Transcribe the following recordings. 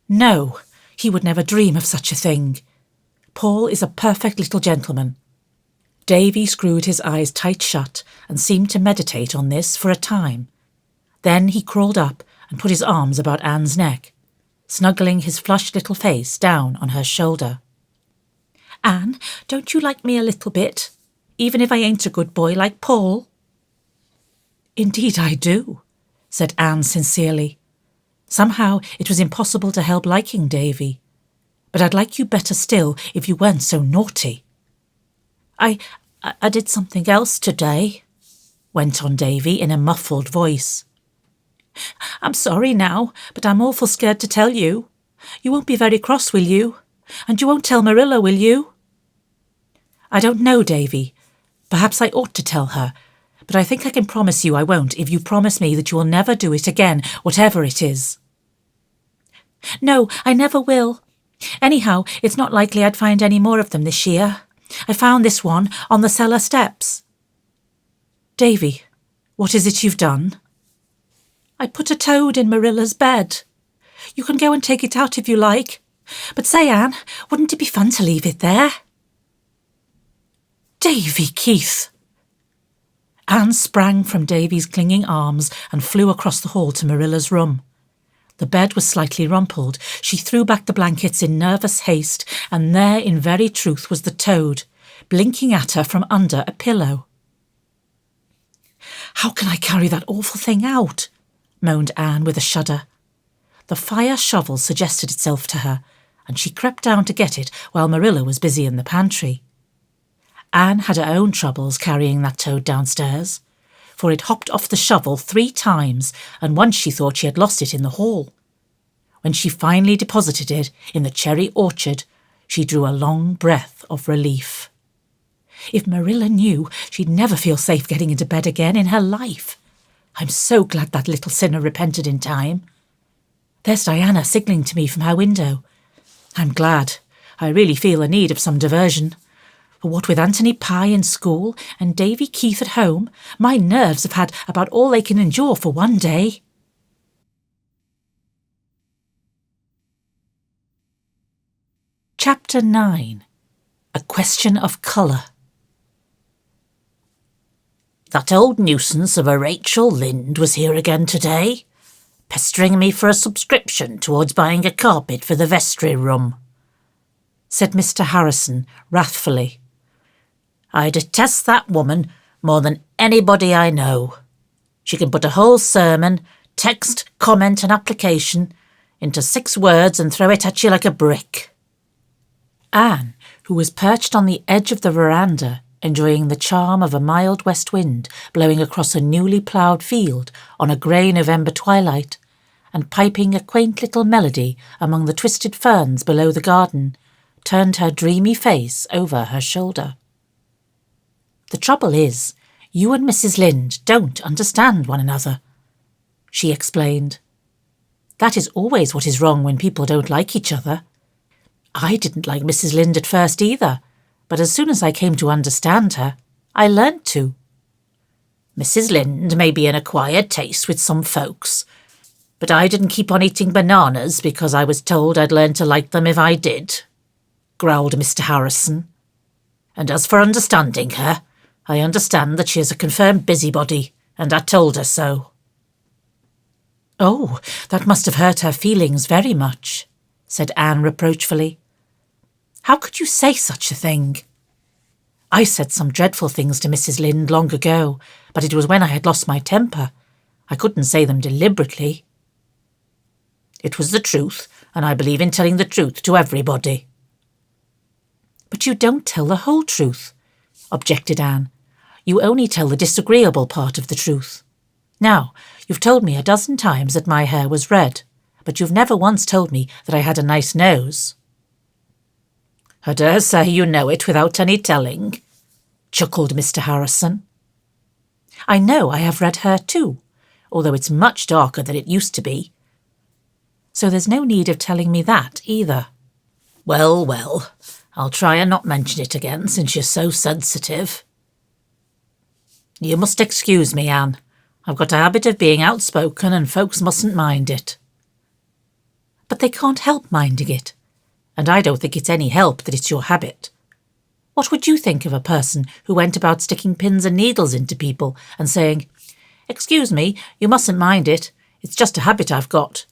No, he would never dream of such a thing. Paul is a perfect little gentleman. Davy screwed his eyes tight shut and seemed to meditate on this for a time. Then he crawled up and put his arms about Anne's neck, snuggling his flushed little face down on her shoulder. Anne, don't you like me a little bit, even if I ain't a good boy like Paul? Indeed I do, said Anne sincerely. Somehow it was impossible to help liking Davy, but I'd like you better still if you weren't so naughty. I did something else today, went on Davy in a muffled voice. I'm sorry now, but I'm awful scared to tell you. You won't be very cross, will you? And you won't tell Marilla, will you? I don't know, Davy. Perhaps I ought to tell her, but I think I can promise you I won't if you promise me that you will never do it again, whatever it is. No, I never will. Anyhow, it's not likely I'd find any more of them this year. I found this one on the cellar steps. Davy, what is it you've done? I put a toad in Marilla's bed. You can go and take it out if you like. But say, Anne, wouldn't it be fun to leave it there? Davy Keith! Anne sprang from Davy's clinging arms and flew across the hall to Marilla's room. The bed was slightly rumpled. She threw back the blankets in nervous haste, and there in very truth was the toad, blinking at her from under a pillow. How can I carry that awful thing out? Moaned Anne with a shudder. The fire shovel suggested itself to her, and she crept down to get it while Marilla was busy in the pantry. Anne had her own troubles carrying that toad downstairs, for it hopped off the shovel 3 times, and once she thought she had lost it in the hall. When she finally deposited it in the cherry orchard, she drew a long breath of relief. If Marilla knew, she'd never feel safe getting into bed again in her life. I'm so glad that little sinner repented in time. There's Diana signalling to me from her window. I'm glad. I really feel a need of some diversion. For what with Anthony Pye in school and Davy Keith at home, my nerves have had about all they can endure for one day. Chapter 9. A Question of Colour. That old nuisance of a Rachel Lynde was here again today, pestering me for a subscription towards buying a carpet for the vestry room, said Mr. Harrison wrathfully. I detest that woman more than anybody I know. She can put a whole sermon, text, comment and application into 6 words and throw it at you like a brick. Anne, who was perched on the edge of the veranda, enjoying the charm of a mild west wind blowing across a newly ploughed field on a grey November twilight, and piping a quaint little melody among the twisted ferns below the garden, turned her dreamy face over her shoulder. The trouble is, you and Mrs. Lynde don't understand one another, she explained. That is always what is wrong when people don't like each other. I didn't like Mrs. Lynde at first either, but as soon as I came to understand her, I learnt to. Mrs. Lynde may be an acquired taste with some folks, but I didn't keep on eating bananas because I was told I'd learn to like them if I did, growled Mr. Harrison. And as for understanding her, I understand that she is a confirmed busybody, and I told her so. Oh, that must have hurt her feelings very much, said Anne reproachfully. How could you say such a thing? I said some dreadful things to Mrs. Lynde long ago, but it was when I had lost my temper. I couldn't say them deliberately. It was the truth, and I believe in telling the truth to everybody. But you don't tell the whole truth, objected Anne. You only tell the disagreeable part of the truth. Now, you've told me a dozen times that my hair was red, but you've never once told me that I had a nice nose. I dare say you know it without any telling, chuckled Mr. Harrison. I know I have red hair too, although it's much darker than it used to be. So there's no need of telling me that either. Well, well, I'll try and not mention it again since you're so sensitive. You must excuse me, Anne. I've got a habit of being outspoken and folks mustn't mind it. But they can't help minding it, and I don't think it's any help that it's your habit. What would you think of a person who went about sticking pins and needles into people and saying, "Excuse me, you mustn't mind it, it's just a habit I've got"?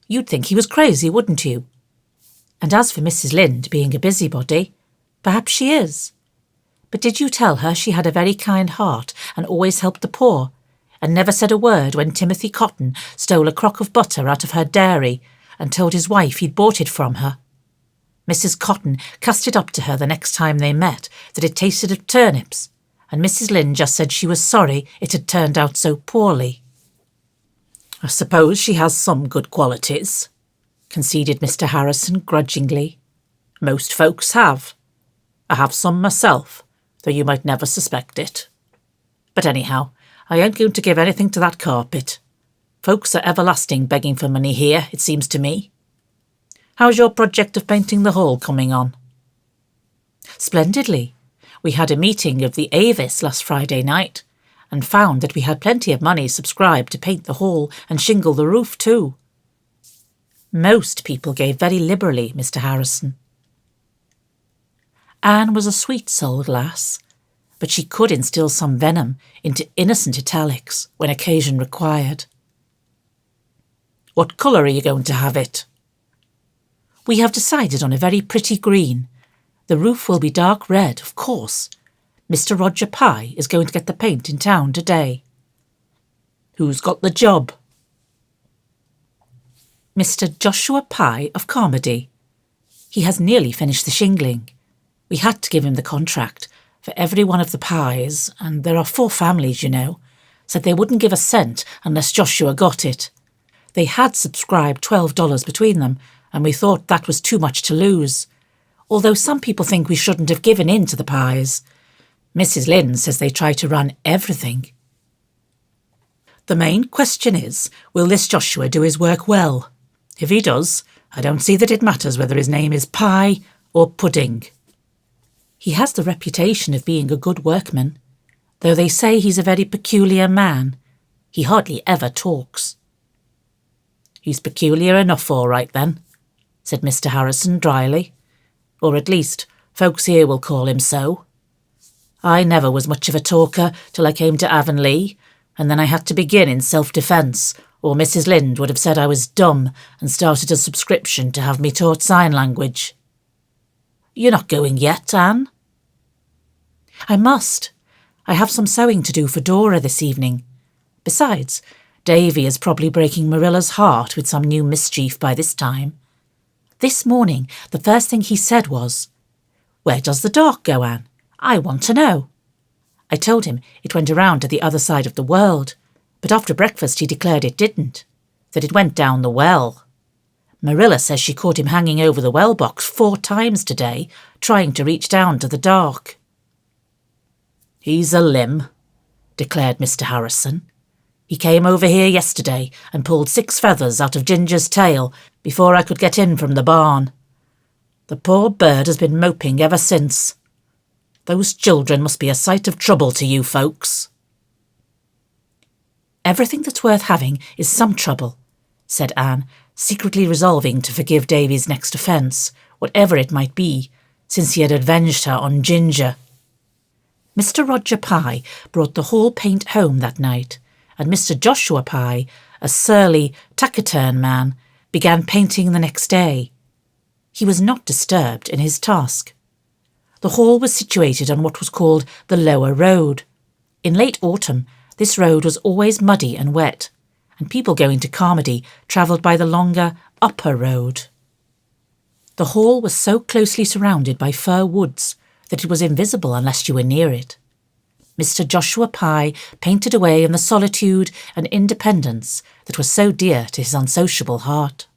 You'd think he was crazy, wouldn't you? And as for Mrs. Lynde being a busybody, perhaps she is. But did you tell her she had a very kind heart and always helped the poor, and never said a word when Timothy Cotton stole a crock of butter out of her dairy and told his wife he'd bought it from her? Mrs. Cotton cussed it up to her the next time they met that it tasted of turnips, and Mrs. Lynde just said she was sorry it had turned out so poorly. "I suppose she has some good qualities," conceded Mr. Harrison grudgingly. "Most folks have. I have some myself, though you might never suspect it. But anyhow, I ain't going to give anything to that carpet. Folks are everlasting begging for money here, it seems to me. How's your project of painting the hall coming on?" "Splendidly. We had a meeting of the Avis last Friday night, and found that we had plenty of money subscribed to paint the hall and shingle the roof too." "Most people gave very liberally, Mr. Harrison." Anne was a sweet-souled lass, but she could instil some venom into innocent italics when occasion required. "What colour are you going to have it?" "We have decided on a very pretty green. The roof will be dark red, of course. Mr. Roger Pye is going to get the paint in town today." "Who's got the job?" "Mr. Joshua Pye of Carmody. He has nearly finished the shingling. We had to give him the contract, for every one of the Pyes, and there are 4 families, you know, said they wouldn't give a cent unless Joshua got it. They had subscribed $12 between them, and we thought that was too much to lose, although some people think we shouldn't have given in to the Pyes. Mrs. Lynde says they try to run everything." "The main question is, will this Joshua do his work well? If he does, I don't see that it matters whether his name is Pye or Pudding." "He has the reputation of being a good workman, though they say he's a very peculiar man. He hardly ever talks." "He's peculiar enough, all right, then," said Mr. Harrison dryly. "Or at least, folks here will call him so. I never was much of a talker till I came to Avonlea, and then I had to begin in self-defence, or Mrs. Lynde would have said I was dumb and started a subscription to have me taught sign language. You're not going yet, Anne?" "I must. I have some sewing to do for Dora this evening. Besides, Davy is probably breaking Marilla's heart with some new mischief by this time. This morning, the first thing he said was, 'Where does the dark go, Anne? I want to know.' I told him it went around to the other side of the world, but after breakfast he declared it didn't, that it went down the well. Marilla says she caught him hanging over the well box 4 times today, trying to reach down to the dark." "He's a limb," declared Mr. Harrison. "He came over here yesterday and pulled 6 feathers out of Ginger's tail before I could get in from the barn. The poor bird has been moping ever since. Those children must be a sight of trouble to you folks." "Everything that's worth having is some trouble," said Anne, secretly resolving to forgive Davy's next offence, whatever it might be, since he had avenged her on Ginger. Mr. Roger Pye brought the hall paint home that night, and Mr. Joshua Pye, a surly, taciturn man, began painting the next day. He was not disturbed in his task. The hall was situated on what was called the Lower Road. In late autumn, this road was always muddy and wet, and people going to Carmody travelled by the longer Upper Road. The hall was so closely surrounded by fir woods that it was invisible unless you were near it. Mr. Joshua Pye painted away in the solitude and independence that was so dear to his unsociable heart.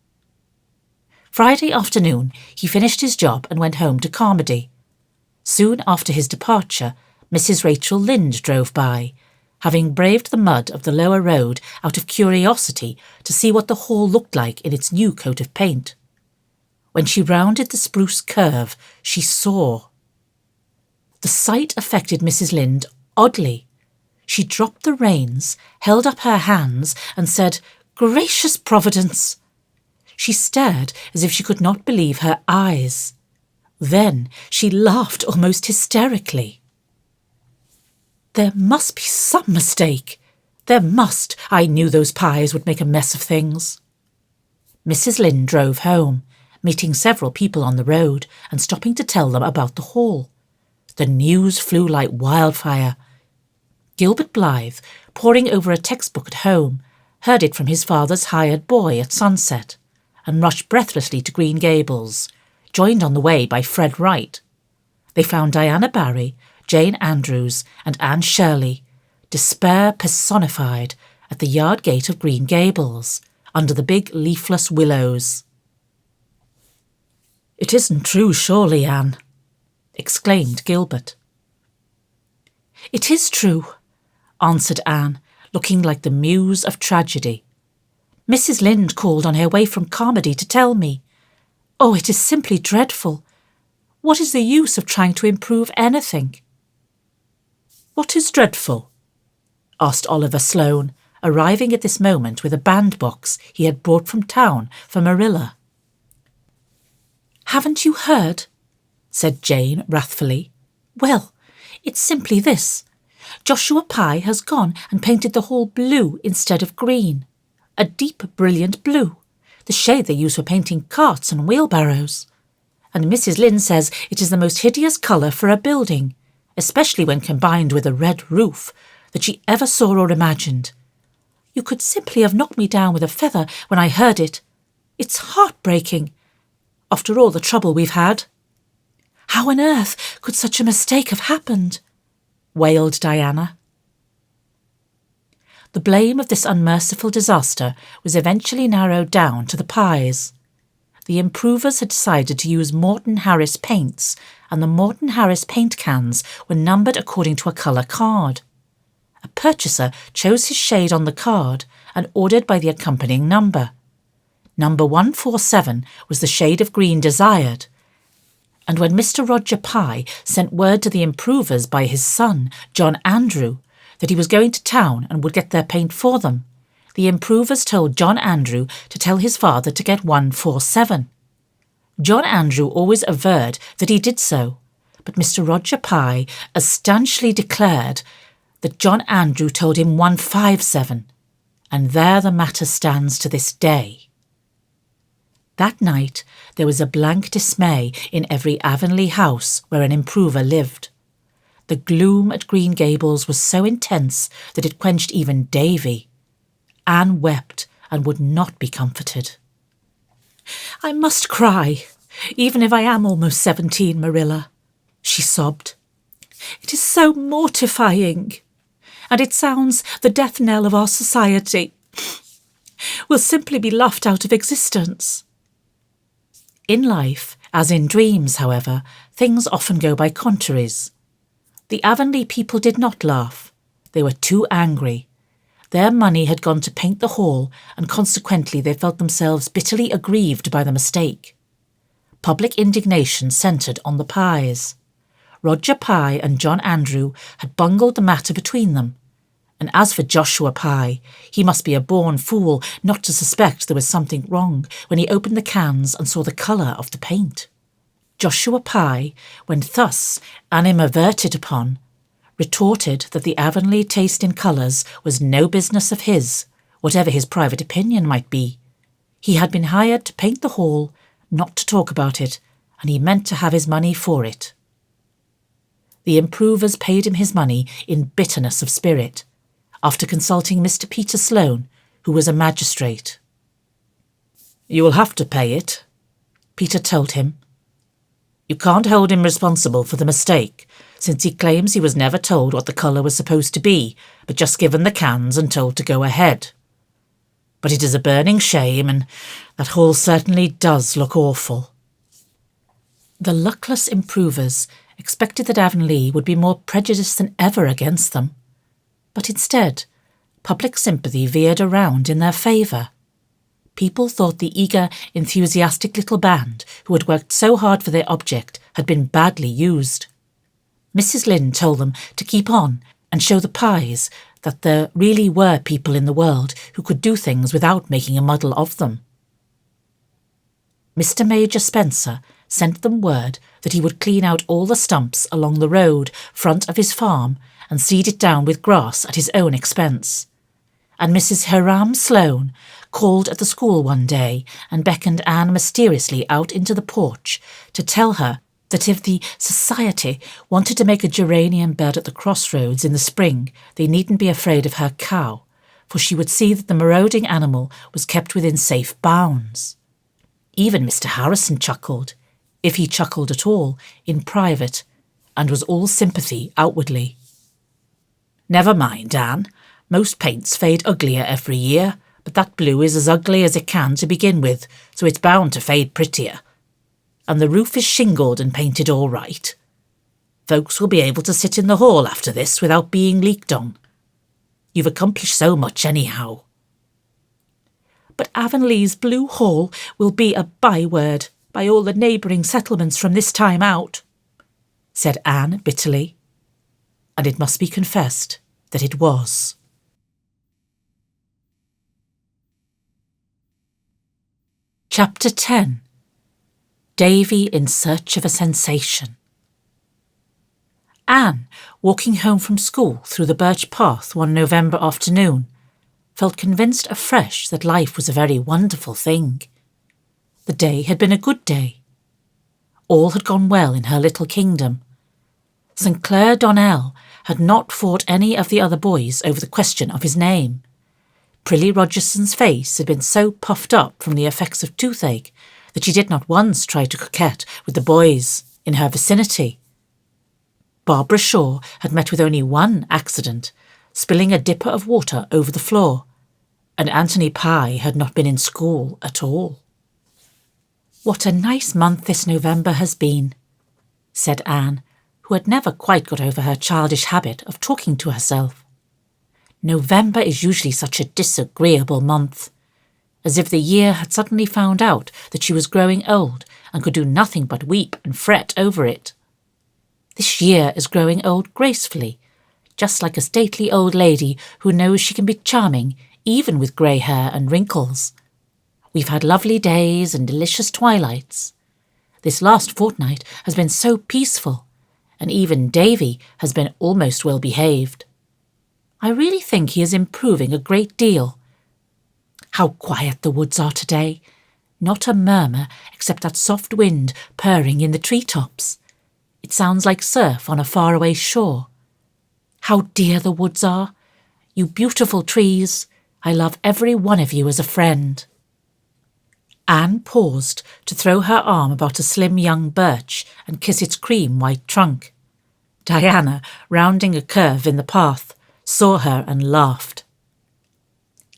Friday afternoon he finished his job and went home to Carmody. Soon after his departure, Mrs. Rachel Lynde drove by, having braved the mud of the Lower Road out of curiosity to see what the hall looked like in its new coat of paint. When she rounded the spruce curve, she saw. The sight affected Mrs. Lynde oddly. She dropped the reins, held up her hands, and said, "Gracious Providence!" She stared as if she could not believe her eyes. Then she laughed almost hysterically. "There must be some mistake. There must. I knew those pies would make a mess of things." Mrs. Lynn drove home, meeting several people on the road and stopping to tell them about the hall. The news flew like wildfire. Gilbert Blythe, poring over a textbook at home, heard it from his father's hired boy at sunset and rushed breathlessly to Green Gables, joined on the way by Fred Wright. They found Diana Barry, Jane Andrews and Anne Shirley, despair personified, at the yard gate of Green Gables, under the big leafless willows. "It isn't true, surely, Anne," exclaimed Gilbert. "It is true," answered Anne, looking like the muse of tragedy. "Mrs. Lynde called on her way from Carmody to tell me. Oh, it is simply dreadful. What is the use of trying to improve anything?" "What is dreadful?" asked Oliver Sloane, arriving at this moment with a bandbox he had brought from town for Marilla. "Haven't you heard?" said Jane wrathfully. "Well, it's simply this. Joshua Pye has gone and painted the hall blue instead of green. A deep, brilliant blue, the shade they use for painting carts and wheelbarrows. And Mrs. Lynde says it is the most hideous colour for a building, especially when combined with a red roof, that she ever saw or imagined. You could simply have knocked me down with a feather when I heard it. It's heartbreaking, after all the trouble we've had." "How on earth could such a mistake have happened?" wailed Diana. The blame of this unmerciful disaster was eventually narrowed down to the Pyes. The improvers had decided to use Morton Harris paints, and the Morton Harris paint cans were numbered according to a colour card. A purchaser chose his shade on the card and ordered by the accompanying number. Number 147 was the shade of green desired, and when Mr. Roger Pye sent word to the improvers by his son, John Andrew, that he was going to town and would get their paint for them, the improvers told John Andrew to tell his father to get 147. John Andrew always averred that he did so, but Mr. Roger Pye as stanchly declared that John Andrew told him 157, and there the matter stands to this day. That night there was a blank dismay in every Avonlea house where an improver lived. The gloom at Green Gables was so intense that it quenched even Davy. Anne wept and would not be comforted. "I must cry, even if I am almost 17, Marilla," she sobbed. "It is so mortifying, and it sounds the death knell of our society. We'll simply be laughed out of existence." In life, as in dreams, however, things often go by contraries. The Avonlea people did not laugh. They were too angry. Their money had gone to paint the hall, and consequently they felt themselves bitterly aggrieved by the mistake. Public indignation centred on the Pyes. Roger Pye and John Andrew had bungled the matter between them. And as for Joshua Pye, he must be a born fool not to suspect there was something wrong when he opened the cans and saw the colour of the paint. Joshua Pye, when thus animadverted upon, retorted that the Avonlea taste in colours was no business of his, whatever his private opinion might be. He had been hired to paint the hall, not to talk about it, and he meant to have his money for it. The improvers paid him his money in bitterness of spirit, after consulting Mr. Peter Sloane, who was a magistrate. "You will have to pay it," Peter told him. "You can't hold him responsible for the mistake, since he claims he was never told what the colour was supposed to be, but just given the cans and told to go ahead. But it is a burning shame, and that hall certainly does look awful." The luckless improvers expected that Avonlea would be more prejudiced than ever against them. But instead, public sympathy veered around in their favour. People thought the eager, enthusiastic little band who had worked so hard for their object had been badly used. Mrs. Lynde told them to keep on and show the Pyes that there really were people in the world who could do things without making a muddle of them. Mr. Major Spencer sent them word that he would clean out all the stumps along the road front of his farm and seed it down with grass at his own expense. And Mrs. Hiram Sloane called at the school one day and beckoned Anne mysteriously out into the porch to tell her that if the society wanted to make a geranium bed at the crossroads in the spring, they needn't be afraid of her cow, for she would see that the marauding animal was kept within safe bounds. Even Mr. Harrison chuckled, if he chuckled at all, in private, and was all sympathy outwardly. "Never mind, Anne. Most paints fade uglier every year, but that blue is as ugly as it can to begin with, so it's bound to fade prettier. And the roof is shingled and painted all right. Folks will be able to sit in the hall after this without being leaked on. You've accomplished so much anyhow." "But Avonlea's Blue Hall will be a byword by all the neighbouring settlements from this time out," said Anne bitterly. And it must be confessed that it was. Chapter 10. Davy in Search of a Sensation. Anne, walking home from school through the birch path one November afternoon, felt convinced afresh that life was a very wonderful thing. The day had been a good day. All had gone well in her little kingdom. St. Clair Donnell had not fought any of the other boys over the question of his name. Prilly Rogerson's face had been so puffed up from the effects of toothache that she did not once try to coquette with the boys in her vicinity. Barbara Shaw had met with only one accident, spilling a dipper of water over the floor, and Anthony Pye had not been in school at all. "What a nice month this November has been," said Anne, who had never quite got over her childish habit of talking to herself. November is usually such a disagreeable month, as if the year had suddenly found out that she was growing old and could do nothing but weep and fret over it. This year is growing old gracefully, just like a stately old lady who knows she can be charming even with grey hair and wrinkles. We've had lovely days and delicious twilights. This last fortnight has been so peaceful, and even Davy has been almost well behaved. I really think he is improving a great deal. How quiet the woods are today. Not a murmur except that soft wind purring in the treetops. It sounds like surf on a faraway shore. How dear the woods are. You beautiful trees. I love every one of you as a friend." Anne paused to throw her arm about a slim young birch and kiss its cream white trunk. Diana, rounding a curve in the path, saw her and laughed.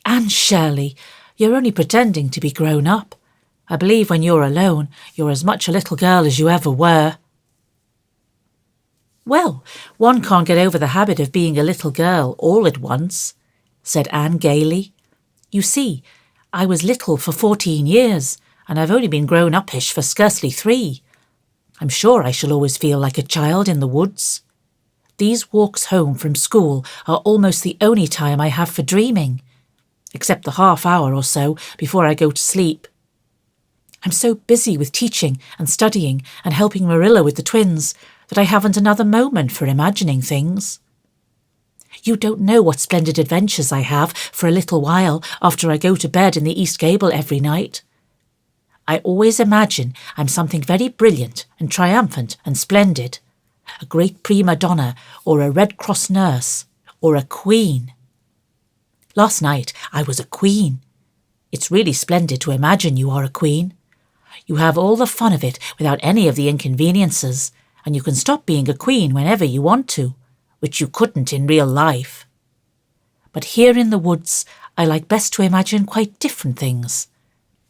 "Anne Shirley, you're only pretending to be grown up. I believe when you're alone, you're as much a little girl as you ever were." "Well, one can't get over the habit of being a little girl all at once," said Anne gaily. "You see, I was little for 14 years, and I've only been grown up-ish for scarcely 3. I'm sure I shall always feel like a child in the woods. These walks home from school are almost the only time I have for dreaming, except the half-hour or so before I go to sleep. I'm so busy with teaching and studying and helping Marilla with the twins that I haven't another moment for imagining things. You don't know what splendid adventures I have for a little while after I go to bed in the east gable every night. I always imagine I'm something very brilliant and triumphant and splendid, a great prima donna or a Red Cross nurse or a queen. Last night I was a queen. It's really splendid to imagine you are a queen. You have all the fun of it without any of the inconveniences, and you can stop being a queen whenever you want to, which you couldn't in real life. But here in the woods I like best to imagine quite different things.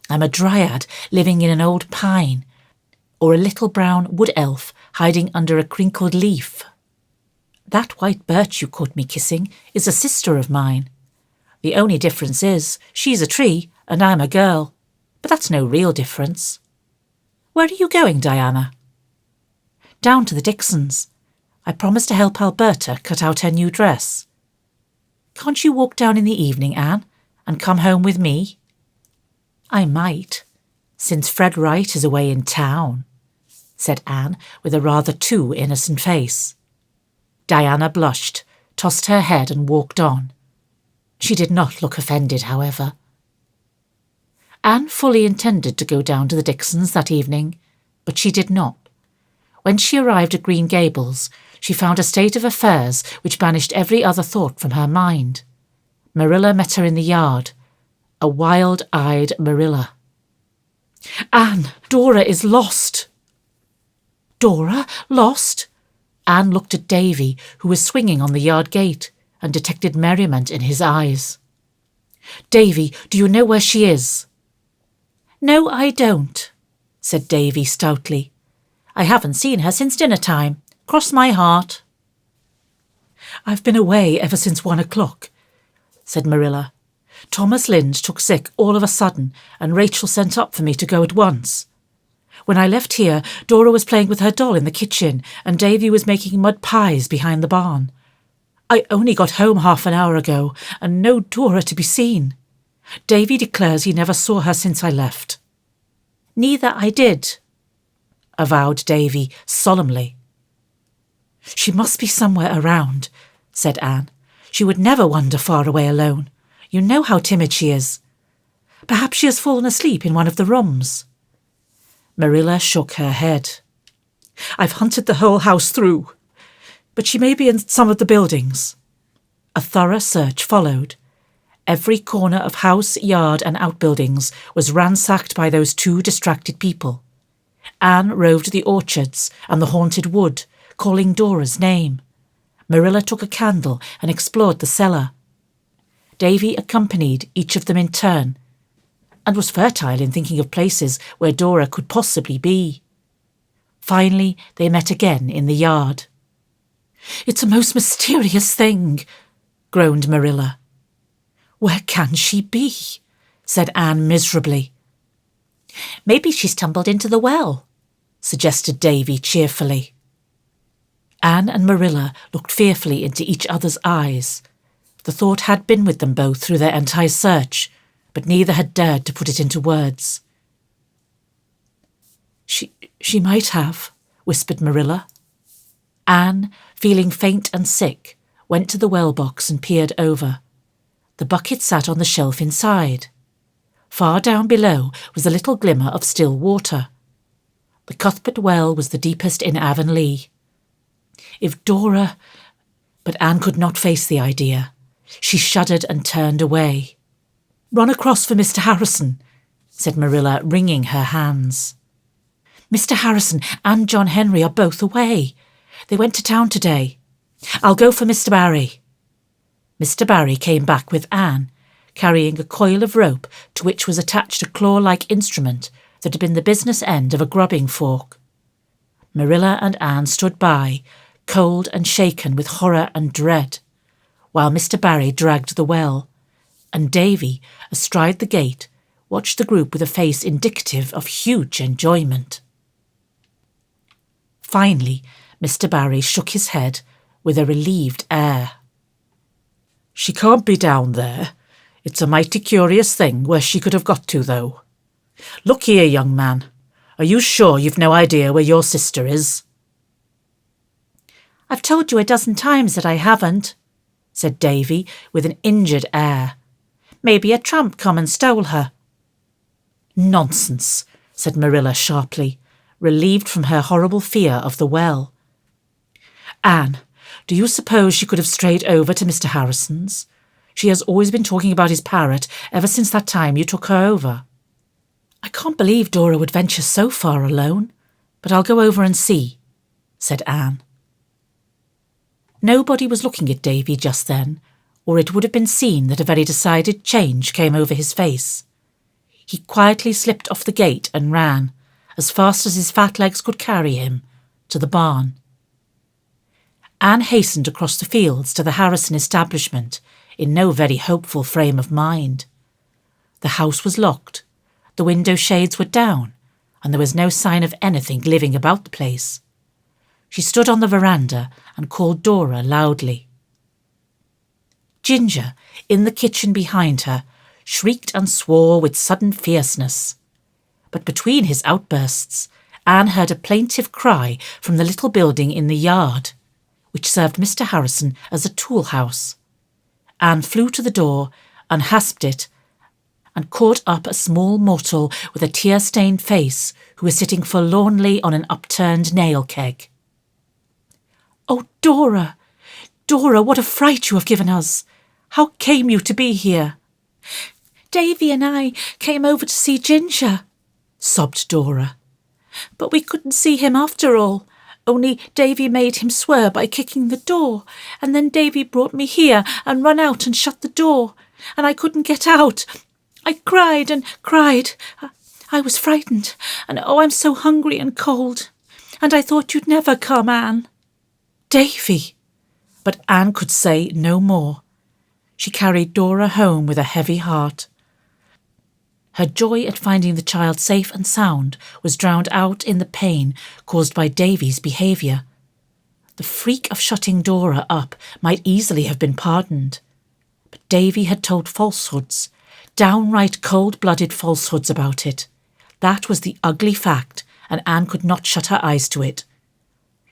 I'm a dryad living in an old pine, or a little brown wood elf hiding under a crinkled leaf. That white birch you caught me kissing is a sister of mine. The only difference is she's a tree and I'm a girl, but that's no real difference. Where are you going, Diana? Down to the Dixons. I promised to help Alberta cut out her new dress. Can't you walk down in the evening, Anne, and come home with me? I might. "Since Fred Wright is away in town," said Anne with a rather too innocent face. Diana blushed, tossed her head and walked on. She did not look offended, however. Anne fully intended to go down to the Dixons that evening, but she did not. When she arrived at Green Gables, she found a state of affairs which banished every other thought from her mind. Marilla met her in the yard, a wild-eyed Marilla. "Anne, Dora is lost." "Dora? Lost?" Anne looked at Davy, who was swinging on the yard gate, and detected merriment in his eyes. "Davy, do you know where she is?" "No, I don't," said Davy stoutly. "I haven't seen her since dinner time. Cross my heart." "I've been away ever since 1 o'clock," said Marilla. "Thomas Lynde took sick all of a sudden, and Rachel sent up for me to go at once. When I left here, Dora was playing with her doll in the kitchen, and Davy was making mud pies behind the barn. I only got home half an hour ago, and no Dora to be seen. Davy declares he never saw her since I left." "Neither I did," avowed Davy solemnly. "She must be somewhere around," said Anne. "She would never wander far away alone. You know how timid she is. Perhaps she has fallen asleep in one of the rooms." Marilla shook her head. "I've hunted the whole house through, but she may be in some of the buildings." A thorough search followed. Every corner of house, yard, and outbuildings was ransacked by those two distracted people. Anne roved the orchards and the haunted wood, calling Dora's name. Marilla took a candle and explored the cellar. Davy accompanied each of them in turn, and was fertile in thinking of places where Dora could possibly be. Finally, they met again in the yard. "It's a most mysterious thing," groaned Marilla. "Where can she be?" said Anne miserably. "Maybe she's tumbled into the well," suggested Davy cheerfully. Anne and Marilla looked fearfully into each other's eyes. The thought had been with them both through their entire search, but neither had dared to put it into words. She might have," whispered Marilla. Anne, feeling faint and sick, went to the well box and peered over. The bucket sat on the shelf inside. Far down below was a little glimmer of still water. The Cuthbert well was the deepest in Avonlea. If Dora... But Anne could not face the idea. She shuddered and turned away. "Run across for Mr. Harrison," said Marilla, wringing her hands. "Mr. Harrison and John Henry are both away. They went to town today. I'll go for Mr. Barry." Mr. Barry came back with Anne, carrying a coil of rope to which was attached a claw-like instrument that had been the business end of a grubbing fork. Marilla and Anne stood by, cold and shaken with horror and dread, while Mr. Barry dragged the well, and Davy, astride the gate, watched the group with a face indicative of huge enjoyment. Finally, Mr. Barry shook his head with a relieved air. "She can't be down there. It's a mighty curious thing where she could have got to, though. Look here, young man. Are you sure you've no idea where your sister is?" "I've told you a dozen times that I haven't," said Davy with an injured air. "Maybe a tramp come and stole her." "Nonsense," said Marilla sharply, relieved from her horrible fear of the well. "Anne, do you suppose she could have strayed over to Mr. Harrison's? She has always been talking about his parrot ever since that time you took her over." "I can't believe Dora would venture so far alone, but I'll go over and see," said Anne. Nobody was looking at Davy just then, or it would have been seen that a very decided change came over his face. He quietly slipped off the gate and ran, as fast as his fat legs could carry him, to the barn. Anne hastened across the fields to the Harrison establishment in no very hopeful frame of mind. The house was locked, the window shades were down, and there was no sign of anything living about the place. She stood on the veranda and called Dora loudly. Ginger, in the kitchen behind her, shrieked and swore with sudden fierceness. But between his outbursts, Anne heard a plaintive cry from the little building in the yard, which served Mr. Harrison as a tool house. Anne flew to the door, unhasped it, and caught up a small mortal with a tear-stained face who was sitting forlornly on an upturned nail keg. "Oh, Dora! Dora, what a fright you have given us! How came you to be here?" "Davy and I came over to see Ginger," sobbed Dora. "But we couldn't see him after all. Only Davy made him swear by kicking the door, and then Davy brought me here and run out and shut the door, and I couldn't get out. I cried and cried. I was frightened, and oh, I'm so hungry and cold. And I thought you'd never come, Anne." "Davy!" But Anne could say no more. She carried Dora home with a heavy heart. Her joy at finding the child safe and sound was drowned out in the pain caused by Davy's behaviour. The freak of shutting Dora up might easily have been pardoned. But Davy had told falsehoods, downright cold-blooded falsehoods about it. That was the ugly fact, and Anne could not shut her eyes to it.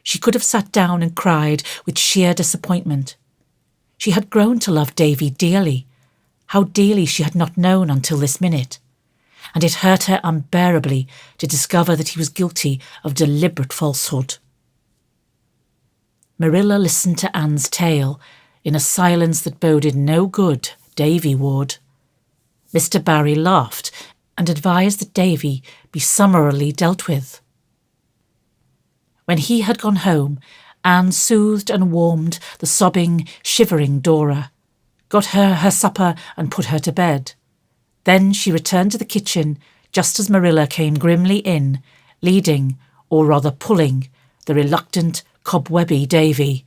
She could have sat down and cried with sheer disappointment. She had grown to love Davy dearly, how dearly she had not known until this minute, and it hurt her unbearably to discover that he was guilty of deliberate falsehood. Marilla listened to Anne's tale in a silence that boded no good, Davy would. Mr. Barry laughed and advised that Davy be summarily dealt with. When he had gone home, Anne soothed and warmed the sobbing, shivering Dora, got her supper and put her to bed. Then she returned to the kitchen just as Marilla came grimly in, leading, or rather pulling, the reluctant, cobwebby Davy,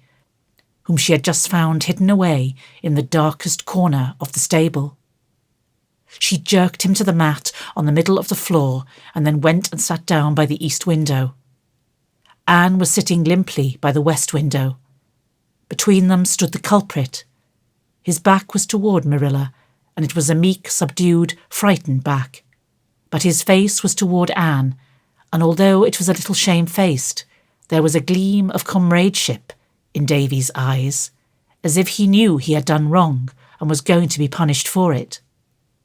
whom she had just found hidden away in the darkest corner of the stable. She jerked him to the mat on the middle of the floor and then went and sat down by the east window. Anne was sitting limply by the west window. Between them stood the culprit. His back was toward Marilla, and it was a meek, subdued, frightened back. But his face was toward Anne, and although it was a little shamefaced, there was a gleam of comradeship in Davy's eyes, as if he knew he had done wrong and was going to be punished for it,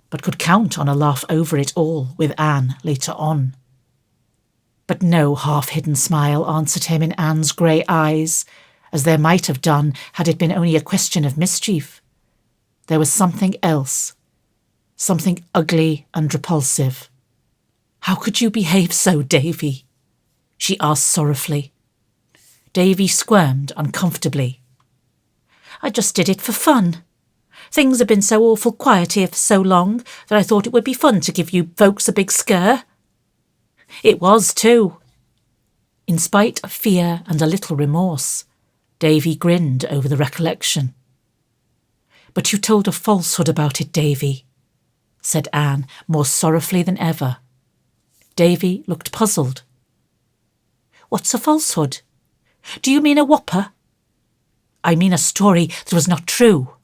but could count on a laugh over it all with Anne later on. But no half-hidden smile answered him in Anne's grey eyes, as there might have done had it been only a question of mischief. There was something else, something ugly and repulsive. "How could you behave so, Davy?" she asked sorrowfully. Davy squirmed uncomfortably. "I just did it for fun. Things have been so awful quiet here for so long that I thought it would be fun to give you folks a big scare." It was, too. In spite of fear and a little remorse, Davy grinned over the recollection. "But you told a falsehood about it, Davy," said Anne, more sorrowfully than ever. Davy looked puzzled. "What's a falsehood? Do you mean a whopper?" "I mean a story that was not true."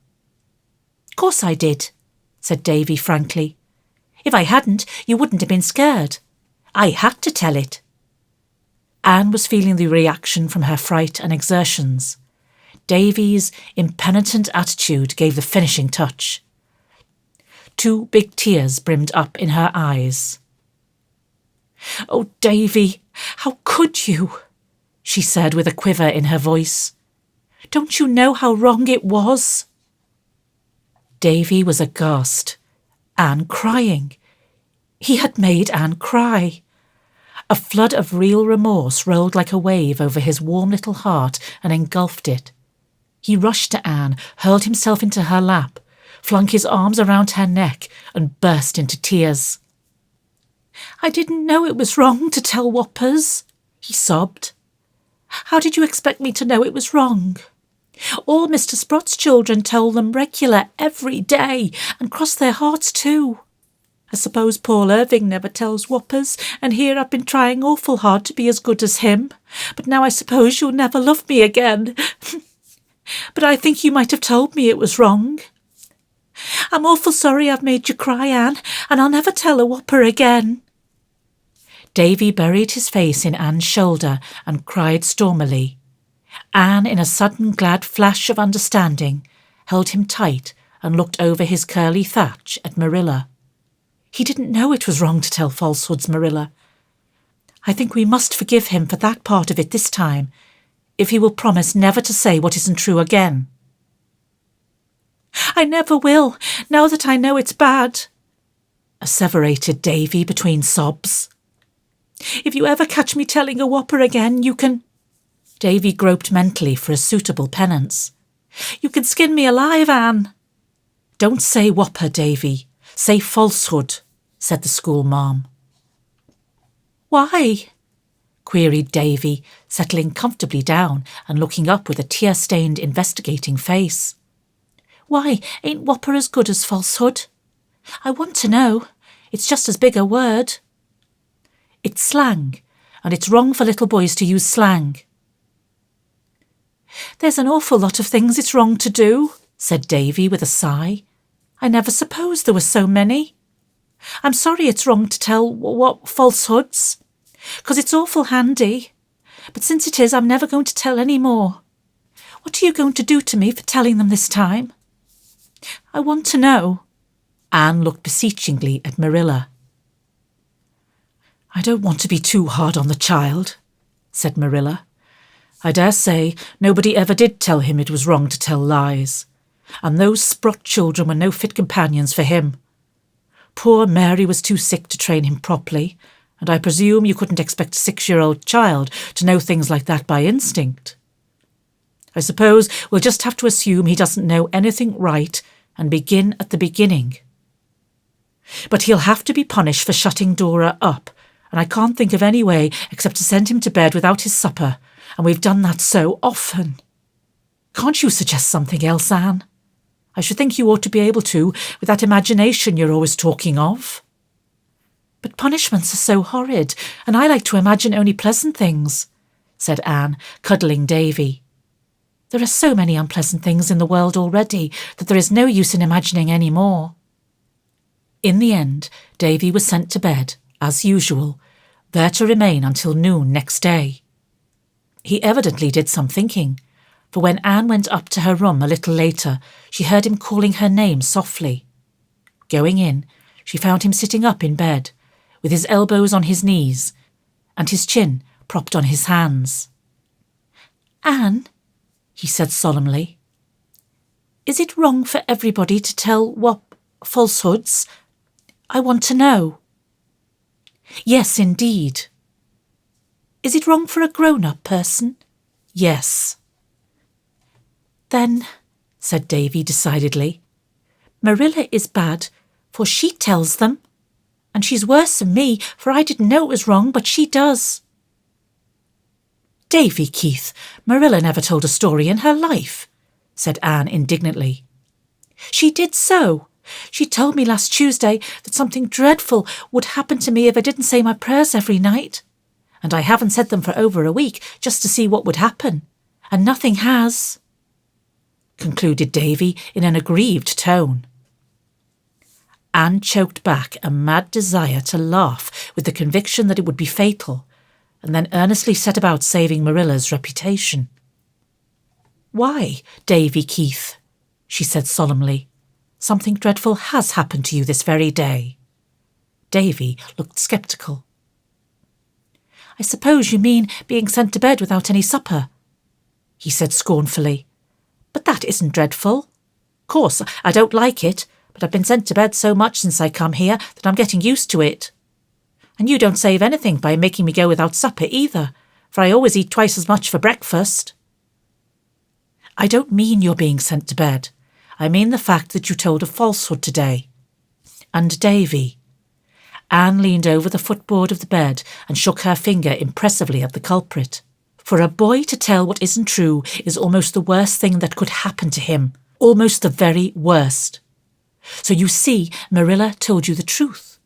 "Course I did," said Davy frankly. "If I hadn't, you wouldn't have been scared. I had to tell it." Anne was feeling the reaction from her fright and exertions. Davy's impenitent attitude gave the finishing touch. 2 big tears brimmed up in her eyes. "Oh, Davy, how could you?" she said with a quiver in her voice. "Don't you know how wrong it was?" Davy was aghast. Anne crying. He had made Anne cry. A flood of real remorse rolled like a wave over his warm little heart and engulfed it. He rushed to Anne, hurled himself into her lap, flung his arms around her neck and burst into tears. "I didn't know it was wrong to tell whoppers," he sobbed. "How did you expect me to know it was wrong? All Mr. Sprott's children told them regular every day and crossed their hearts too. I suppose Paul Irving never tells whoppers, and here I've been trying awful hard to be as good as him, but now I suppose you'll never love me again. But I think you might have told me it was wrong. I'm awful sorry I've made you cry, Anne, and I'll never tell a whopper again." Davy buried his face in Anne's shoulder and cried stormily. Anne, in a sudden glad flash of understanding, held him tight and looked over his curly thatch at Marilla. He didn't know it was wrong to tell falsehoods, Marilla. I think we must forgive him for that part of it this time, if he will promise never to say what isn't true again. I never will, now that I know it's bad, asseverated Davy between sobs. If you ever catch me telling a whopper again, you can... Davy groped mentally for a suitable penance. You can skin me alive, Anne. Don't say whopper, Davy. Say falsehood, said the school marm. Why? Queried Davy, settling comfortably down and looking up with a tear-stained, investigating face. Why, ain't whopper as good as falsehood? I want to know. It's just as big a word. It's slang, and it's wrong for little boys to use slang. There's an awful lot of things it's wrong to do, said Davy with a sigh. I never supposed there were so many. I'm sorry it's wrong to tell falsehoods, 'cause it's awful handy. But since it is, I'm never going to tell any more. What are you going to do to me for telling them this time? I want to know. Anne looked beseechingly at Marilla. I don't want to be too hard on the child, said Marilla. I dare say nobody ever did tell him it was wrong to tell lies, and those sprot children were no fit companions for him. Poor Mary was too sick to train him properly, and I presume you couldn't expect a 6-year-old child to know things like that by instinct. I suppose we'll just have to assume he doesn't know anything right and begin at the beginning. But he'll have to be punished for shutting Dora up, and I can't think of any way except to send him to bed without his supper, and we've done that so often. Can't you suggest something else, Anne? I should think you ought to be able to, with that imagination you're always talking of. But punishments are so horrid, and I like to imagine only pleasant things, said Anne, cuddling Davy. There are so many unpleasant things in the world already that there is no use in imagining any more. In the end, Davy was sent to bed, as usual, there to remain until noon next day. He evidently did some thinking, for when Anne went up to her room a little later, she heard him calling her name softly. Going in, she found him sitting up in bed, with his elbows on his knees, and his chin propped on his hands. Anne, he said solemnly, is it wrong for everybody to tell falsehoods? I want to know. Yes, indeed. Is it wrong for a grown-up person? Yes. Then, said Davy decidedly, Marilla is bad, for she tells them, and she's worse than me, for I didn't know it was wrong, but she does. Davy, Keith, Marilla never told a story in her life, said Anne indignantly. She did so. She told me last Tuesday that something dreadful would happen to me if I didn't say my prayers every night. And I haven't said them for over a week, just to see what would happen. And nothing has, concluded Davy in an aggrieved tone. Anne choked back a mad desire to laugh with the conviction that it would be fatal, and then earnestly set about saving Marilla's reputation. Why, Davy Keith, she said solemnly, something dreadful has happened to you this very day. Davy looked sceptical. I suppose you mean being sent to bed without any supper, he said scornfully. But that isn't dreadful. Course, I don't like it, but I've been sent to bed so much since I come here that I'm getting used to it. And you don't save anything by making me go without supper either, for I always eat twice as much for breakfast. I don't mean you're being sent to bed. I mean the fact that you told a falsehood today. And Davy. Anne leaned over the footboard of the bed and shook her finger impressively at the culprit. For a boy to tell what isn't true is almost the worst thing that could happen to him, almost the very worst. So you see, Marilla told you the truth.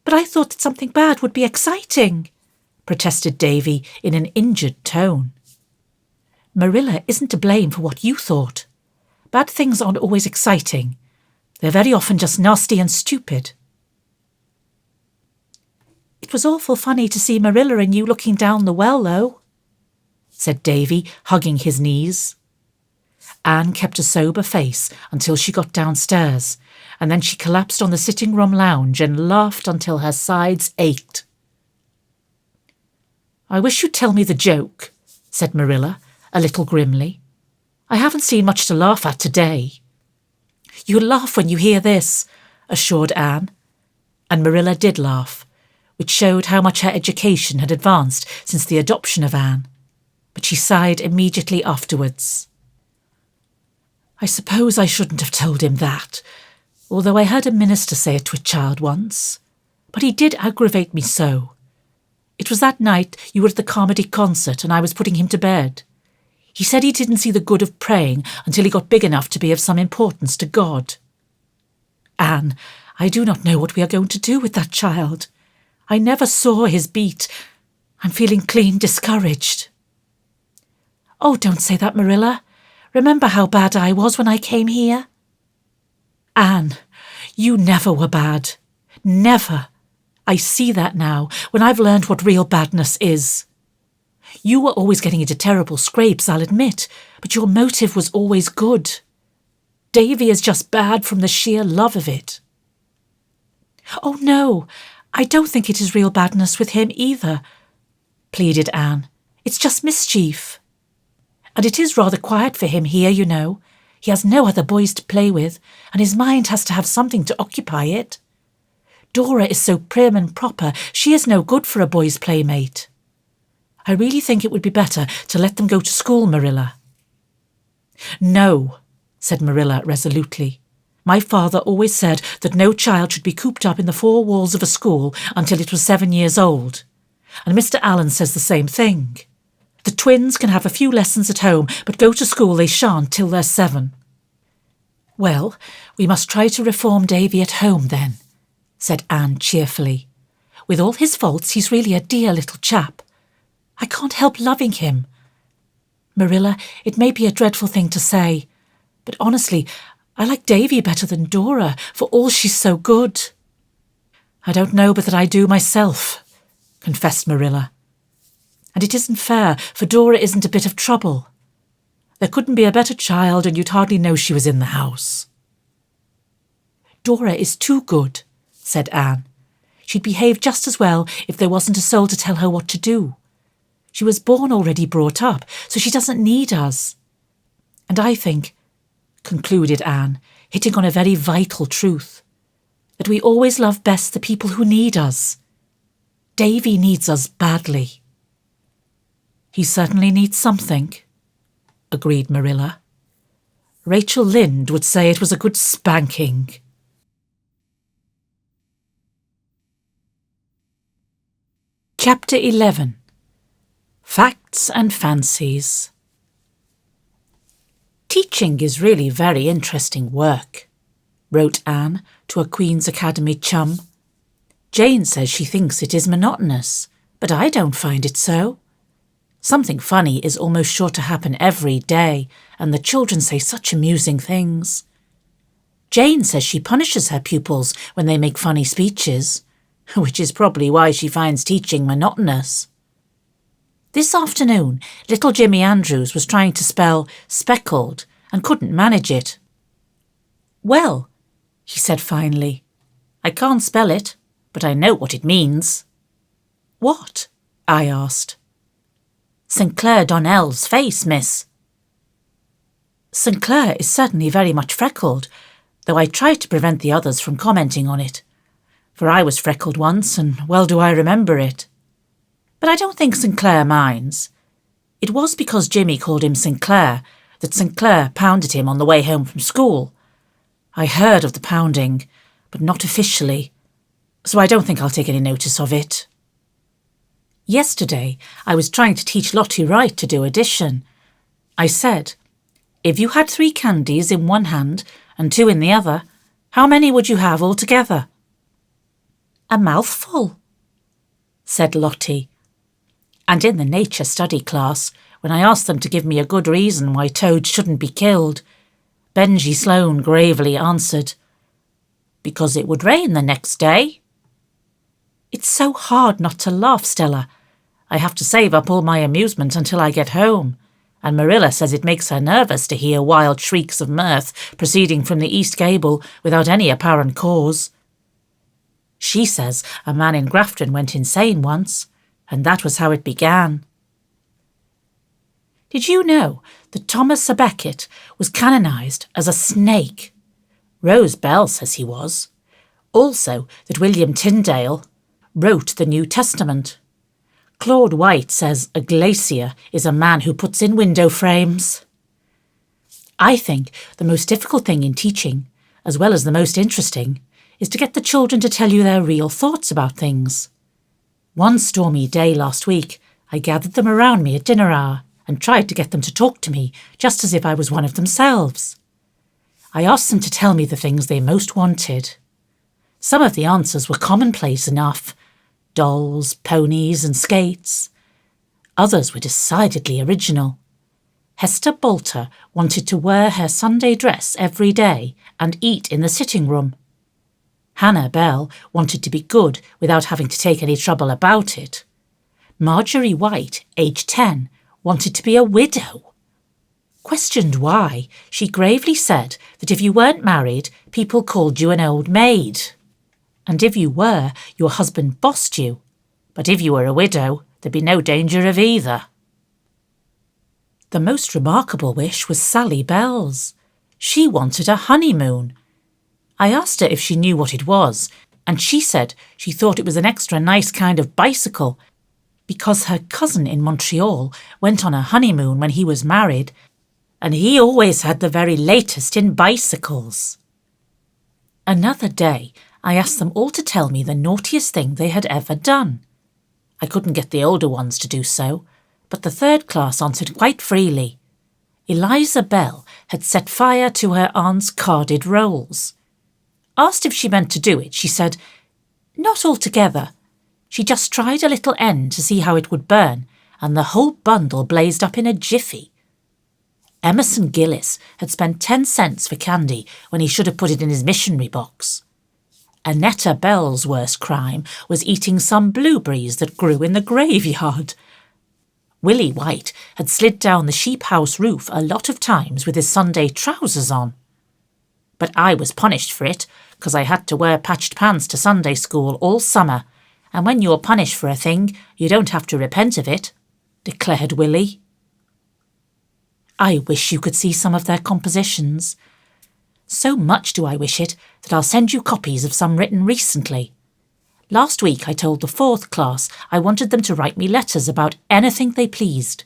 But I thought that something bad would be exciting, protested Davy in an injured tone. Marilla isn't to blame for what you thought. Bad things aren't always exciting. They're very often just nasty and stupid. "It was awful funny to see Marilla and you looking down the well, though," said Davy, hugging his knees. Anne kept a sober face until she got downstairs, and then she collapsed on the sitting-room lounge and laughed until her sides ached. "I wish you'd tell me the joke," said Marilla, a little grimly. "I haven't seen much to laugh at today." "You'll laugh when you hear this," assured Anne. And Marilla did laugh, which showed how much her education had advanced since the adoption of Anne. But she sighed immediately afterwards. "I suppose I shouldn't have told him that, although I heard a minister say it to a child once. But he did aggravate me so. It was that night you were at the comedy concert and I was putting him to bed. He said he didn't see the good of praying until he got big enough to be of some importance to God. Anne, I do not know what we are going to do with that child. I never saw his beat. I'm feeling clean discouraged." "Oh, don't say that, Marilla. Remember how bad I was when I came here?" "Anne, you never were bad. Never. I see that now, when I've learned what real badness is. You were always getting into terrible scrapes, I'll admit, but your motive was always good. Davy is just bad from the sheer love of it." "Oh, no, I don't think it is real badness with him either," pleaded Anne. "It's just mischief. And it is rather quiet for him here, you know. He has no other boys to play with, and his mind has to have something to occupy it. Dora is so prim and proper, she is no good for a boy's playmate. I really think it would be better to let them go to school, Marilla." "No," said Marilla resolutely. "My father always said that no child should be cooped up in the four walls of a school until it was 7 years old. And Mr. Allen says the same thing. The twins can have a few lessons at home, but go to school they shan't till they're 7. "Well, we must try to reform Davy at home then," said Anne cheerfully. "With all his faults, he's really a dear little chap. I can't help loving him. Marilla, it may be a dreadful thing to say, but honestly, I like Davy better than Dora, for all she's so good." "I don't know but that I do myself," confessed Marilla. "And it isn't fair, for Dora isn't a bit of trouble. There couldn't be a better child, and you'd hardly know she was in the house." "Dora is too good," said Anne. "She'd behave just as well if there wasn't a soul to tell her what to do. She was born already brought up, so she doesn't need us. And I think," concluded Anne, hitting on a very vital truth, "that we always love best the people who need us. Davy needs us badly." "He certainly needs something," agreed Marilla. "Rachel Lynde would say it was a good spanking." Chapter 11. Facts and Fancies. "Teaching is really very interesting work," wrote Anne to a Queen's Academy chum. "Jane says she thinks it is monotonous, but I don't find it so. Something funny is almost sure to happen every day, and the children say such amusing things. Jane says she punishes her pupils when they make funny speeches, which is probably why she finds teaching monotonous. This afternoon, little Jimmy Andrews was trying to spell speckled and couldn't manage it. 'Well,' he said finally, 'I can't spell it, but I know what it means.' 'What?' I asked. 'St. Clair Donnell's face, miss.' St. Clair is certainly very much freckled, though I tried to prevent the others from commenting on it. For I was freckled once, and well do I remember it. But I don't think St. Clair minds. It was because Jimmy called him St. Clair that St. Clair pounded him on the way home from school. I heard of the pounding, but not officially, so I don't think I'll take any notice of it. Yesterday, I was trying to teach Lottie Wright to do addition. I said, 'If you had 3 candies in one hand and 2 in the other, how many would you have altogether?' 'A mouthful,' said Lottie. And in the nature study class, when I asked them to give me a good reason why toads shouldn't be killed, Benji Sloane gravely answered, 'Because it would rain the next day.' It's so hard not to laugh, Stella. I have to save up all my amusement until I get home, and Marilla says it makes her nervous to hear wild shrieks of mirth proceeding from the east gable without any apparent cause. She says a man in Grafton went insane once, and that was how it began. Did you know that Thomas à Becket was canonised as a snake? Rose Bell says he was. Also that William Tyndale wrote the New Testament. Claude White says a glacier is a man who puts in window frames. I think the most difficult thing in teaching, as well as the most interesting, is to get the children to tell you their real thoughts about things. One stormy day last week, I gathered them around me at dinner hour and tried to get them to talk to me just as if I was one of themselves. I asked them to tell me the things they most wanted. Some of the answers were commonplace enough: dolls, ponies and skates. Others were decidedly original. Hester Bolter wanted to wear her Sunday dress every day and eat in the sitting room. Hannah Bell wanted to be good without having to take any trouble about it. Marjorie White, aged 10, wanted to be a widow. Questioned why, she gravely said that if you weren't married, people called you an old maid. And if you were, your husband bossed you. But if you were a widow, there'd be no danger of either. The most remarkable wish was Sally Bell's. She wanted a honeymoon. I asked her if she knew what it was, and she said she thought it was an extra nice kind of bicycle because her cousin in Montreal went on a honeymoon when he was married, and he always had the very latest in bicycles. Another day, I asked them all to tell me the naughtiest thing they had ever done. I couldn't get the older ones to do so, but the third class answered quite freely. Eliza Bell had set fire to her aunt's carded rolls. Asked if she meant to do it, she said, "Not altogether." She just tried a little end to see how it would burn, and the whole bundle blazed up in a jiffy. Emerson Gillis had spent 10 cents for candy when he should have put it in his missionary box. Annetta Bell's worst crime was eating some blueberries that grew in the graveyard. Willie White had slid down the sheep house roof a lot of times with his Sunday trousers on. But I was punished for it, because I had to wear patched pants to Sunday school all summer, and when you're punished for a thing, you don't have to repent of it, declared Willie. I wish you could see some of their compositions. So much do I wish it that I'll send you copies of some written recently. Last week I told the 4th class I wanted them to write me letters about anything they pleased,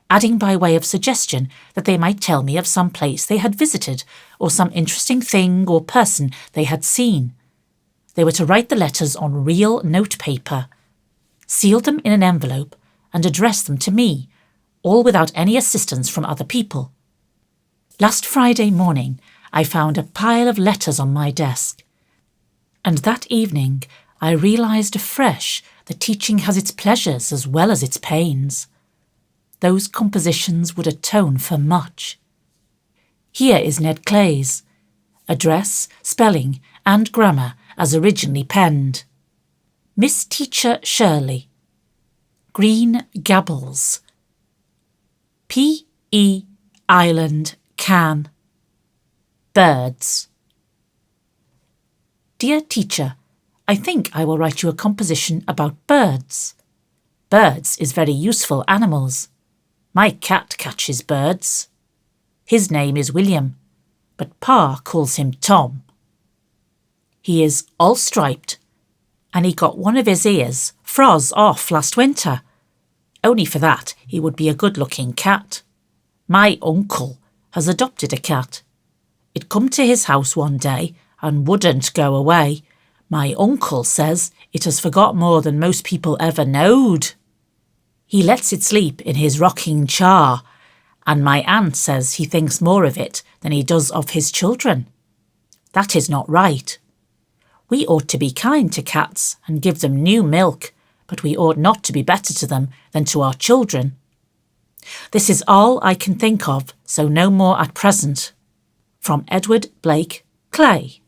adding by way of suggestion that they might tell me of some place they had visited or some interesting thing or person they had seen. They were to write the letters on real notepaper, seal them in an envelope and address them to me, all without any assistance from other people. Last Friday morning I found a pile of letters on my desk, and that evening I realised afresh that teaching has its pleasures as well as its pains. Those compositions would atone for much. Here is Ned Clay's. Address, spelling and grammar as originally penned. Miss Teacher Shirley. Green Gables. P.E. Island, Can. Birds. Dear Teacher, I think I will write you a composition about birds. Birds is very useful animals. My cat catches birds. His name is William, but Pa calls him Tom. He is all striped, and he got one of his ears froze off last winter. Only for that he would be a good-looking cat. My uncle has adopted a cat. It come to his house one day and wouldn't go away. My uncle says it has forgot more than most people ever knowed. He lets it sleep in his rocking chair, and my aunt says he thinks more of it than he does of his children. That is not right. We ought to be kind to cats and give them new milk, but we ought not to be better to them than to our children. This is all I can think of, so no more at present. From Edward Blake Clay.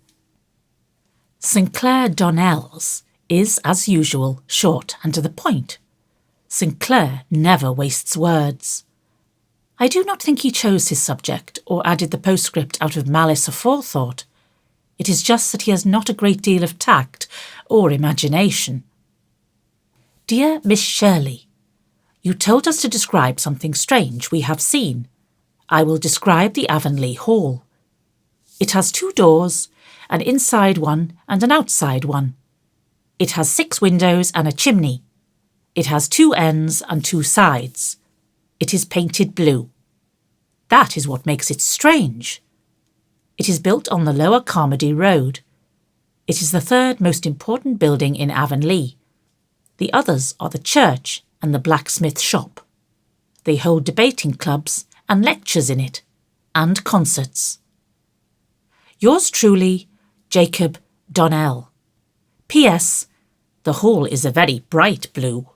St. Clair Donnell's is, as usual, short and to the point. Sinclair never wastes words. I do not think he chose his subject or added the postscript out of malice aforethought. It is just that he has not a great deal of tact or imagination. Dear Miss Shirley, you told us to describe something strange we have seen. I will describe the Avonlea Hall. It has 2 doors, an inside one and an outside one. It has 6 windows and a chimney. It has 2 ends and 2 sides. It is painted blue. That is what makes it strange. It is built on the Lower Carmody Road. It is the 3rd most important building in Avonlea. The others are the church and the blacksmith shop. They hold debating clubs and lectures in it, and concerts. Yours truly, Jacob Donnell. P.S. The hall is a very bright blue.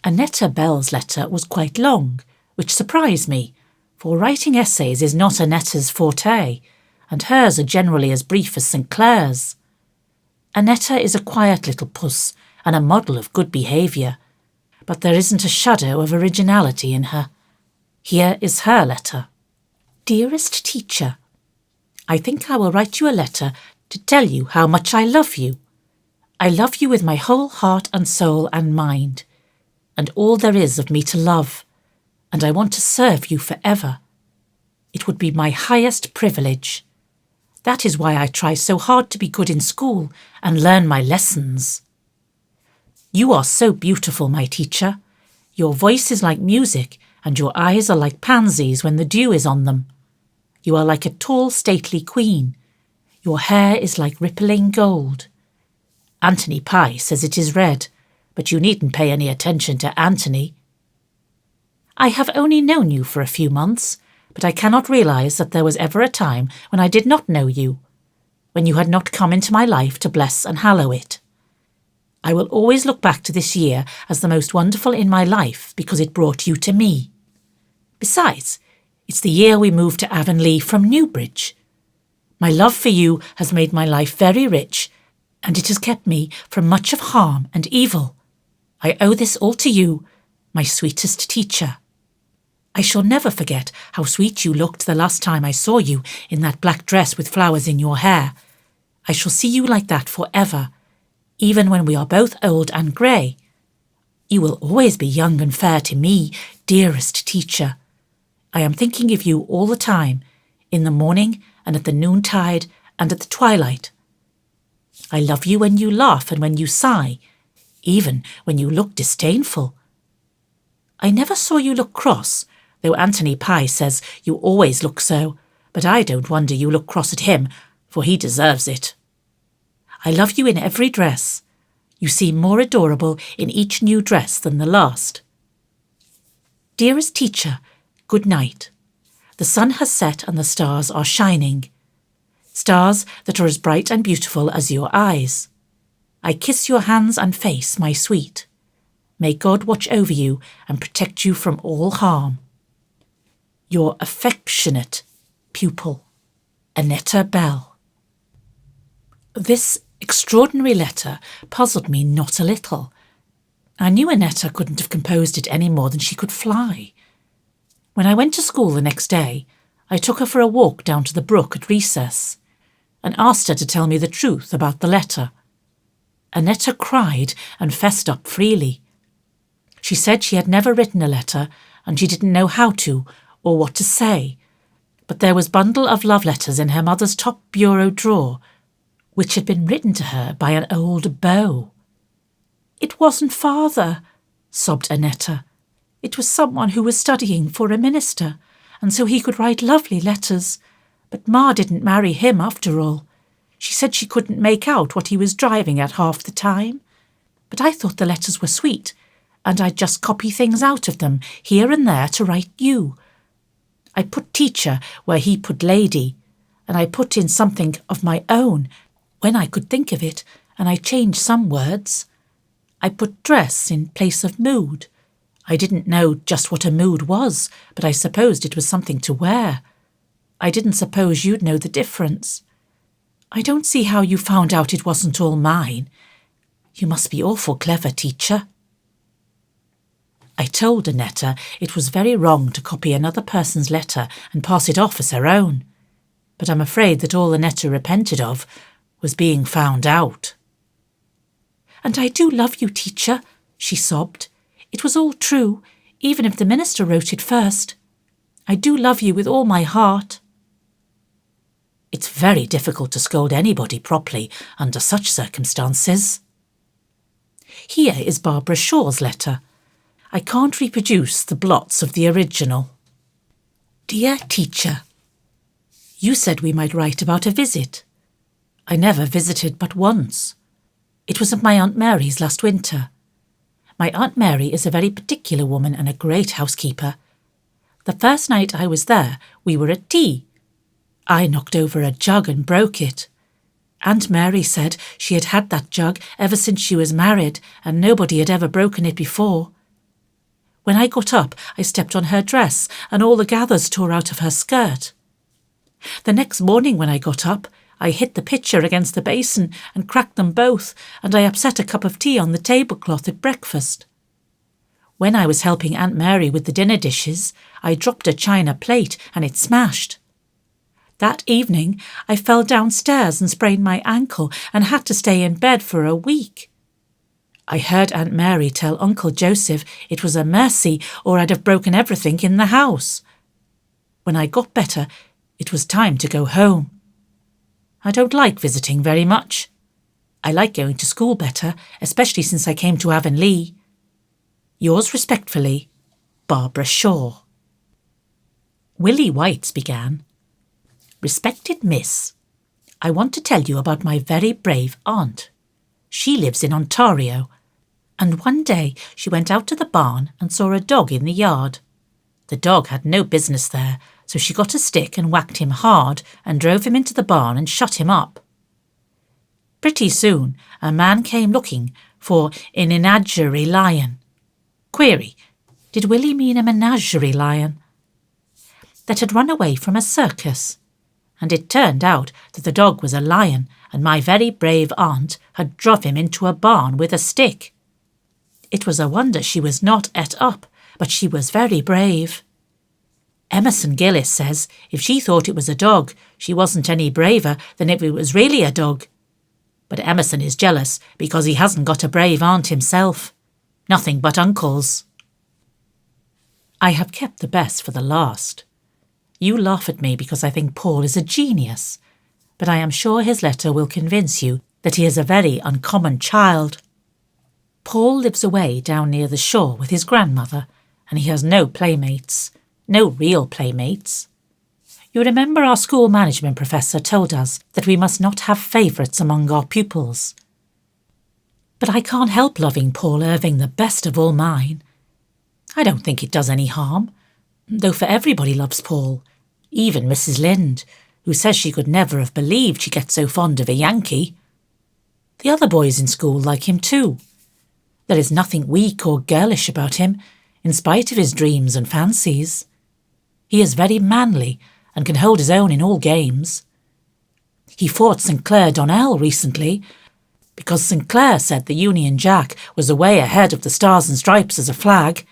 Annetta Bell's letter was quite long, which surprised me, for writing essays is not Annetta's forte, and hers are generally as brief as Sinclair's. Annetta is a quiet little puss and a model of good behaviour, but there isn't a shadow of originality in her. Here is her letter. Dearest teacher, I think I will write you a letter to tell you how much I love you. I love you with my whole heart and soul and mind, and all there is of me to love, and I want to serve you forever. It would be my highest privilege. That is why I try so hard to be good in school and learn my lessons. You are so beautiful, my teacher. Your voice is like music, and your eyes are like pansies when the dew is on them. You are like a tall, stately queen. Your hair is like rippling gold. Anthony Pye says it is red, but you needn't pay any attention to Anthony. I have only known you for a few months, but I cannot realise that there was ever a time when I did not know you, when you had not come into my life to bless and hallow it. I will always look back to this year as the most wonderful in my life because it brought you to me. Besides, it's the year we moved to Avonlea from Newbridge. My love for you has made my life very rich, and it has kept me from much of harm and evil. I owe this all to you, my sweetest teacher. I shall never forget how sweet you looked the last time I saw you in that black dress with flowers in your hair. I shall see you like that forever, even when we are both old and grey. You will always be young and fair to me, dearest teacher. I am thinking of you all the time, in the morning and at the noontide and at the twilight. I love you when you laugh and when you sigh, even when you look disdainful. I never saw you look cross, though Anthony Pye says you always look so, but I don't wonder you look cross at him, for he deserves it. I love you in every dress. You seem more adorable in each new dress than the last. Dearest teacher, good night. The sun has set and the stars are shining. Stars that are as bright and beautiful as your eyes. I kiss your hands and face, my sweet. May God watch over you and protect you from all harm. Your affectionate pupil, Annetta Bell. This extraordinary letter puzzled me not a little. I knew Annetta couldn't have composed it any more than she could fly. When I went to school the next day, I took her for a walk down to the brook at recess and asked her to tell me the truth about the letter. Annetta cried and fessed up freely. She said she had never written a letter and she didn't know how to or what to say, but there was a bundle of love letters in her mother's top bureau drawer, which had been written to her by an old beau. It wasn't father, sobbed Annetta. It was someone who was studying for a minister, and so he could write lovely letters. But Ma didn't marry him after all. She said she couldn't make out what he was driving at half the time. But I thought the letters were sweet, and I'd just copy things out of them here and there to write you. I put teacher where he put lady, and I put in something of my own when I could think of it, and I changed some words. I put dress in place of mood. I didn't know just what a mood was, but I supposed it was something to wear. I didn't suppose you'd know the difference. I don't see how you found out it wasn't all mine. You must be awful clever, teacher. I told Annetta it was very wrong to copy another person's letter and pass it off as her own, but I'm afraid that all Annetta repented of was being found out. And I do love you, teacher, she sobbed. It was all true, even if the minister wrote it first. I do love you with all my heart. It's very difficult to scold anybody properly under such circumstances. Here is Barbara Shaw's letter. I can't reproduce the blots of the original. Dear teacher, you said we might write about a visit. I never visited but once. It was at my Aunt Mary's last winter. My Aunt Mary is a very particular woman and a great housekeeper. The first night I was there, we were at tea. I knocked over a jug and broke it. Aunt Mary said she had had that jug ever since she was married and nobody had ever broken it before. When I got up, I stepped on her dress and all the gathers tore out of her skirt. The next morning when I got up, I hit the pitcher against the basin and cracked them both, and I upset a cup of tea on the tablecloth at breakfast. When I was helping Aunt Mary with the dinner dishes, I dropped a china plate and it smashed. That evening, I fell downstairs and sprained my ankle and had to stay in bed for a week. I heard Aunt Mary tell Uncle Joseph it was a mercy or I'd have broken everything in the house. When I got better, it was time to go home. I don't like visiting very much. I like going to school better, especially since I came to Avonlea. Yours respectfully, Barbara Shaw. Willie Whites began. Respected Miss, I want to tell you about my very brave aunt. She lives in Ontario, and one day she went out to the barn and saw a dog in the yard. The dog had no business there, so she got a stick and whacked him hard and drove him into the barn and shut him up. Pretty soon a man came looking for an menagerie lion. Query, did Willie mean a menagerie lion? That had run away from a circus. And it turned out that the dog was a lion, and my very brave aunt had drove him into a barn with a stick. It was a wonder she was not ate up, but she was very brave. Emerson Gillis says if she thought it was a dog, she wasn't any braver than if it was really a dog. But Emerson is jealous because he hasn't got a brave aunt himself. Nothing but uncles. I have kept the best for the last. You laugh at me because I think Paul is a genius, but I am sure his letter will convince you that he is a very uncommon child. Paul lives away down near the shore with his grandmother, and he has no playmates, no real playmates. You remember our school management professor told us that we must not have favourites among our pupils. But I can't help loving Paul Irving the best of all mine. I don't think it does any harm, though for everybody loves Paul, even Mrs. Lynde, who says she could never have believed she gets so fond of a Yankee. The other boys in school like him too. There is nothing weak or girlish about him, in spite of his dreams and fancies. He is very manly and can hold his own in all games. He fought St. Clair Donnell recently, because St. Clair said the Union Jack was away ahead of the Stars and Stripes as a flag.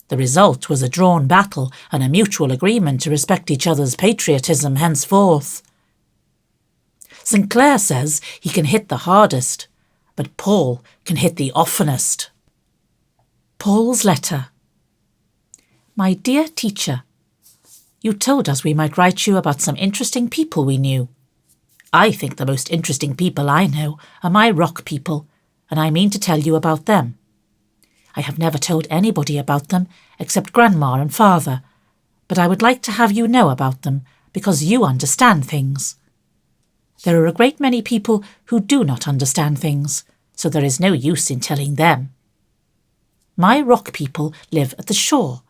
The result was a drawn battle and a mutual agreement to respect each other's patriotism henceforth. St. Clair says he can hit the hardest, but Paul can hit the oftenest. Paul's letter. My dear teacher, you told us we might write you about some interesting people we knew. I think the most interesting people I know are my rock people, and I mean to tell you about them. I have never told anybody about them except Grandma and Father, but I would like to have you know about them because you understand things. There are a great many people who do not understand things, so there is no use in telling them. My rock people live at the shore.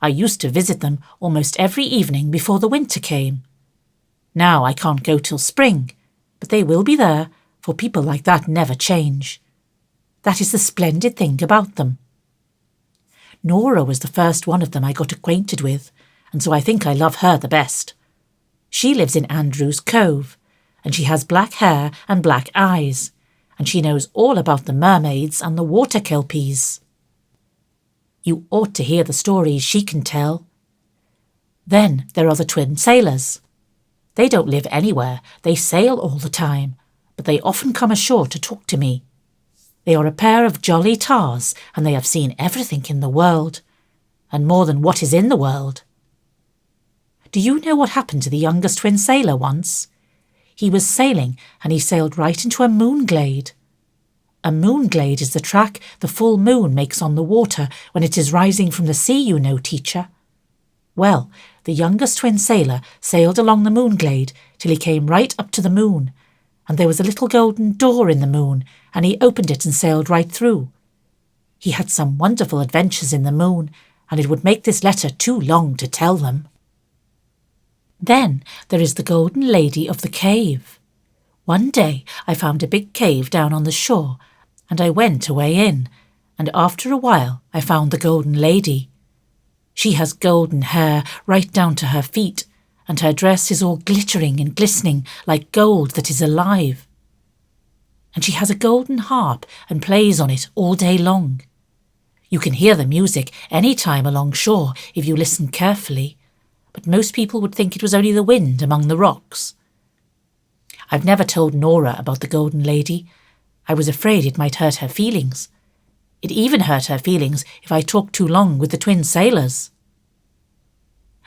I used to visit them almost every evening before the winter came. Now I can't go till spring, but they will be there, for people like that never change. That is the splendid thing about them. Nora was the first one of them I got acquainted with, and so I think I love her the best. She lives in Andrew's Cove, and she has black hair and black eyes, and she knows all about the mermaids and the water kelpies. You ought to hear the stories she can tell. Then there are the twin sailors. They don't live anywhere, they sail all the time, but they often come ashore to talk to me. They are a pair of jolly tars, and they have seen everything in the world, and more than what is in the world. Do you know what happened to the youngest twin sailor once? He was sailing, and he sailed right into a moon glade. A moon glade is the track the full moon makes on the water when it is rising from the sea, you know, teacher. Well, the youngest twin sailor sailed along the moon glade till he came right up to the moon, and there was a little golden door in the moon, and he opened it and sailed right through. He had some wonderful adventures in the moon, and it would make this letter too long to tell them. Then there is the Golden Lady of the Cave. One day I found a big cave down on the shore, and I went away in, and after a while I found the Golden Lady. She has golden hair right down to her feet, and her dress is all glittering and glistening like gold that is alive. And she has a golden harp and plays on it all day long. You can hear the music any time along shore if you listen carefully, but most people would think it was only the wind among the rocks. I've never told Nora about the Golden Lady. I was afraid it might hurt her feelings. It even hurt her feelings if I talked too long with the twin sailors.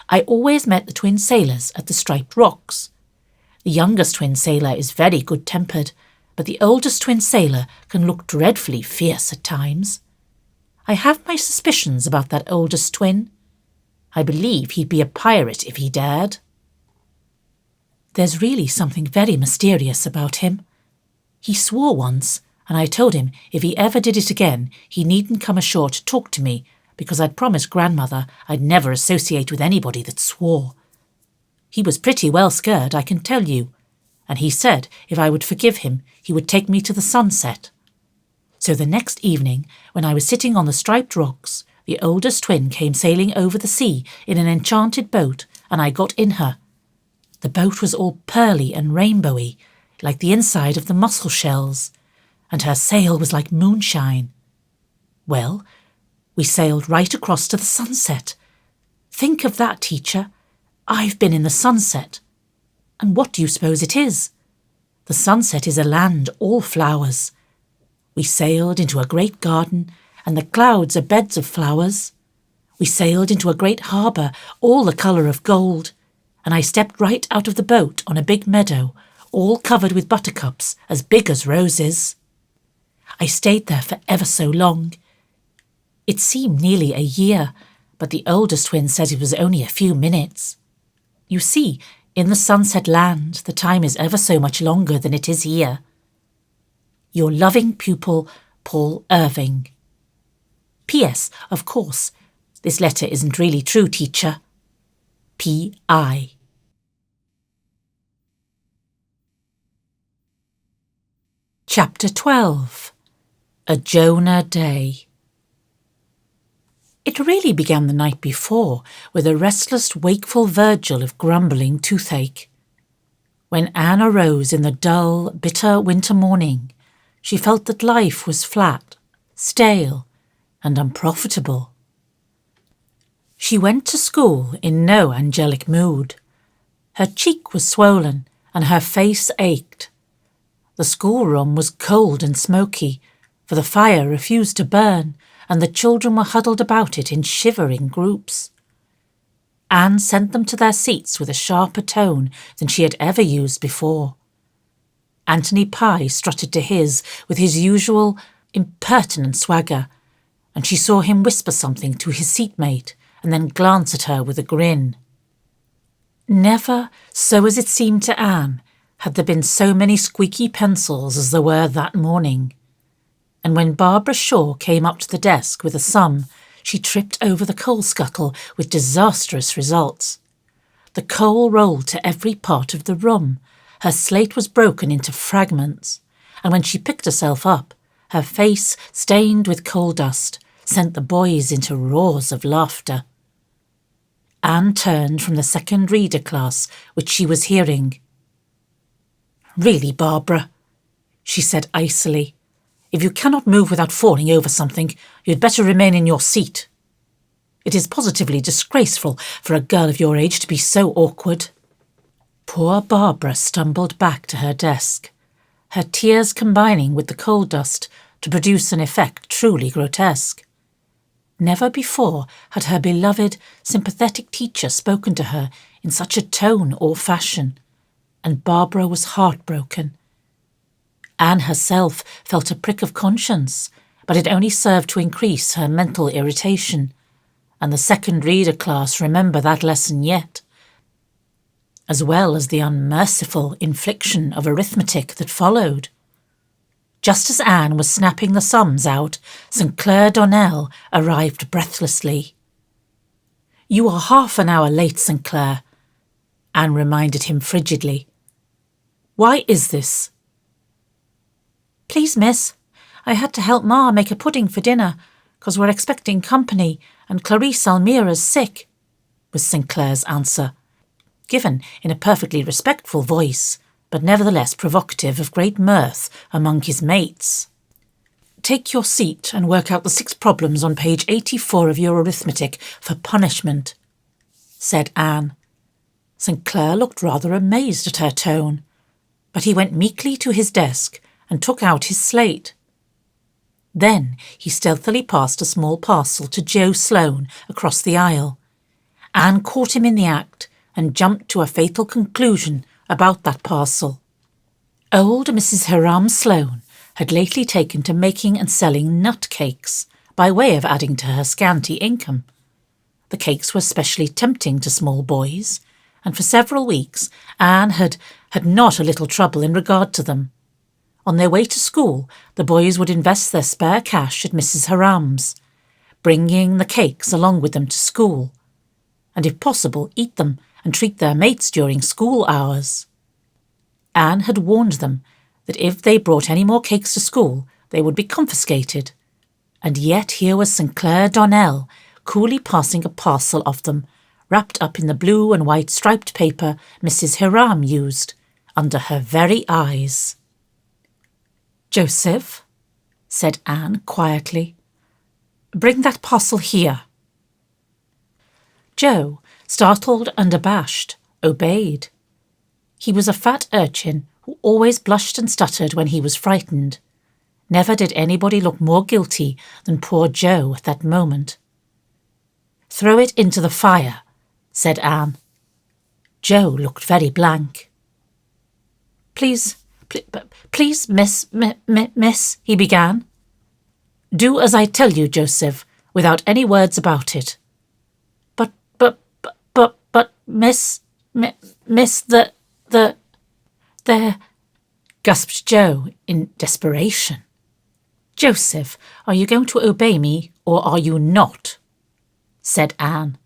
I always met the twin sailors at the Striped Rocks. The youngest twin sailor is very good-tempered, but the oldest twin sailor can look dreadfully fierce at times. I have my suspicions about that oldest twin. I believe he'd be a pirate if he dared. There's really something very mysterious about him. He swore once, and I told him if he ever did it again, he needn't come ashore to talk to me, because I'd promised Grandmother I'd never associate with anybody that swore. He was pretty well scared, I can tell you, and he said if I would forgive him, he would take me to the sunset. So the next evening, when I was sitting on the Striped Rocks, the oldest twin came sailing over the sea in an enchanted boat, and I got in her. The boat was all pearly and rainbowy, like the inside of the mussel shells, and her sail was like moonshine. Well, we sailed right across to the sunset. Think of that, teacher. I've been in the sunset. And what do you suppose it is? The sunset is a land all flowers. We sailed into a great garden, and the clouds are beds of flowers. We sailed into a great harbour, all the colour of gold, and I stepped right out of the boat on a big meadow, all covered with buttercups as big as roses. I stayed there for ever so long. It seemed nearly a year, but the oldest twin said it was only a few minutes. You see, in the sunset land, the time is ever so much longer than it is here. Your loving pupil, Paul Irving. P.S. Of course, this letter isn't really true, teacher. P.I. Chapter 12. A Jonah Day. It really began the night before with a restless, wakeful Virgil of grumbling toothache. When Anne arose in the dull, bitter winter morning, she felt that life was flat, stale, and unprofitable. She went to school in no angelic mood. Her cheek was swollen and her face ached. The schoolroom was cold and smoky, for the fire refused to burn, and the children were huddled about it in shivering groups. Anne sent them to their seats with a sharper tone than she had ever used before. Anthony Pye strutted to his with his usual impertinent swagger, and she saw him whisper something to his seatmate and then glance at her with a grin. Never, so as it seemed to Anne, had there been so many squeaky pencils as there were that morning. And when Barbara Shaw came up to the desk with a sum, she tripped over the coal scuttle with disastrous results. The coal rolled to every part of the room. Her slate was broken into fragments, and when she picked herself up, her face, stained with coal dust, sent the boys into roars of laughter. Anne turned from the second reader class, which she was hearing. Really, Barbara, she said icily. "If you cannot move without falling over something, you'd better remain in your seat. It is positively disgraceful for a girl of your age to be so awkward." Poor Barbara stumbled back to her desk, her tears combining with the coal dust to produce an effect truly grotesque. Never before had her beloved, sympathetic teacher spoken to her in such a tone or fashion, and Barbara was heartbroken. Anne herself felt a prick of conscience, but it only served to increase her mental irritation, and the second reader class remember that lesson yet, as well as the unmerciful infliction of arithmetic that followed. Just as Anne was snapping the sums out, St. Clair Donnell arrived breathlessly. "You are half an hour late, St. Clair," Anne reminded him frigidly. "Why is this?" "Please, miss, I had to help Ma make a pudding for dinner, 'cause we're expecting company, and Clarice Almira's sick," was St. Clair's answer, given in a perfectly respectful voice, but nevertheless provocative of great mirth among his mates. "Take your seat and work out the 6 problems on page 84 of your arithmetic for punishment," said Anne. St. Clair looked rather amazed at her tone, but he went meekly to his desk and took out his slate. Then he stealthily passed a small parcel to Joe Sloane across the aisle. Anne caught him in the act and jumped to a fatal conclusion about that parcel. Old Mrs. Hiram Sloane had lately taken to making and selling nut cakes by way of adding to her scanty income. The cakes were specially tempting to small boys, and for several weeks Anne had not a little trouble in regard to them. On their way to school, the boys would invest their spare cash at Mrs. Hiram's, bringing the cakes along with them to school, and if possible eat them and treat their mates during school hours. Anne had warned them that if they brought any more cakes to school, they would be confiscated, and yet here was St. Clair Donnell coolly passing a parcel of them, wrapped up in the blue and white striped paper Mrs. Hiram used, under her very eyes. "Joseph," said Anne quietly, "bring that parcel here." Joe, startled and abashed, obeyed. He was a fat urchin who always blushed and stuttered when he was frightened. Never did anybody look more guilty than poor Joe at that moment. "Throw it into the fire," said Anne. Joe looked very blank. Please, miss, he began. "Do as I tell you, Joseph, without any words about it." But, miss, there, gasped Joe in desperation. "Joseph, are you going to obey me, or are you not?" said Anne.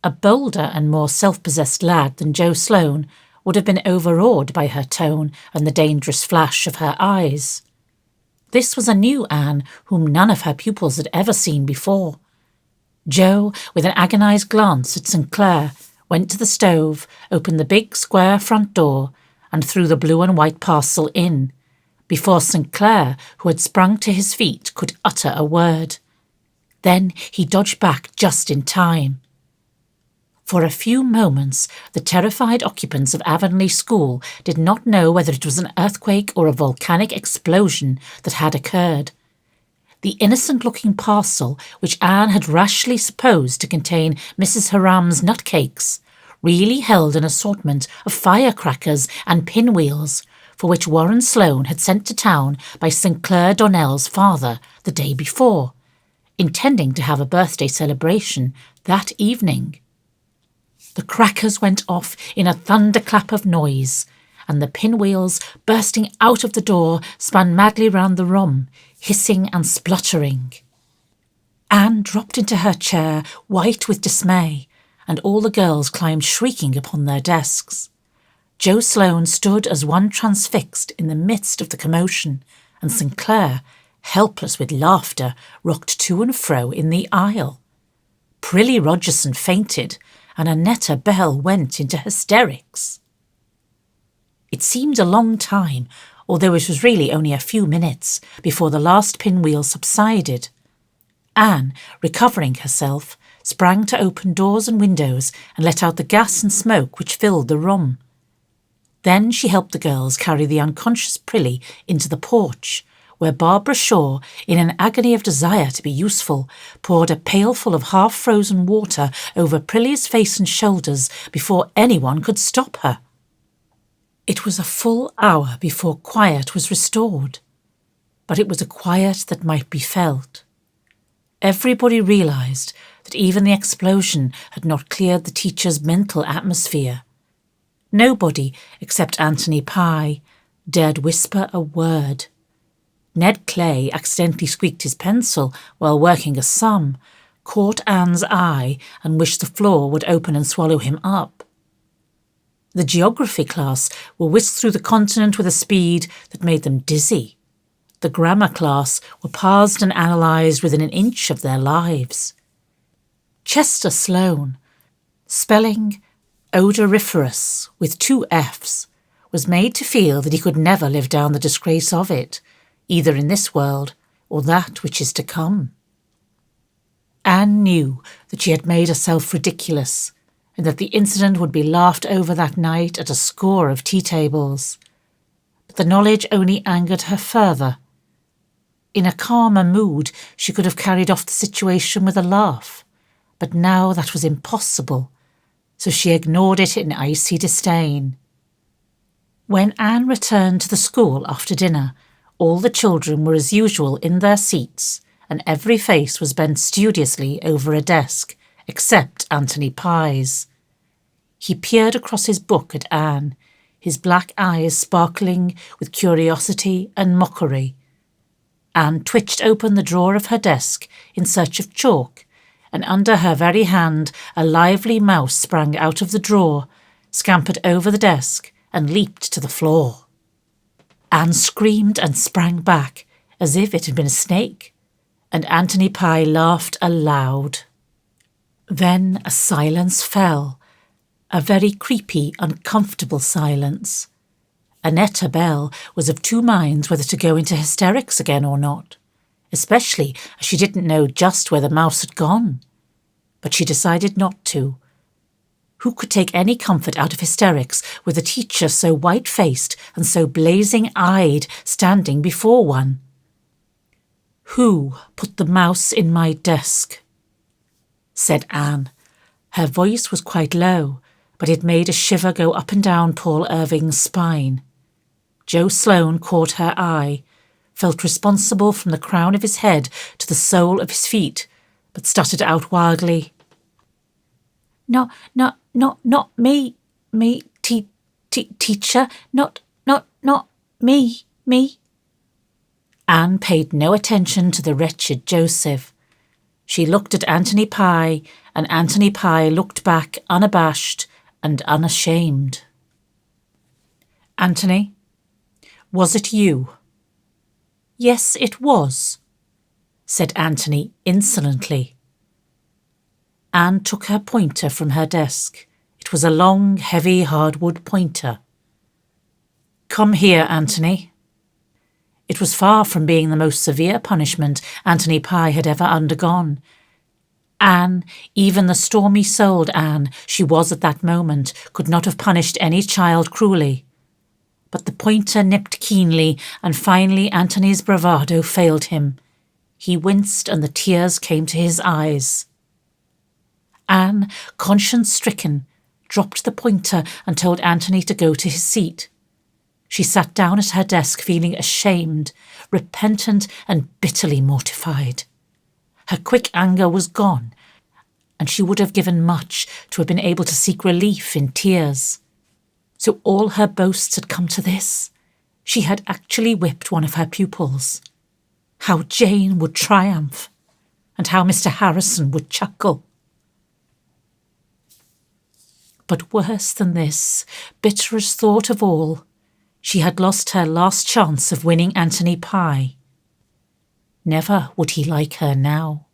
A bolder and more self-possessed lad than Joe Sloane would have been overawed by her tone and the dangerous flash of her eyes. This was a new Anne whom none of her pupils had ever seen before. Joe, with an agonised glance at St. Clair, went to the stove, opened the big square front door, and threw the blue and white parcel in, before St. Clair, who had sprung to his feet, could utter a word. Then he dodged back just in time. For a few moments, the terrified occupants of Avonlea School did not know whether it was an earthquake or a volcanic explosion that had occurred. The innocent-looking parcel, which Anne had rashly supposed to contain Mrs. Hiram's nutcakes, really held an assortment of firecrackers and pinwheels, for which Warren Sloane had sent to town by St. Clair Donnell's father the day before, intending to have a birthday celebration that evening. The crackers went off in a thunderclap of noise, and the pinwheels, bursting out of the door, spun madly round the room, hissing and spluttering. Anne dropped into her chair, white with dismay, and all the girls climbed shrieking upon their desks. Joe Sloane stood as one transfixed in the midst of the commotion, and St. Clair, helpless with laughter, rocked to and fro in the aisle. Prilly Rogerson fainted, and Annetta Bell went into hysterics. It seemed a long time, although it was really only a few minutes before the last pinwheel subsided. Anne, recovering herself, sprang to open doors and windows and let out the gas and smoke which filled the room. Then she helped the girls carry the unconscious Prilly into the porch, where Barbara Shaw, in an agony of desire to be useful, poured a pailful of half-frozen water over Prilly's face and shoulders before anyone could stop her. It was a full hour before quiet was restored, but it was a quiet that might be felt. Everybody realised that even the explosion had not cleared the teacher's mental atmosphere. Nobody, except Anthony Pye, dared whisper a word. Ned Clay accidentally squeaked his pencil while working a sum, caught Anne's eye and wished the floor would open and swallow him up. The geography class were whisked through the continent with a speed that made them dizzy. The grammar class were parsed and analysed within an inch of their lives. Chester Sloane, spelling odoriferous with 2 F's, was made to feel that he could never live down the disgrace of it, either in this world or that which is to come. Anne knew that she had made herself ridiculous, and that the incident would be laughed over that night at a score of tea-tables. But the knowledge only angered her further. In a calmer mood, she could have carried off the situation with a laugh, but now that was impossible, so she ignored it in icy disdain. When Anne returned to the school after dinner, all the children were as usual in their seats, and every face was bent studiously over a desk, except Anthony Pye's. He peered across his book at Anne, his black eyes sparkling with curiosity and mockery. Anne twitched open the drawer of her desk in search of chalk, and under her very hand a lively mouse sprang out of the drawer, scampered over the desk, and leaped to the floor. Anne screamed and sprang back, as if it had been a snake, and Anthony Pye laughed aloud. Then a silence fell, a very creepy, uncomfortable silence. Annetta Bell was of 2 minds whether to go into hysterics again or not, especially as she didn't know just where the mouse had gone. But she decided not to. Who could take any comfort out of hysterics with a teacher so white-faced and so blazing-eyed standing before one? "Who put the mouse in my desk?" said Anne. Her voice was quite low, but it made a shiver go up and down Paul Irving's spine. Joe Sloane caught her eye, felt responsible from the crown of his head to the sole of his feet, but stuttered out wildly, Not me, teacher, not me. Anne paid no attention to the wretched Joseph. She looked at Anthony Pye, and Anthony Pye looked back unabashed and unashamed. "Anthony, was it you?" "Yes, it was," said Anthony insolently. Anne took her pointer from her desk. It was a long, heavy hardwood pointer. "Come here, Anthony." It was far from being the most severe punishment Anthony Pye had ever undergone. Anne, even the stormy-souled Anne she was at that moment, could not have punished any child cruelly. But the pointer nipped keenly, and finally Anthony's bravado failed him. He winced, and the tears came to his eyes. Anne, conscience-stricken, dropped the pointer and told Anthony to go to his seat. She sat down at her desk feeling ashamed, repentant and bitterly mortified. Her quick anger was gone, and she would have given much to have been able to seek relief in tears. So all her boasts had come to this. She had actually whipped one of her pupils. How Jane would triumph, and how Mr. Harrison would chuckle. But worse than this, bitterest thought of all, she had lost her last chance of winning Anthony Pye. Never would he like her now.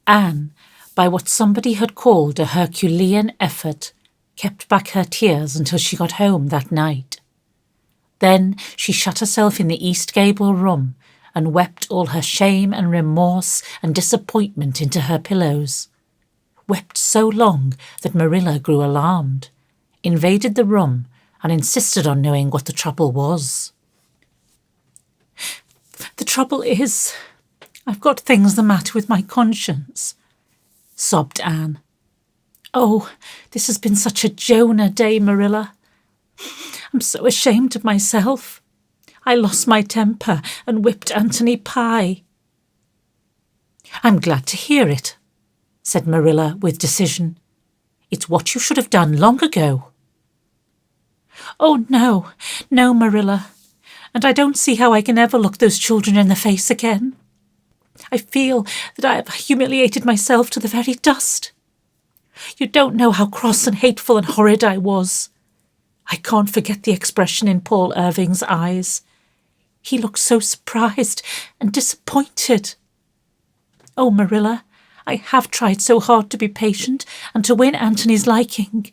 Anne, by what somebody had called a Herculean effort, kept back her tears until she got home that night. Then she shut herself in the east gable room and wept all her shame and remorse and disappointment into her pillows. Wept so long that Marilla grew alarmed, invaded the room, and insisted on knowing what the trouble was. "The trouble is, I've got things the matter with my conscience," sobbed Anne. "Oh, this has been such a Jonah day, Marilla. I'm so ashamed of myself. I lost my temper and whipped Anthony Pye." "I'm glad to hear it," said Marilla with decision. "It's what you should have done long ago." "Oh, no, Marilla. And I don't see how I can ever look those children in the face again. I feel that I have humiliated myself to the very dust. You don't know how cross and hateful and horrid I was. I can't forget the expression in Paul Irving's eyes. He looked so surprised and disappointed. Oh, Marilla, I have tried so hard to be patient and to win Anthony's liking.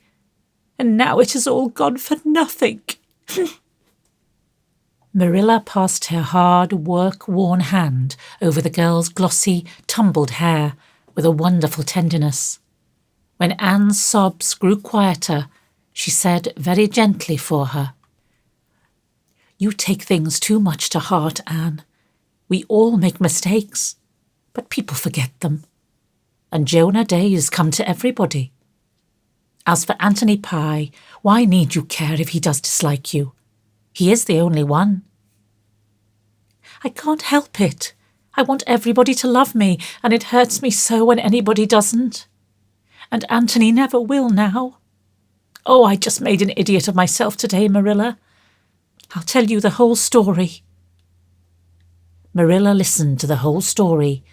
And now it has all gone for nothing." Marilla passed her hard, work-worn hand over the girl's glossy, tumbled hair with a wonderful tenderness. When Anne's sobs grew quieter, she said very gently for her, "You take things too much to heart, Anne. We all make mistakes, but people forget them. And Jonah days come to everybody. As for Anthony Pye, why need you care if he does dislike you? He is the only one." "I can't help it. I want everybody to love me, and it hurts me so when anybody doesn't. And Anthony never will now. Oh, I just made an idiot of myself today, Marilla. I'll tell you the whole story." Marilla listened to the whole story,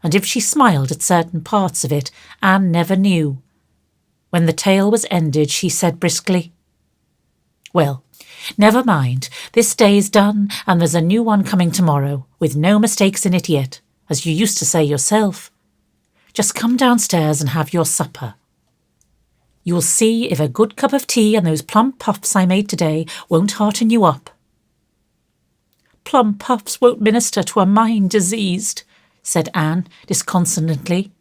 and if she smiled at certain parts of it, Anne never knew. When the tale was ended, she said briskly, "Well, never mind. This day's done, and there's a new one coming tomorrow, with no mistakes in it yet, as you used to say yourself. Just come downstairs and have your supper. You'll see if a good cup of tea and those plum puffs I made today won't hearten you up." "Plum puffs won't minister to a mind diseased," said Anne disconsolately.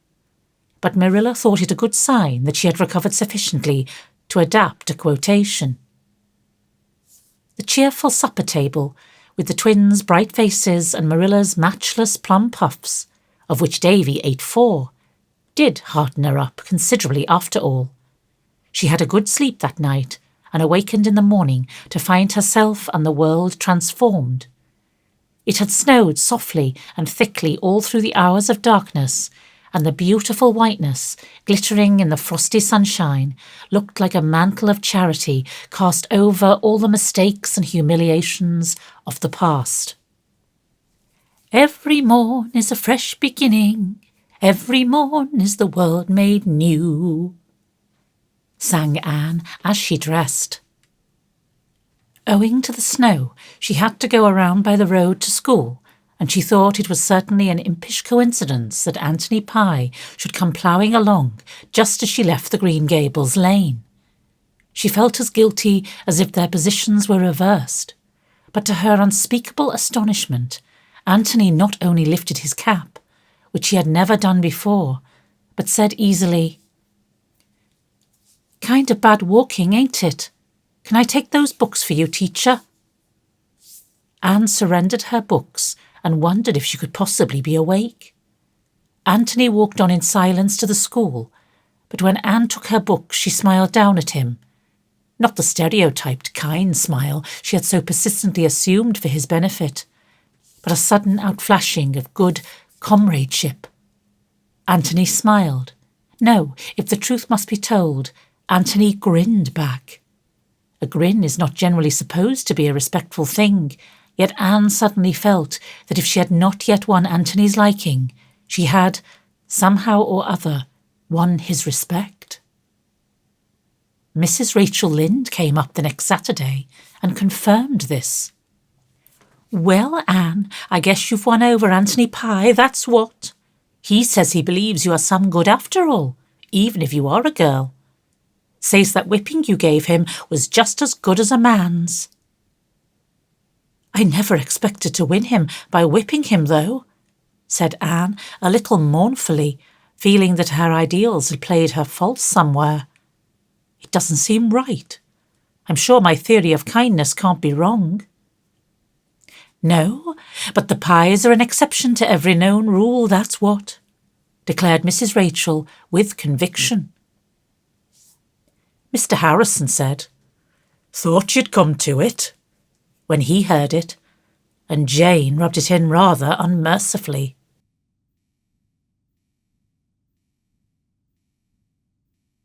But Marilla thought it a good sign that she had recovered sufficiently to adapt a quotation. The cheerful supper table, with the twins' bright faces and Marilla's matchless plum puffs, of which Davy ate 4, did hearten her up considerably after all. She had a good sleep that night and awakened in the morning to find herself and the world transformed. It had snowed softly and thickly all through the hours of darkness, and the beautiful whiteness, glittering in the frosty sunshine, looked like a mantle of charity cast over all the mistakes and humiliations of the past. "Every morn is a fresh beginning, every morn is the world made new," sang Anne as she dressed. Owing to the snow, she had to go around by the road to school, and she thought it was certainly an impish coincidence that Anthony Pye should come ploughing along just as she left the Green Gables lane. She felt as guilty as if their positions were reversed, but to her unspeakable astonishment, Anthony not only lifted his cap, which he had never done before, but said easily, "Kind of bad walking, ain't it? Can I take those books for you, teacher?" Anne surrendered her books and wondered if she could possibly be awake. Anthony walked on in silence to the school, but when Anne took her books she smiled down at him. Not the stereotyped kind smile she had so persistently assumed for his benefit, but a sudden outflashing of good comradeship. Anthony smiled. No, if the truth must be told, Anthony grinned back. A grin is not generally supposed to be a respectful thing, yet Anne suddenly felt that if she had not yet won Anthony's liking, she had, somehow or other, won his respect. Mrs. Rachel Lynde came up the next Saturday and confirmed this. "Well, Anne, I guess you've won over Anthony Pye, that's what. He says he believes you are some good after all, even if you are a girl. Says that whipping you gave him was just as good as a man's." I never expected to win him by whipping him, though, said Anne, a little mournfully, feeling that her ideals had played her false somewhere. It doesn't seem right. I'm sure my theory of kindness can't be wrong. No, but the pies are an exception to every known rule, that's what, declared Mrs. Rachel with conviction. Mr. Harrison said, "Thought you'd come to it," when he heard it, and Jane rubbed it in rather unmercifully.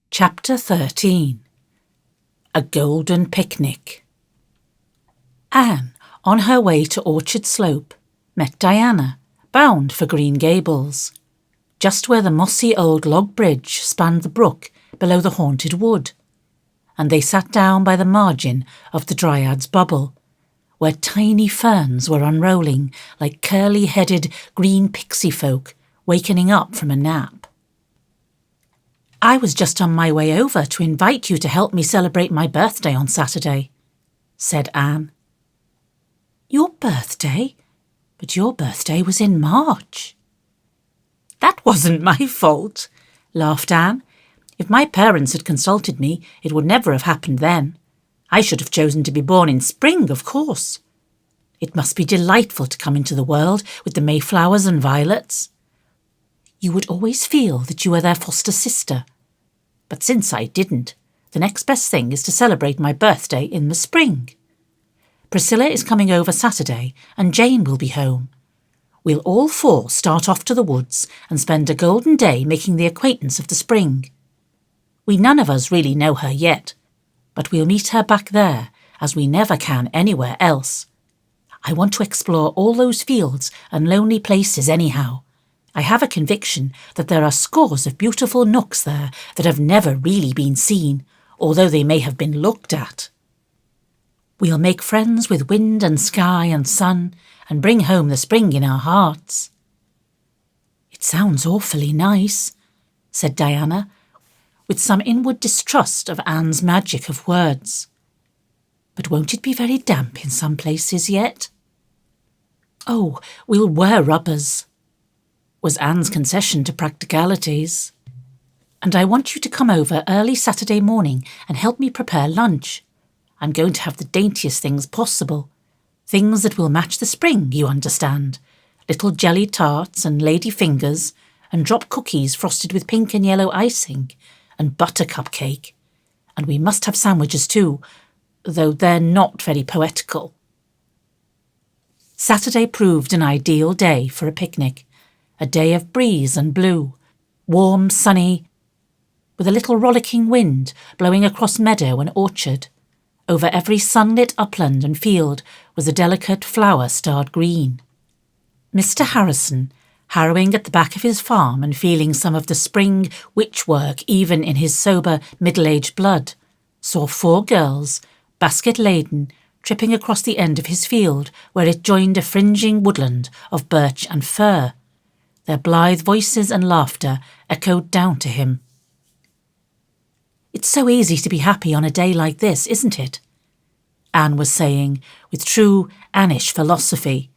Chapter 13. A Golden Picnic. Anne, on her way to Orchard Slope, met Diana, bound for Green Gables, just where the mossy old log bridge spanned the brook below the haunted wood, and they sat down by the margin of the Dryad's bubble, where tiny ferns were unrolling like curly-headed green pixie folk wakening up from a nap. "I was just on my way over to invite you to help me celebrate my birthday on Saturday," said Anne. "Your birthday? But your birthday was in March." "That wasn't my fault," laughed Anne. "If my parents had consulted me, it would never have happened then. I should have chosen to be born in spring, of course. It must be delightful to come into the world with the mayflowers and violets. You would always feel that you were their foster sister. But since I didn't, the next best thing is to celebrate my birthday in the spring. Priscilla is coming over Saturday, and Jane will be home. We'll all four start off to the woods and spend a golden day making the acquaintance of the spring. We none of us really know her yet, but we'll meet her back there, as we never can anywhere else. I want to explore all those fields and lonely places anyhow. I have a conviction that there are scores of beautiful nooks there that have never really been seen, although they may have been looked at. We'll make friends with wind and sky and sun and bring home the spring in our hearts." "It sounds awfully nice," said Diana, with some inward distrust of Anne's magic of words. "But won't it be very damp in some places yet?" "Oh, we'll wear rubbers," was Anne's concession to practicalities. "And I want you to come over early Saturday morning and help me prepare lunch. I'm going to have the daintiest things possible. Things that will match the spring, you understand. Little jelly tarts and lady fingers, and drop cookies frosted with pink and yellow icing, and buttercup cake. And we must have sandwiches too, though they're not very poetical." Saturday proved an ideal day for a picnic. A day of breeze and blue, warm, sunny, with a little rollicking wind blowing across meadow and orchard. Over every sunlit upland and field was a delicate flower-starred green. Mr. Harrison, harrowing at the back of his farm and feeling some of the spring witch-work even in his sober, middle-aged blood, saw 4 girls, basket-laden, tripping across the end of his field where it joined a fringing woodland of birch and fir. Their blithe voices and laughter echoed down to him. "It's so easy to be happy on a day like this, isn't it?" Anne was saying, with true Annish philosophy.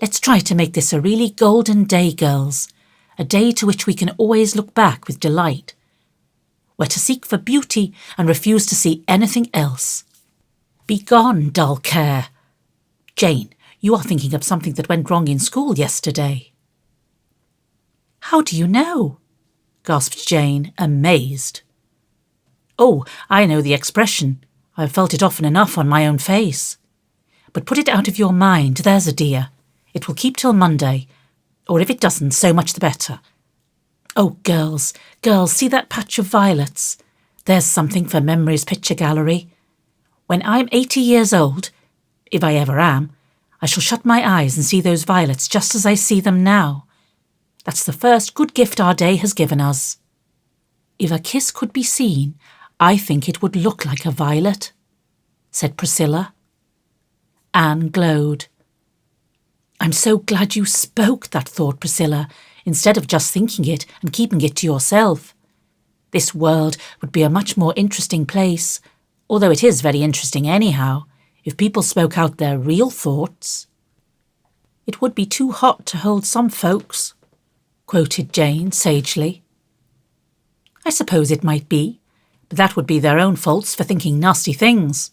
"Let's try to make this a really golden day, girls, a day to which we can always look back with delight. We're to seek for beauty and refuse to see anything else. Begone, dull care. Jane, you are thinking of something that went wrong in school yesterday." "How do you know?" gasped Jane, amazed. "Oh, I know the expression. I've felt it often enough on my own face. But put it out of your mind, there's a dear. It will keep till Monday, or if it doesn't, so much the better. Oh, girls, see that patch of violets? There's something for memory's picture gallery. When I'm 80 years old, if I ever am, I shall shut my eyes and see those violets just as I see them now. That's the first good gift our day has given us. If a kiss could be seen, I think it would look like a violet," said Priscilla. Anne glowed. "I'm so glad you spoke that thought, Priscilla, instead of just thinking it and keeping it to yourself. This world would be a much more interesting place, although it is very interesting anyhow, if people spoke out their real thoughts. It would be too hot to hold some folks, quoted Jane sagely. I suppose it might be, but that would be their own faults for thinking nasty things.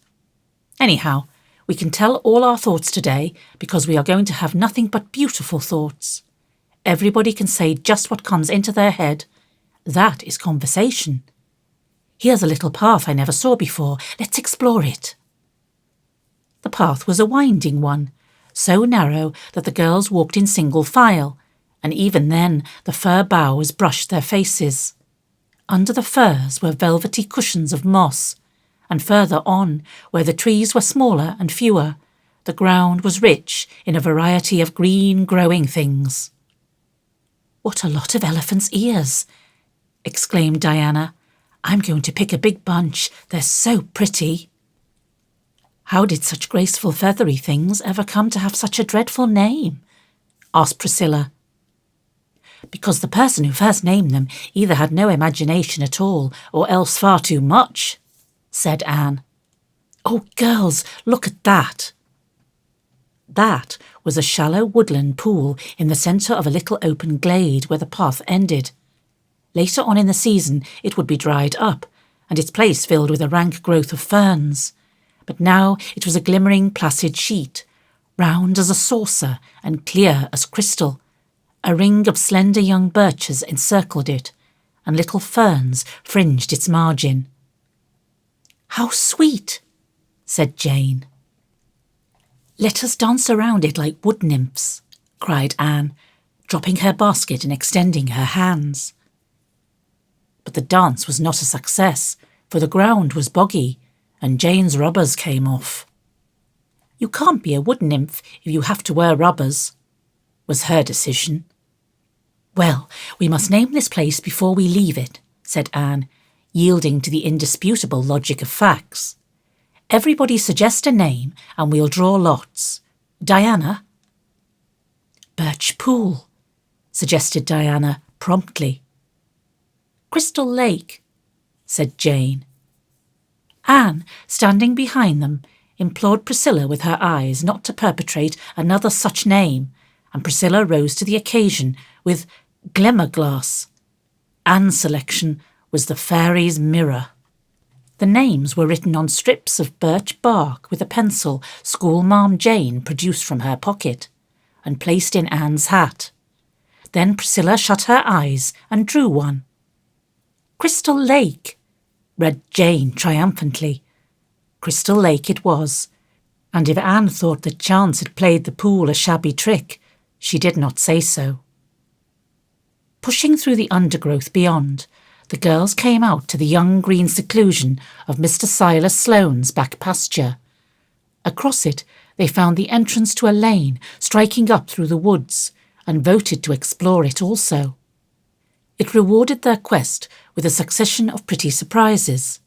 Anyhow, we can tell all our thoughts today because we are going to have nothing but beautiful thoughts. Everybody can say just what comes into their head. That is conversation. Here's a little path I never saw before. Let's explore it. The path was a winding one, so narrow that the girls walked in single file, and even then the fir boughs brushed their faces. Under the firs were velvety cushions of moss, and further on, where the trees were smaller and fewer, the ground was rich in a variety of green growing things. What a lot of elephants' ears, exclaimed Diana. I'm going to pick a big bunch. They're so pretty. How did such graceful feathery things ever come to have such a dreadful name? Asked Priscilla. Because the person who first named them either had no imagination at all or else far too much, said Anne. Oh, girls, look at that. That was a shallow woodland pool in the centre of a little open glade where the path ended. Later on in the season it would be dried up, and its place filled with a rank growth of ferns. But now it was a glimmering placid sheet, round as a saucer and clear as crystal. A ring of slender young birches encircled it, and little ferns fringed its margin. How sweet, said Jane. Let us dance around it like wood nymphs, cried Anne, dropping her basket and extending her hands. But the dance was not a success, for the ground was boggy, and Jane's rubbers came off. You can't be a wood nymph if you have to wear rubbers, was her decision. Well, we must name this place before we leave it, said Anne, yielding to the indisputable logic of facts. Everybody suggest a name and we'll draw lots. Diana? Birch Pool, suggested Diana promptly. Crystal Lake, said Jane. Anne, standing behind them, implored Priscilla with her eyes not to perpetrate another such name, and Priscilla rose to the occasion with Glimmerglass. Anne's selection was the Fairy's Mirror. The names were written on strips of birch bark with a pencil Schoolmarm Jane produced from her pocket, and placed in Anne's hat. Then Priscilla shut her eyes and drew one. Crystal Lake, read Jane triumphantly. Crystal Lake it was, and if Anne thought that chance had played the pool a shabby trick, she did not say so. Pushing through the undergrowth beyond, the girls came out to the young green seclusion of Mr. Silas Sloane's back pasture. Across it they found the entrance to a lane striking up through the woods, and voted to explore it also. It rewarded their quest with a succession of pretty surprises.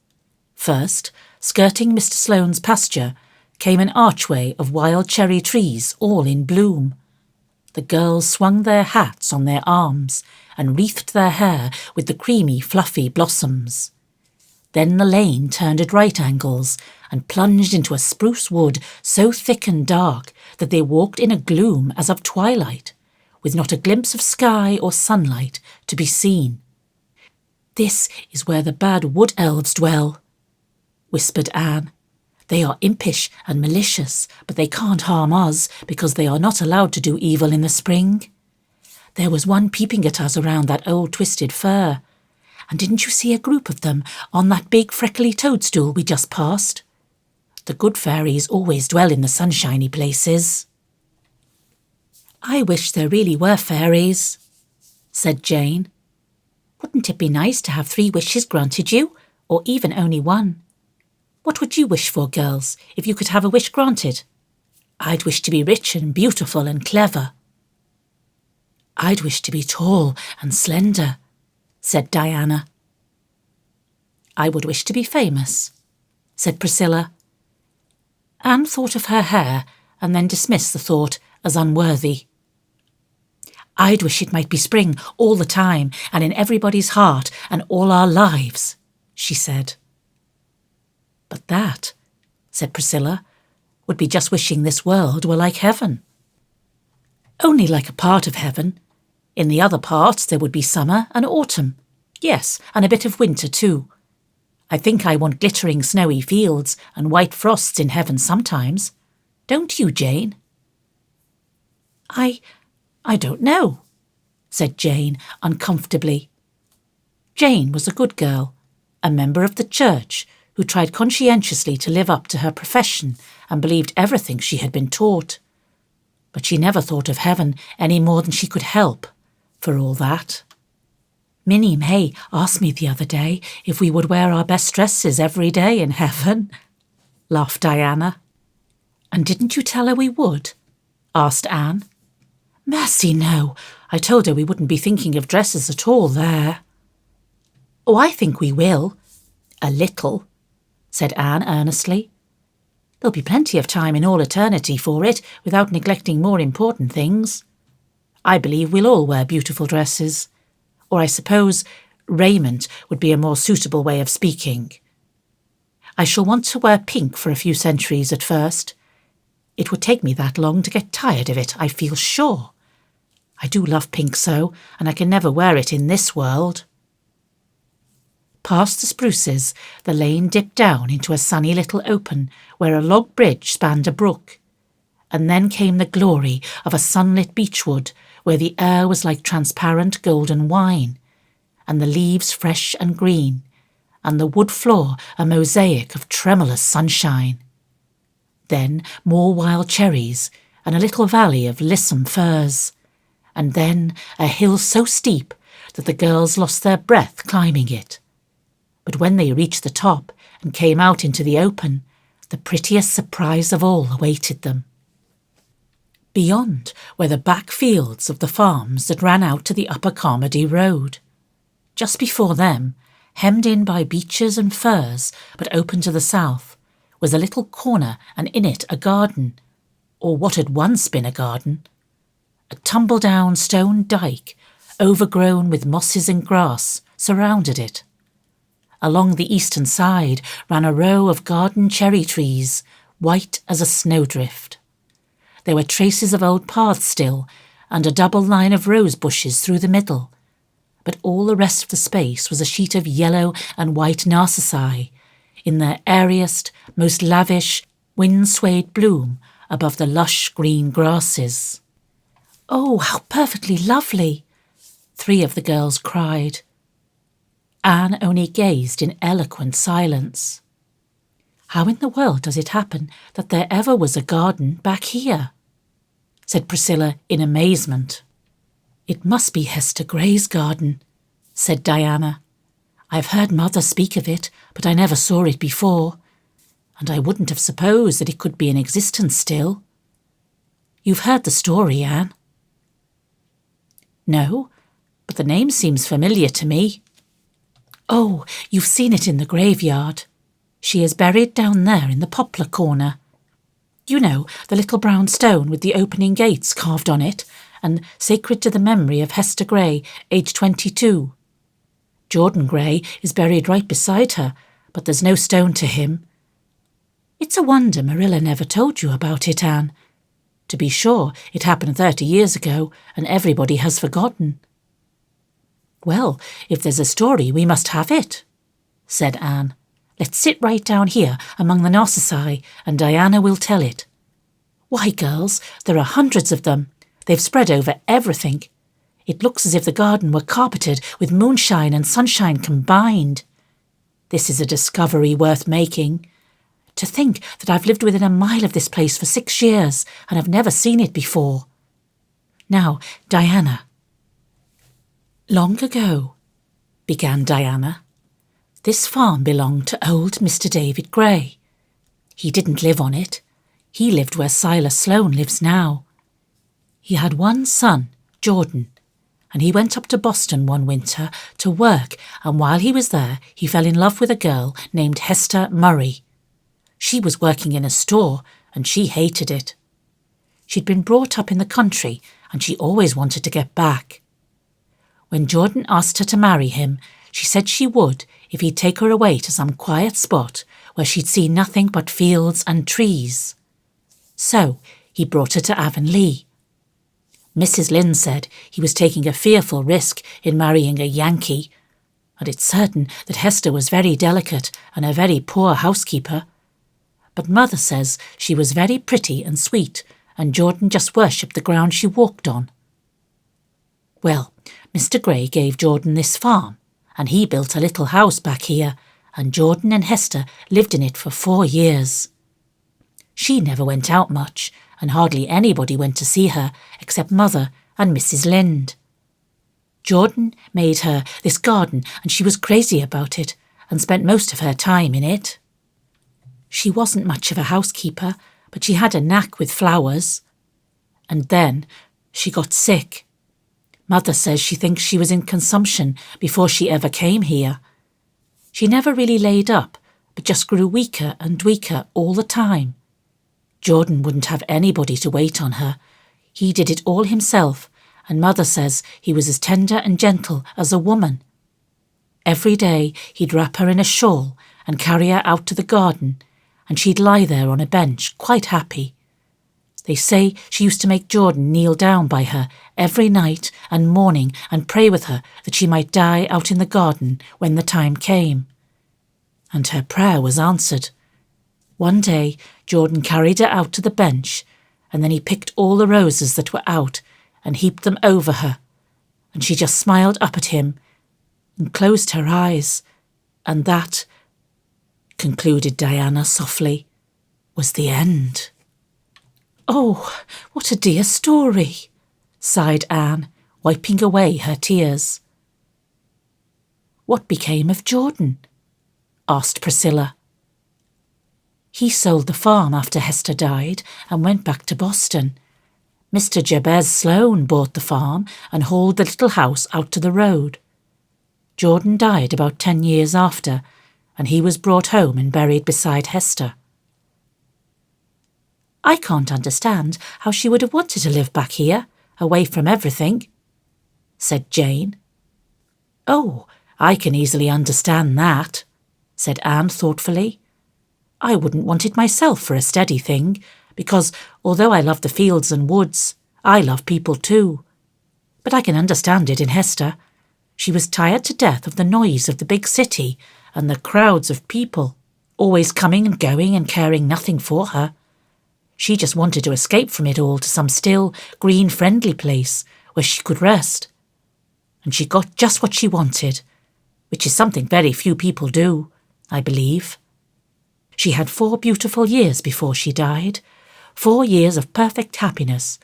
First, skirting Mr. Sloane's pasture, came an archway of wild cherry trees all in bloom. The girls swung their hats on their arms and wreathed their hair with the creamy, fluffy blossoms. Then the lane turned at right angles and plunged into a spruce wood so thick and dark that they walked in a gloom as of twilight, with not a glimpse of sky or sunlight to be seen. This is where the bad wood elves dwell, whispered Anne. They are impish and malicious, but they can't harm us because they are not allowed to do evil in the spring. There was one peeping at us around that old twisted fir. And didn't you see a group of them on that big freckly toadstool we just passed? The good fairies always dwell in the sunshiny places. I wish there really were fairies, said Jane. Wouldn't it be nice to have 3 wishes granted you, or even only 1? What would you wish for, girls, if you could have a wish granted? I'd wish to be rich and beautiful and clever. I'd wish to be tall and slender, said Diana. I would wish to be famous, said Priscilla. Anne thought of her hair and then dismissed the thought as unworthy. I'd wish it might be spring all the time and in everybody's heart and all our lives, she said. But that, said Priscilla, would be just wishing this world were like heaven. Only like a part of heaven. In the other parts there would be summer and autumn. Yes, and a bit of winter too. I think I want glittering snowy fields and white frosts in heaven sometimes. Don't you, Jane? I don't know, said Jane uncomfortably. Jane was a good girl, a member of the church, who tried conscientiously to live up to her profession and believed everything she had been taught. But she never thought of heaven any more than she could help, for all that. Minnie May asked me the other day if we would wear our best dresses every day in heaven, laughed Diana. And didn't you tell her we would? Asked Anne. Mercy, no. I told her we wouldn't be thinking of dresses at all there. Oh, I think we will. A little, said Anne earnestly. There'll be plenty of time in all eternity for it without neglecting more important things. I believe we'll all wear beautiful dresses. Or I suppose raiment would be a more suitable way of speaking. I shall want to wear pink for a few centuries at first. It would take me that long to get tired of it, I feel sure. I do love pink so, and I can never wear it in this world. Past the spruces, the lane dipped down into a sunny little open where a log bridge spanned a brook. And then came the glory of a sunlit beechwood where the air was like transparent golden wine, and the leaves fresh and green, and the wood floor a mosaic of tremulous sunshine. Then more wild cherries, and a little valley of lissom firs, and then a hill so steep that the girls lost their breath climbing it. But when they reached the top and came out into the open, the prettiest surprise of all awaited them. Beyond were the back fields of the farms that ran out to the Upper Carmody Road. Just before them, hemmed in by beeches and firs, but open to the south, was a little corner, and in it a garden, or what had once been a garden. A tumble-down stone dyke, overgrown with mosses and grass, surrounded it. Along the eastern side ran a row of garden cherry trees, white as a snowdrift. There were traces of old paths still, and a double line of rose bushes through the middle, but all the rest of the space was a sheet of yellow and white narcissi, in their airiest, most lavish, wind-swayed bloom above the lush green grasses. "Oh, how perfectly lovely!" 3 of the girls cried. Anne only gazed in eloquent silence. "How in the world does it happen that there ever was a garden back here?" said Priscilla in amazement. "It must be Hester Gray's garden," said Diana. "I've heard Mother speak of it, but I never saw it before, and I wouldn't have supposed that it could be in existence still. You've heard the story, Anne?" "No, but the name seems familiar to me." "Oh, you've seen it in the graveyard. She is buried down there in the poplar corner. You know, the little brown stone with the opening gates carved on it, and sacred to the memory of Hester Gray, aged 22. Jordan Gray is buried right beside her, but there's no stone to him. It's a wonder Marilla never told you about it, Anne. To be sure, it happened 30 years ago, and everybody has forgotten." "Well, if there's a story, we must have it," said Anne. "Let's sit right down here among the narcissi, and Diana will tell it. Why, girls, there are hundreds of them. They've spread over everything. It looks as if the garden were carpeted with moonshine and sunshine combined. This is a discovery worth making. To think that I've lived within a mile of this place for 6 years and have never seen it before. Now, Diana." "Long ago," began Diana, "this farm belonged to old Mr. David Gray. He didn't live on it. He lived where Silas Sloane lives now. He had one son, Jordan, and he went up to Boston one winter to work, and while he was there he fell in love with a girl named Hester Murray. She was working in a store, and she hated it. She'd been brought up in the country, and she always wanted to get back. When Jordan asked her to marry him, she said she would if he'd take her away to some quiet spot where she'd see nothing but fields and trees. So he brought her to Avonlea. Mrs. Lynn said he was taking a fearful risk in marrying a Yankee, and it's certain that Hester was very delicate and a very poor housekeeper. But Mother says she was very pretty and sweet, and Jordan just worshipped the ground she walked on. Well, Mr. Gray gave Jordan this farm, and he built a little house back here, and Jordan and Hester lived in it for 4 years. She never went out much, and hardly anybody went to see her except Mother and Mrs. Lind. Jordan made her this garden, and she was crazy about it and spent most of her time in it. She wasn't much of a housekeeper, but she had a knack with flowers. And then she got sick. Mother says she thinks she was in consumption before she ever came here. She never really laid up, but just grew weaker and weaker all the time. Jordan wouldn't have anybody to wait on her. He did it all himself, and Mother says he was as tender and gentle as a woman. Every day he'd wrap her in a shawl and carry her out to the garden, and she'd lie there on a bench, quite happy. They say she used to make Jordan kneel down by her every night and morning and pray with her that she might die out in the garden when the time came. And her prayer was answered. One day Jordan carried her out to the bench, and then he picked all the roses that were out and heaped them over her, and she just smiled up at him and closed her eyes, and that, concluded Diana softly, was the end. "Oh, what a dear story," sighed Anne, wiping away her tears. "What became of Jordan?" asked Priscilla. "He sold the farm after Hester died and went back to Boston. Mr. Jabez Sloane bought the farm and hauled the little house out to the road. Jordan died about 10 years after, and he was brought home and buried beside Hester." "I can't understand how she would have wanted to live back here, away from everything," said Jane. "Oh, I can easily understand that," said Anne thoughtfully. "I wouldn't want it myself for a steady thing, because although I love the fields and woods, I love people too. But I can understand it in Hester. She was tired to death of the noise of the big city and the crowds of people, always coming and going and caring nothing for her. She just wanted to escape from it all to some still, green, friendly place where she could rest. And she got just what she wanted, which is something very few people do, I believe. She had 4 beautiful years before she died, 4 years of perfect happiness,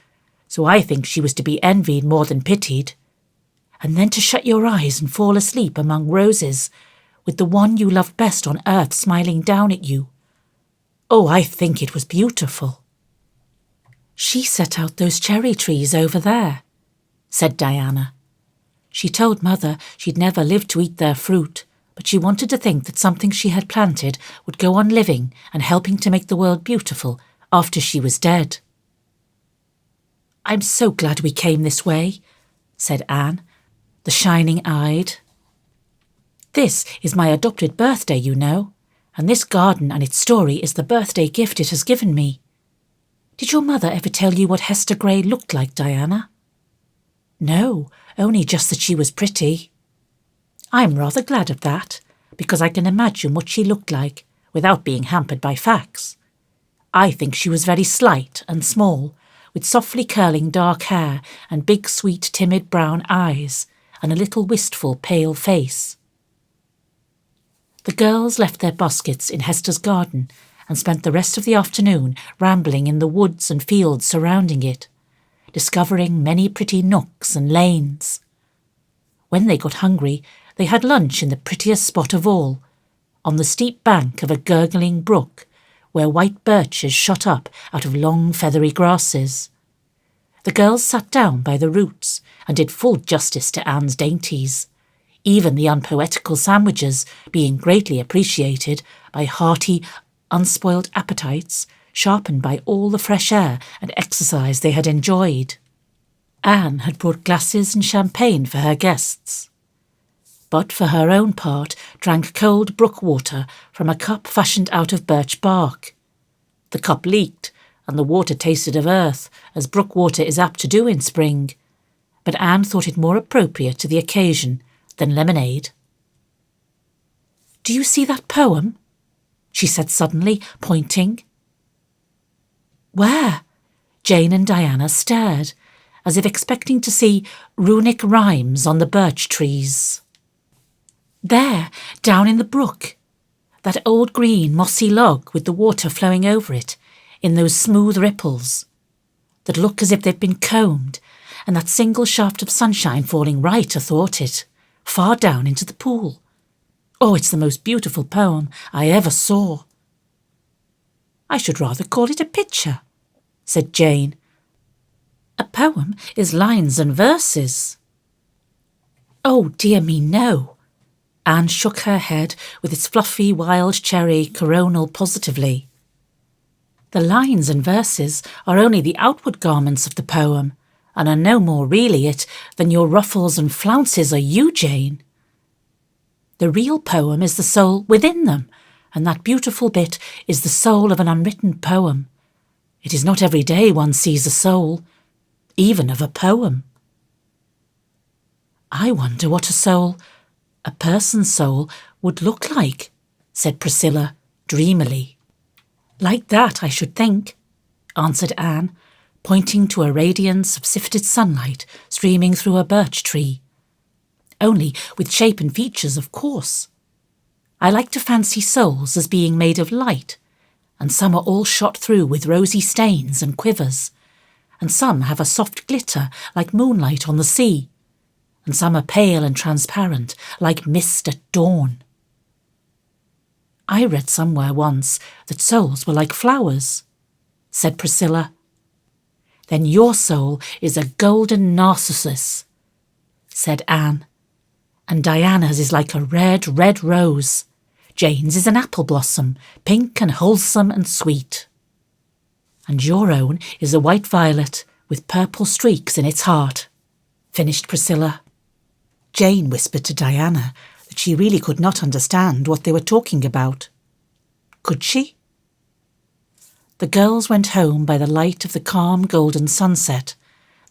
so I think she was to be envied more than pitied. And then to shut your eyes and fall asleep among roses, with the one you loved best on earth smiling down at you. Oh, I think it was beautiful." "She set out those cherry trees over there," said Diana. "She told Mother she'd never live to eat their fruit, but she wanted to think that something she had planted would go on living and helping to make the world beautiful after she was dead." "I'm so glad we came this way," said Anne, the shining-eyed. "This is my adopted birthday, you know, and this garden and its story is the birthday gift it has given me. Did your mother ever tell you what Hester Gray looked like, Diana?" "No, only just that she was pretty." "I'm rather glad of that, because I can imagine what she looked like without being hampered by facts. I think she was very slight and small, with softly curling dark hair and big, sweet, timid brown eyes, and a little wistful, pale face." The girls left their baskets in Hester's garden and spent the rest of the afternoon rambling in the woods and fields surrounding it, discovering many pretty nooks and lanes. When they got hungry, they had lunch in the prettiest spot of all, on the steep bank of a gurgling brook, where white birches shot up out of long feathery grasses. The girls sat down by the roots and did full justice to Anne's dainties, even the unpoetical sandwiches being greatly appreciated by hearty, unspoiled appetites sharpened by all the fresh air and exercise they had enjoyed. Anne had brought glasses and champagne for her guests, but for her own part drank cold brook water from a cup fashioned out of birch bark. The cup leaked, and the water tasted of earth, as brook water is apt to do in spring, but Anne thought it more appropriate to the occasion than lemonade. "Do you see that poem?" she said suddenly, pointing. "Where?" Jane and Diana stared, as if expecting to see runic rhymes on the birch trees. "There, down in the brook. That old green mossy log with the water flowing over it, in those smooth ripples, that look as if they've been combed, and that single shaft of sunshine falling right athwart it, far down into the pool. Oh, it's the most beautiful poem I ever saw." "I should rather call it a picture," said Jane. "A poem is lines and verses." "Oh, dear me, no." Anne shook her head with its fluffy wild cherry coronal positively. "The lines and verses are only the outward garments of the poem, and are no more really it than your ruffles and flounces are you, Jane. The real poem is the soul within them, and that beautiful bit is the soul of an unwritten poem. It is not every day one sees a soul, even of a poem." "I wonder what a person's soul, would look like," said Priscilla, dreamily. "Like that, I should think," answered Anne, pointing to a radiance of sifted sunlight streaming through a birch tree. "Only with shape and features, of course. I like to fancy souls as being made of light, and some are all shot through with rosy stains and quivers, and some have a soft glitter like moonlight on the sea, and some are pale and transparent like mist at dawn. I read somewhere once that souls were like flowers," said Priscilla. "Then your soul is a golden narcissus," said Anne, "and Diana's is like a red, red rose. Jane's is an apple blossom, pink and wholesome and sweet. And your own is a white violet with purple streaks in its heart," finished Priscilla. Jane whispered to Diana that she really could not understand what they were talking about. Could she? The girls went home by the light of the calm golden sunset,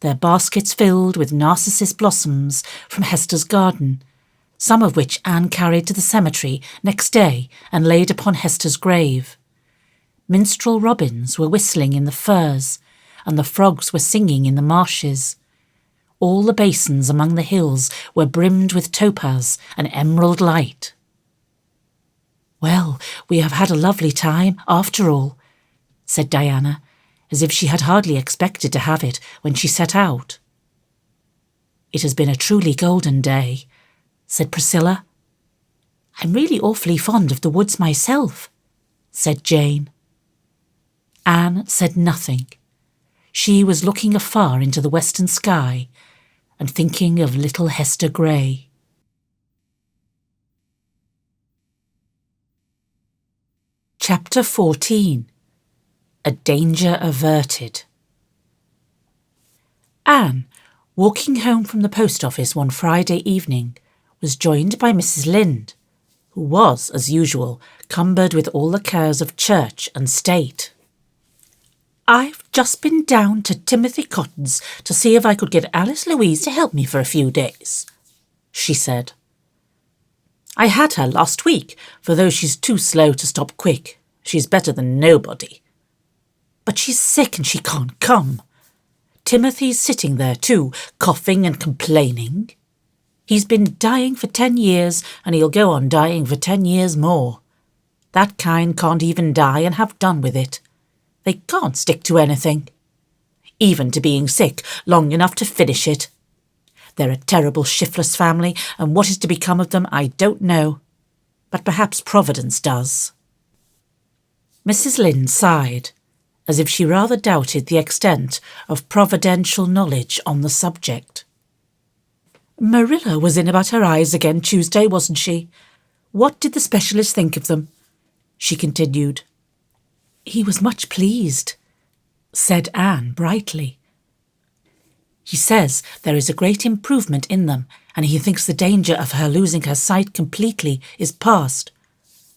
their baskets filled with narcissus blossoms from Hester's garden, some of which Anne carried to the cemetery next day and laid upon Hester's grave. Minstrel robins were whistling in the firs, and the frogs were singing in the marshes. All the basins among the hills were brimmed with topaz and emerald light. "Well, we have had a lovely time, after all," said Diana, as if she had hardly expected to have it when she set out. "It has been a truly golden day," said Priscilla. "I'm really awfully fond of the woods myself," said Jane. Anne said nothing. She was looking afar into the western sky and thinking of little Hester Gray. Chapter 14. A Danger Averted. Anne, walking home from the post office one Friday evening, was joined by Mrs. Lynde, who was, as usual, cumbered with all the cares of church and state. "I've just been down to Timothy Cotton's to see if I could get Alice Louise to help me for a few days," she said. "I had her last week, for though she's too slow to stop quick, she's better than nobody. But she's sick and she can't come. Timothy's sitting there too, coughing and complaining. He's been dying for 10 years, and he'll go on dying for 10 years more. That kind can't even die and have done with it. They can't stick to anything, even to being sick long enough to finish it. They're a terrible shiftless family, and what is to become of them I don't know, but perhaps Providence does." Mrs. Lynde sighed, as if she rather doubted the extent of providential knowledge on the subject. "Marilla was in about her eyes again Tuesday, wasn't she? What did the specialist think of them?" she continued. "He was much pleased," said Anne brightly. "He says there is a great improvement in them, and he thinks the danger of her losing her sight completely is past.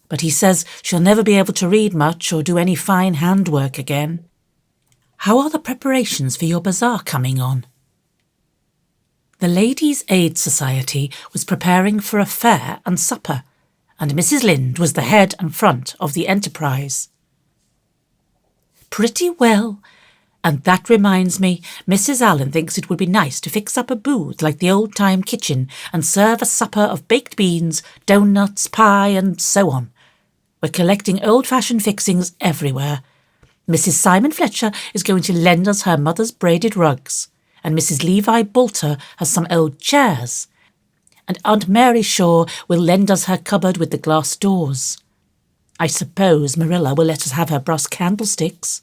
But he says she'll never be able to read much or do any fine handwork again. How are the preparations for your bazaar coming on? The Ladies' Aid Society was preparing for a fair and supper, and Mrs. Lynde was the head and front of the enterprise. Pretty well. And that reminds me, Mrs. Allen thinks it would be nice to fix up a booth like the old-time kitchen and serve a supper of baked beans, doughnuts, pie, and so on. We're collecting old-fashioned fixings everywhere. Mrs. Simon Fletcher is going to lend us her mother's braided rugs, and Mrs. Levi Bolter has some old chairs, and Aunt Mary Shaw will lend us her cupboard with the glass doors. I suppose Marilla will let us have her brass candlesticks.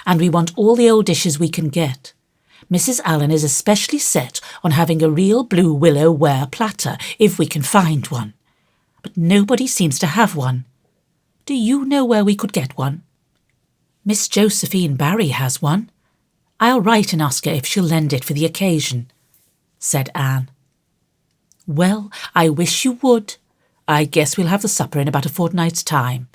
And we want all the old dishes we can get. Mrs. Allen is especially set on having a real blue willow ware platter, if we can find one. But nobody seems to have one. Do you know where we could get one? Miss Josephine Barry has one. I'll write and ask her if she'll lend it for the occasion, said Anne. Well, I wish you would. I guess we'll have the supper in about a fortnight's time.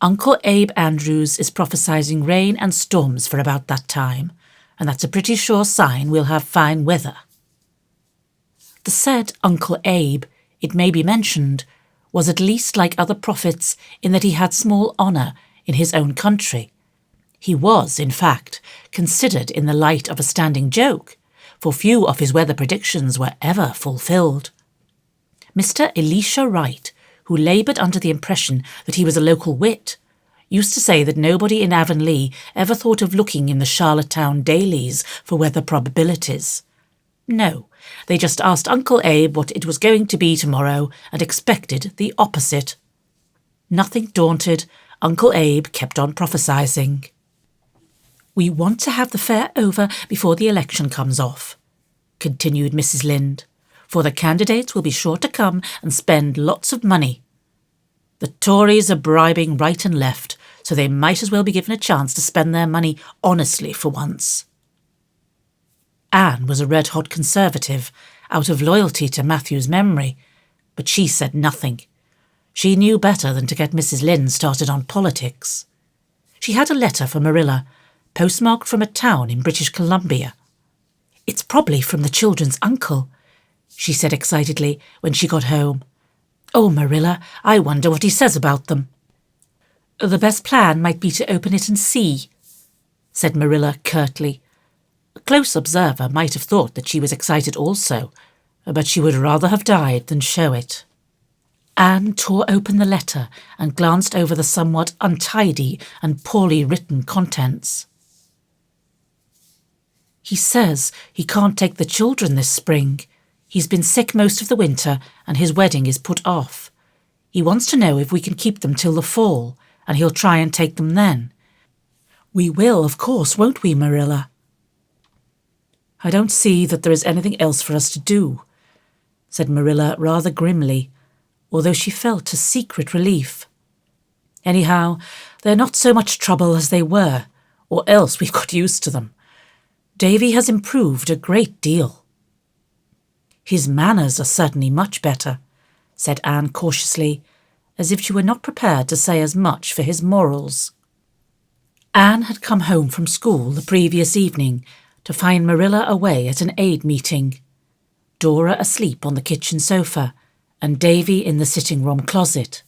Uncle Abe Andrews is prophesying rain and storms for about that time, and that's a pretty sure sign we'll have fine weather. The said Uncle Abe, it may be mentioned, was at least like other prophets in that he had small honour in his own country. He was, in fact, considered in the light of a standing joke, for few of his weather predictions were ever fulfilled. Mr. Elisha Wright, who laboured under the impression that he was a local wit, used to say that nobody in Avonlea ever thought of looking in the Charlottetown dailies for weather probabilities. No, they just asked Uncle Abe what it was going to be tomorrow and expected the opposite. Nothing daunted, Uncle Abe kept on prophesying. We want to have the fair over before the election comes off, continued Mrs. Lynde, for the candidates will be sure to come and spend lots of money. The Tories are bribing right and left, so they might as well be given a chance to spend their money honestly for once. Anne was a red-hot Conservative, out of loyalty to Matthew's memory, but she said nothing. She knew better than to get Mrs. Lynde started on politics. She had a letter for Marilla, postmarked from a town in British Columbia. It's probably from the children's uncle, she said excitedly when she got home. Oh, Marilla, I wonder what he says about them. The best plan might be to open it and see, said Marilla curtly. A close observer might have thought that she was excited also, but she would rather have died than show it. Anne tore open the letter and glanced over the somewhat untidy and poorly written contents. He says he can't take the children this spring. He's been sick most of the winter and his wedding is put off. He wants to know if we can keep them till the fall, and he'll try and take them then. We will, of course, won't we, Marilla? I don't see that there is anything else for us to do, said Marilla rather grimly, although she felt a secret relief. Anyhow, they're not so much trouble as they were, or else we've got used to them. Davy has improved a great deal. His manners are certainly much better, said Anne cautiously, as if she were not prepared to say as much for his morals. Anne had come home from school the previous evening to find Marilla away at an aid meeting, Dora asleep on the kitchen sofa, and Davy in the sitting-room closet,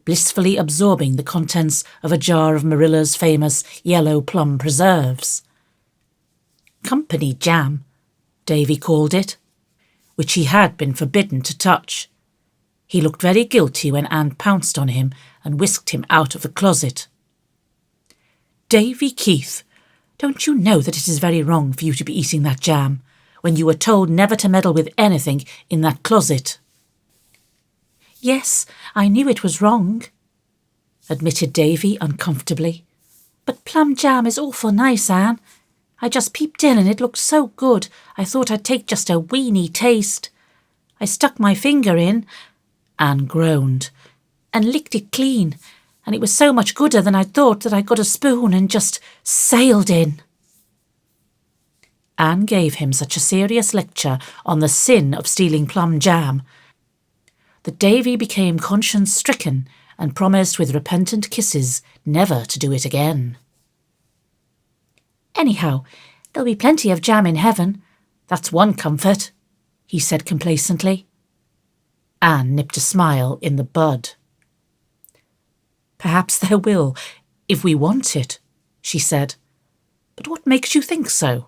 blissfully absorbing the contents of a jar of Marilla's famous yellow plum preserves. Company jam, Davy called it, which he had been forbidden to touch. He looked very guilty when Anne pounced on him and whisked him out of the closet. Davy Keith, don't you know that it is very wrong for you to be eating that jam, when you were told never to meddle with anything in that closet? Yes, I knew it was wrong, admitted Davy uncomfortably. But plum jam is awful nice, Anne. I just peeped in and it looked so good, I thought I'd take just a weeny taste. I stuck my finger in, Anne groaned, and licked it clean, and it was so much gooder than I'd thought that I got a spoon and just sailed in. Anne gave him such a serious lecture on the sin of stealing plum jam that Davy became conscience-stricken and promised with repentant kisses never to do it again. Anyhow, there'll be plenty of jam in heaven. That's one comfort, he said complacently. Anne nipped a smile in the bud. Perhaps there will, if we want it, she said. But what makes you think so?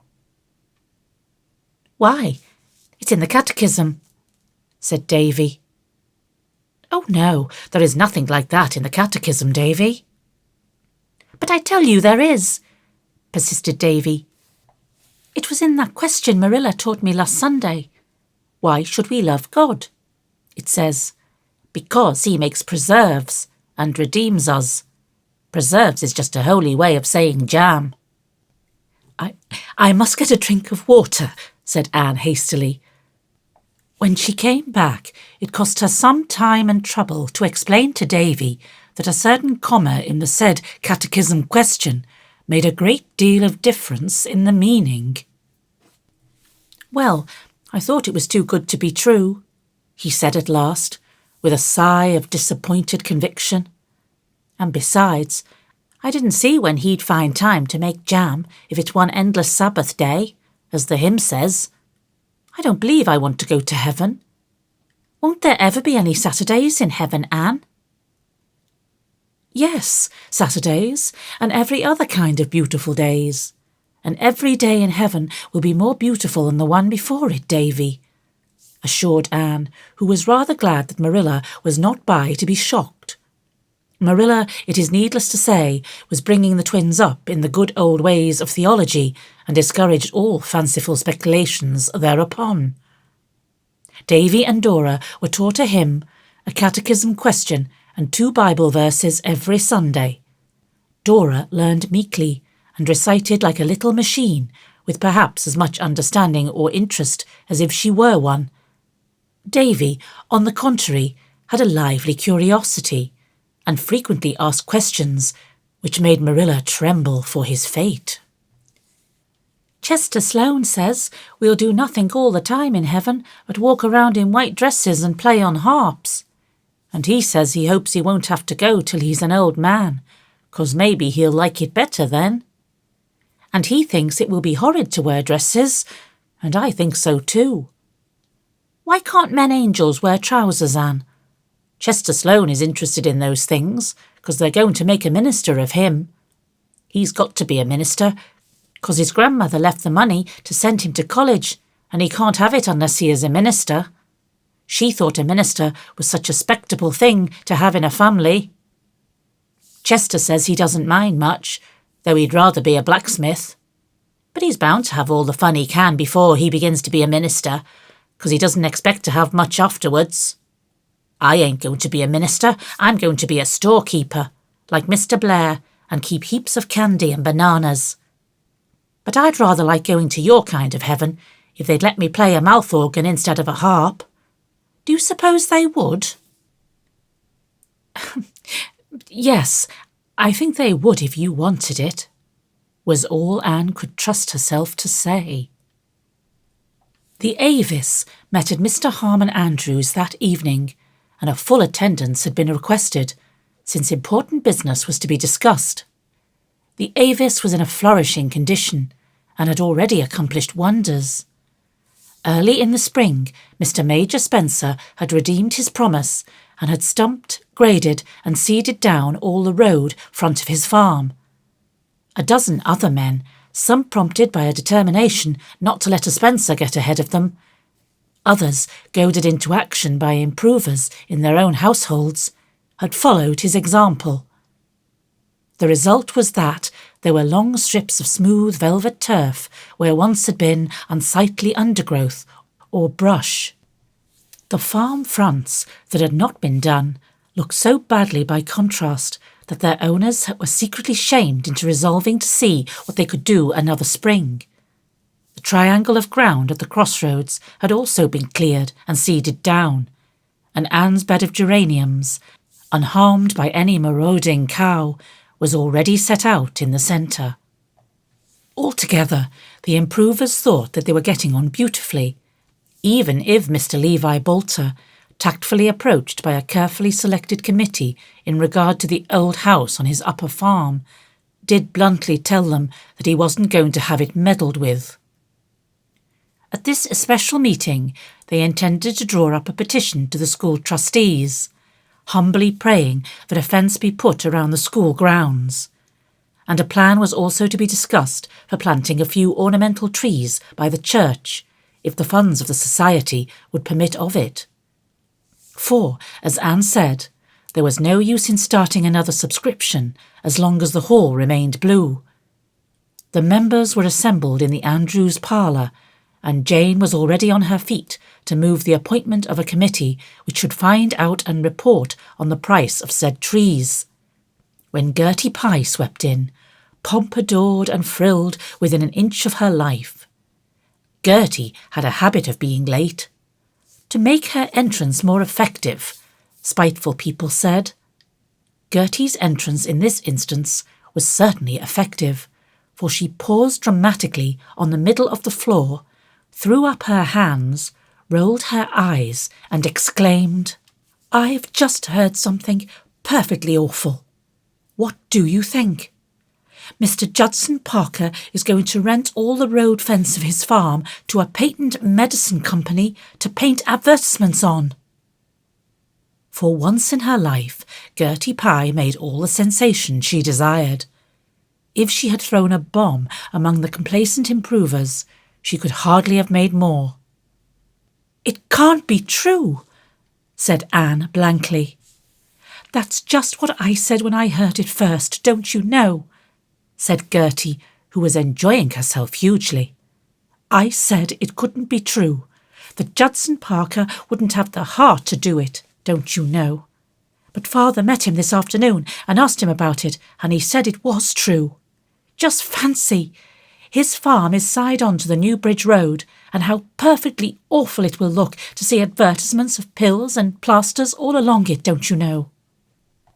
Why, it's in the catechism, said Davy. Oh no, there is nothing like that in the catechism, Davy. But I tell you there is, persisted Davy. It was in that question Marilla taught me last Sunday. Why should we love God? It says, because he makes preserves and redeems us. Preserves is just a holy way of saying jam. I must get a drink of water, said Anne hastily. When she came back, it cost her some time and trouble to explain to Davy that a certain comma in the said catechism question made a great deal of difference in the meaning. Well, I thought it was too good to be true, he said at last, with a sigh of disappointed conviction. And besides, I didn't see when he'd find time to make jam if it's one endless Sabbath day, as the hymn says. I don't believe I want to go to heaven. Won't there ever be any Saturdays in heaven, Anne? Yes, Saturdays, and every other kind of beautiful days. And every day in heaven will be more beautiful than the one before it, Davy, assured Anne, who was rather glad that Marilla was not by to be shocked. Marilla, it is needless to say, was bringing the twins up in the good old ways of theology and discouraged all fanciful speculations thereupon. Davy and Dora were taught a hymn, a catechism question, and 2 Bible verses every Sunday. Dora learned meekly and recited like a little machine, with perhaps as much understanding or interest as if she were one. Davy, on the contrary, had a lively curiosity, and frequently asked questions which made Marilla tremble for his fate. Chester Sloane says we'll do nothing all the time in heaven but walk around in white dresses and play on harps. And he says he hopes he won't have to go till he's an old man, 'cause maybe he'll like it better then. And he thinks it will be horrid to wear dresses, and I think so too. Why can't men angels wear trousers, Anne? Chester Sloane is interested in those things, 'cause they're going to make a minister of him. He's got to be a minister, 'cause his grandmother left the money to send him to college, and he can't have it unless he is a minister. She thought a minister was such a spectable thing to have in a family. Chester says he doesn't mind much, though he'd rather be a blacksmith. But he's bound to have all the fun he can before he begins to be a minister, 'cause he doesn't expect to have much afterwards. I ain't going to be a minister, I'm going to be a storekeeper, like Mr. Blair, and keep heaps of candy and bananas. But I'd rather like going to your kind of heaven if they'd let me play a mouth organ instead of a harp. Do you suppose they would? Yes, I think they would if you wanted it, was all Anne could trust herself to say. The Avis met at Mr. Harmon Andrews that evening, and a full attendance had been requested, since important business was to be discussed. The Avis was in a flourishing condition, and had already accomplished wonders. Early in the spring, Mr. Major Spencer had redeemed his promise, and had stumped, graded, and seeded down all the road front of his farm. A dozen other men, some prompted by a determination not to let a Spencer get ahead of them, others goaded into action by improvers in their own households, had followed his example. The result was that there were long strips of smooth velvet turf where once had been unsightly undergrowth or brush. The farm fronts that had not been done looked so badly by contrast that their owners were secretly shamed into resolving to see what they could do another spring. The triangle of ground at the crossroads had also been cleared and seeded down, and Anne's bed of geraniums, unharmed by any marauding cow, was already set out in the centre. Altogether, the improvers thought that they were getting on beautifully, even if Mr. Levi Bolter, tactfully approached by a carefully selected committee in regard to the old house on his upper farm, did bluntly tell them that he wasn't going to have it meddled with. At this special meeting, they intended to draw up a petition to the school trustees, humbly praying that a fence be put around the school grounds. And a plan was also to be discussed for planting a few ornamental trees by the church, if the funds of the society would permit of it. For, as Anne said, there was no use in starting another subscription as long as the hall remained blue. The members were assembled in the Andrews parlour, and Jane was already on her feet to move the appointment of a committee which should find out and report on the price of said trees, when Gertie Pye swept in, pompadoured and frilled within an inch of her life. Gertie had a habit of being late. To make her entrance more effective, spiteful people said. Gertie's entrance in this instance was certainly effective, for she paused dramatically on the middle of the floor, threw up her hands, rolled her eyes, and exclaimed, "I've just heard something perfectly awful. What do you think? Mr. Judson Parker is going to rent all the road fence of his farm to a patent medicine company to paint advertisements on." For once in her life, Gertie Pye made all the sensation she desired. If she had thrown a bomb among the complacent improvers, she could hardly have made more. "It can't be true," said Anne blankly. "That's just what I said when I heard it first, don't you know?" said Gertie, who was enjoying herself hugely. "I said it couldn't be true. That Judson Parker wouldn't have the heart to do it, don't you know? But Father met him this afternoon and asked him about it, and he said it was true. Just fancy! His farm is side on to the New Bridge Road, and how perfectly awful it will look to see advertisements of pills and plasters all along it, don't you know?"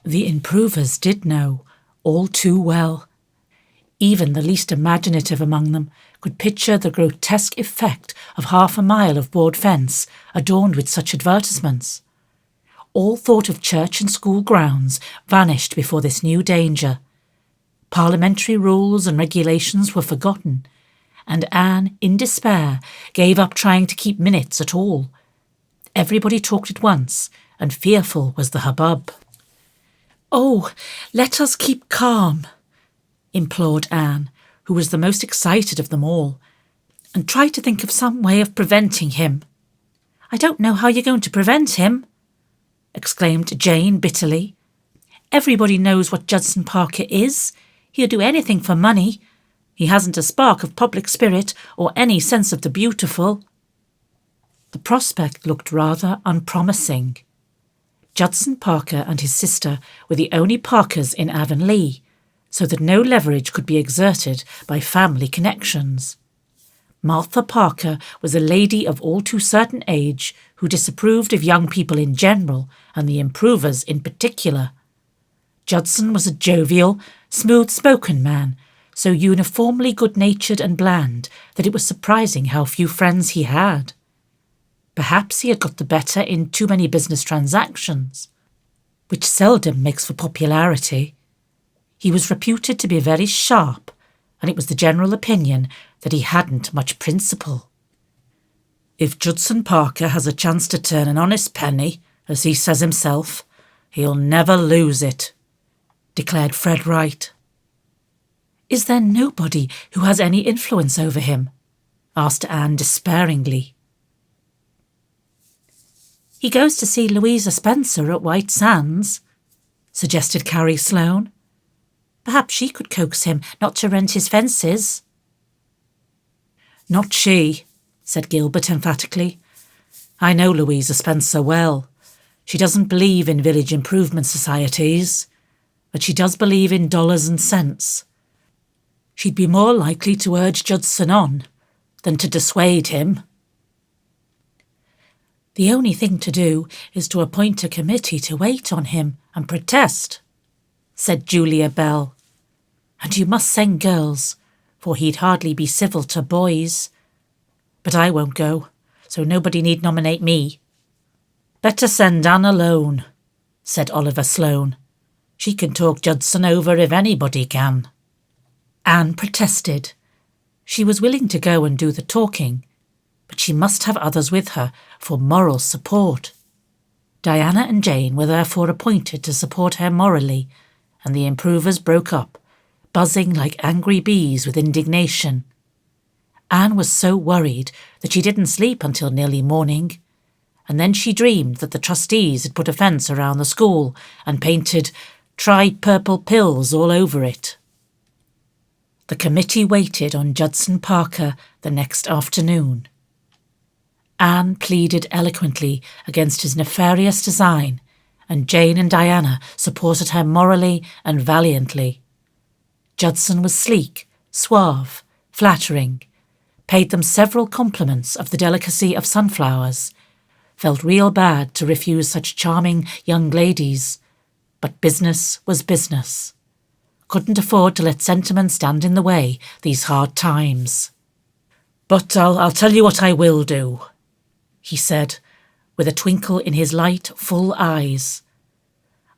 The improvers did know, all too well. Even the least imaginative among them could picture the grotesque effect of half a mile of board fence adorned with such advertisements. All thought of church and school grounds vanished before this new danger. Parliamentary rules and regulations were forgotten, and Anne, in despair, gave up trying to keep minutes at all. Everybody talked at once, and fearful was the hubbub. "Oh, let us keep calm," implored Anne, who was the most excited of them all, "and try to think of some way of preventing him." "I don't know how you're going to prevent him," exclaimed Jane bitterly. "Everybody knows what Judson Parker is. He'll do anything for money. He hasn't a spark of public spirit or any sense of the beautiful." The prospect looked rather unpromising. Judson Parker and his sister were the only Parkers in Avonlea, so that no leverage could be exerted by family connections. Martha Parker was a lady of all too certain age who disapproved of young people in general and the improvers in particular. Judson was a jovial, smooth-spoken man, so uniformly good-natured and bland that it was surprising how few friends he had. Perhaps he had got the better in too many business transactions, which seldom makes for popularity. He was reputed to be very sharp, and it was the general opinion that he hadn't much principle. "If Judson Parker has a chance to turn an honest penny, as he says himself, he'll never lose it," declared Fred Wright. "Is there nobody who has any influence over him?" asked Anne despairingly. "He goes to see Louisa Spencer at White Sands," suggested Carrie Sloane. "Perhaps she could coax him not to rent his fences." "Not she," said Gilbert emphatically. "I know Louisa Spencer well. She doesn't believe in village improvement societies, but she does believe in dollars and cents. She'd be more likely to urge Judson on than to dissuade him." "The only thing to do is to appoint a committee to wait on him and protest," said Julia Bell. "And you must send girls, for he'd hardly be civil to boys. But I won't go, so nobody need nominate me." "Better send Anne alone," said Oliver Sloane. "She can talk Judson over if anybody can." Anne protested. She was willing to go and do the talking, but she must have others with her for moral support. Diana and Jane were therefore appointed to support her morally, and the improvers broke up, buzzing like angry bees with indignation. Anne was so worried that she didn't sleep until nearly morning, and then she dreamed that the trustees had put a fence around the school and painted "Try purple pills" all over it. The committee waited on Judson Parker the next afternoon. Anne pleaded eloquently against his nefarious design, and Jane and Diana supported her morally and valiantly. Judson was sleek, suave, flattering, paid them several compliments of the delicacy of sunflowers, felt real bad to refuse such charming young ladies, but business was business. Couldn't afford to let sentiment stand in the way these hard times. "But I'll tell you what I will do," he said, with a twinkle in his light, full eyes.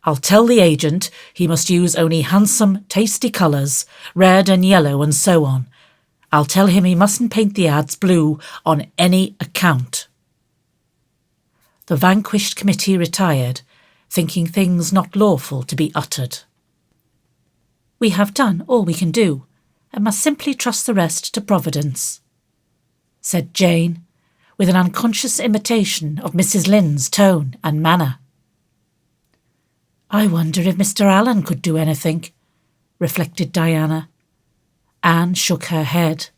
"I'll tell the agent he must use only handsome, tasty colours, red and yellow and so on. I'll tell him he mustn't paint the ads blue on any account." The vanquished committee retired, thinking things not lawful to be uttered. "We have done all we can do, and must simply trust the rest to Providence," said Jane, with an unconscious imitation of Mrs. Lynde's tone and manner. "I wonder if Mr. Allen could do anything," reflected Diana. Anne shook her head.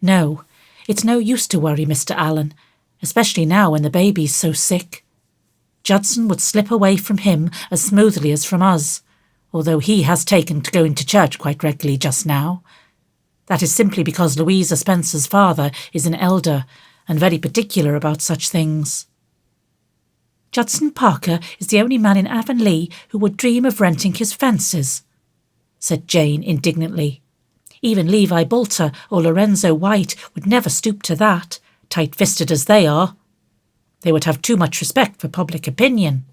"No, it's no use to worry Mr. Allen, especially now when the baby's so sick. Judson would slip away from him as smoothly as from us, although he has taken to going to church quite regularly just now. That is simply because Louisa Spencer's father is an elder and very particular about such things." "Judson Parker is the only man in Avonlea who would dream of renting his fences," said Jane indignantly. "Even Levi Bolter or Lorenzo White would never stoop to that, tight-fisted as they are. They would have too much respect for public opinion."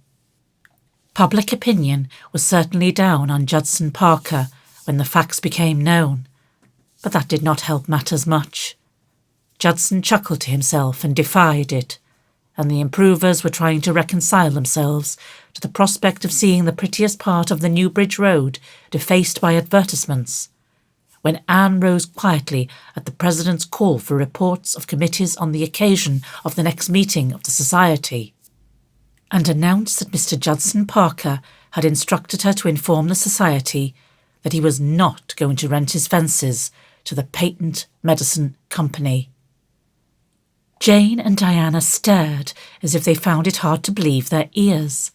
Public opinion was certainly down on Judson Parker when the facts became known, but that did not help matters much. Judson chuckled to himself and defied it, and the improvers were trying to reconcile themselves to the prospect of seeing the prettiest part of the New Bridge Road defaced by advertisements, when Anne rose quietly at the president's call for reports of committees on the occasion of the next meeting of the society, and announced that Mr. Judson Parker had instructed her to inform the society that he was not going to rent his fences to the Patent Medicine Company. Jane and Diana stared as if they found it hard to believe their ears.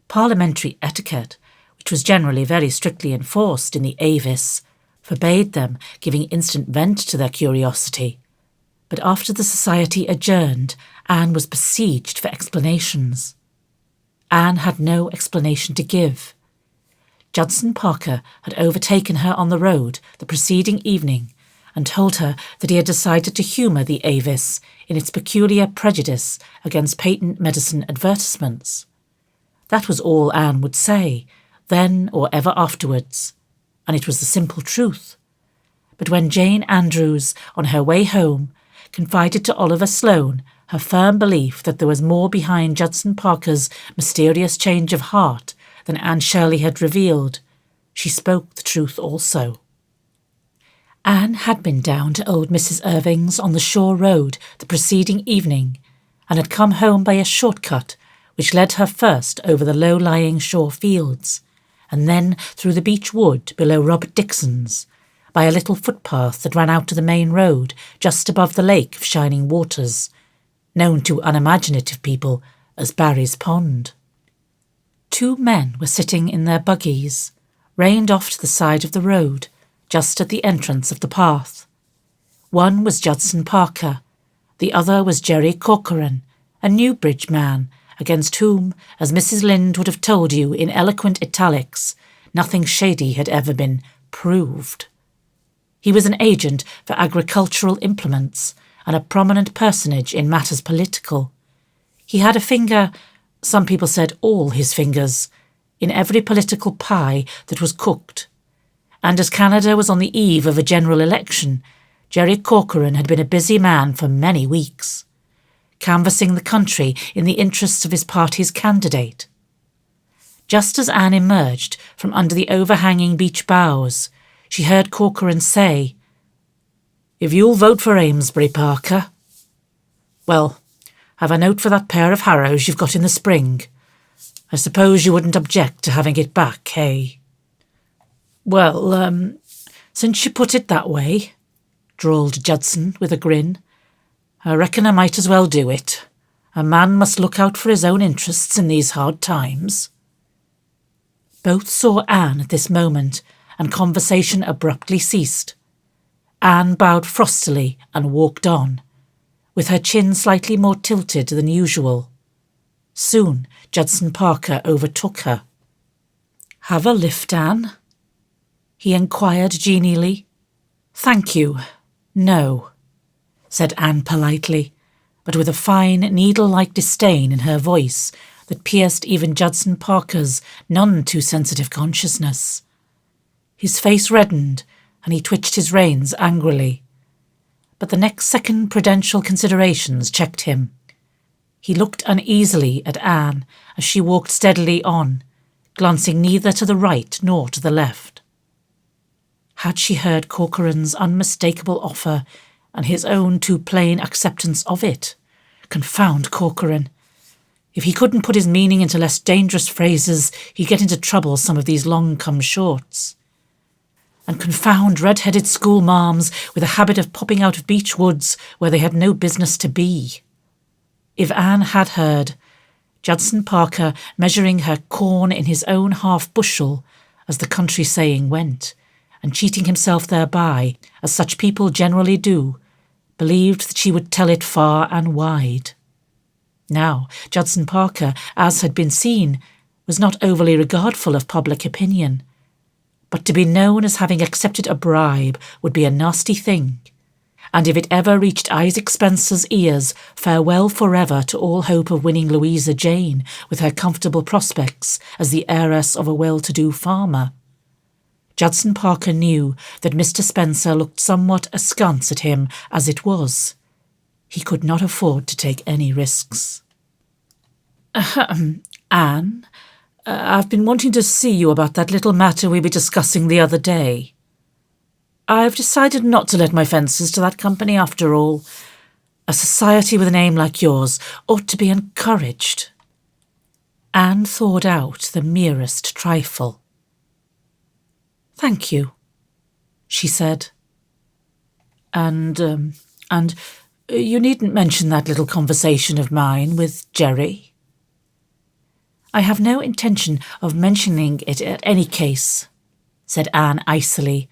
Parliamentary etiquette, which was generally very strictly enforced in the Avis, forbade them giving instant vent to their curiosity, but after the society adjourned, Anne was besieged for explanations. Anne had no explanation to give. Judson Parker had overtaken her on the road the preceding evening and told her that he had decided to humour the Avis in its peculiar prejudice against patent medicine advertisements. That was all Anne would say, then or ever afterwards, and it was the simple truth. But when Jane Andrews, on her way home, confided to Oliver Sloane her firm belief that there was more behind Judson Parker's mysterious change of heart than Anne Shirley had revealed, she spoke the truth also. Anne had been down to old Mrs. Irving's on the Shore Road the preceding evening, and had come home by a shortcut which led her first over the low-lying shore fields, and then through the beech wood below Robert Dixon's, by a little footpath that ran out to the main road just above the lake of shining waters, known to unimaginative people as Barry's Pond. 2 men were sitting in their buggies, reined off to the side of the road, just at the entrance of the path. One was Judson Parker, the other was Jerry Corcoran, a Newbridge man, against whom, as Mrs. Lynde would have told you in eloquent italics, nothing shady had ever been proved. He was an agent for agricultural implements and a prominent personage in matters political. He had a finger, some people said all his fingers, in every political pie that was cooked, and as Canada was on the eve of a general election, Jerry Corcoran had been a busy man for many weeks, canvassing the country in the interests of his party's candidate. Just as Anne emerged from under the overhanging beech boughs, she heard Corcoran say, "If you'll vote for Amesbury, Parker, well, have a note for that pair of harrows you've got in the spring. I suppose you wouldn't object to having it back, hey?" "Well, since you put it that way," drawled Judson with a grin, "I reckon I might as well do it. A man must look out for his own interests in these hard times." Both saw Anne at this moment, and conversation abruptly ceased. Anne bowed frostily and walked on, with her chin slightly more tilted than usual. Soon Judson Parker overtook her. "Have a lift, Anne?" he inquired genially. "Thank you, no," said Anne politely, but with a fine needle-like disdain in her voice that pierced even Judson Parker's none-too-sensitive consciousness. His face reddened, and he twitched his reins angrily. But the next second prudential considerations checked him. He looked uneasily at Anne as she walked steadily on, glancing neither to the right nor to the left. Had she heard Corcoran's unmistakable offer and his own too plain acceptance of it? Confound Corcoran! If he couldn't put his meaning into less dangerous phrases, he'd get into trouble some of these long-come-shorts. And confound red-headed schoolmarms with a habit of popping out of beech woods where they had no business to be. If Anne had heard, Judson Parker measuring her corn in his own half-bushel, as the country saying went, and cheating himself thereby, as such people generally do, believed that she would tell it far and wide. Now, Judson Parker, as had been seen, was not overly regardful of public opinion, but to be known as having accepted a bribe would be a nasty thing, and if it ever reached Isaac Spencer's ears, farewell forever to all hope of winning Louisa Jane with her comfortable prospects as the heiress of a well-to-do farmer. Judson Parker knew that Mr. Spencer looked somewhat askance at him as it was. He could not afford to take any risks. "Anne, I've been wanting to see you about that little matter we were discussing the other day. I've decided not to let my fences to that company after all. A society with a name like yours ought to be encouraged." Anne thawed out the merest trifle. "Thank you," she said. And you needn't mention that little conversation of mine with Jerry." "I have no intention of mentioning it at any case," said Anne icily,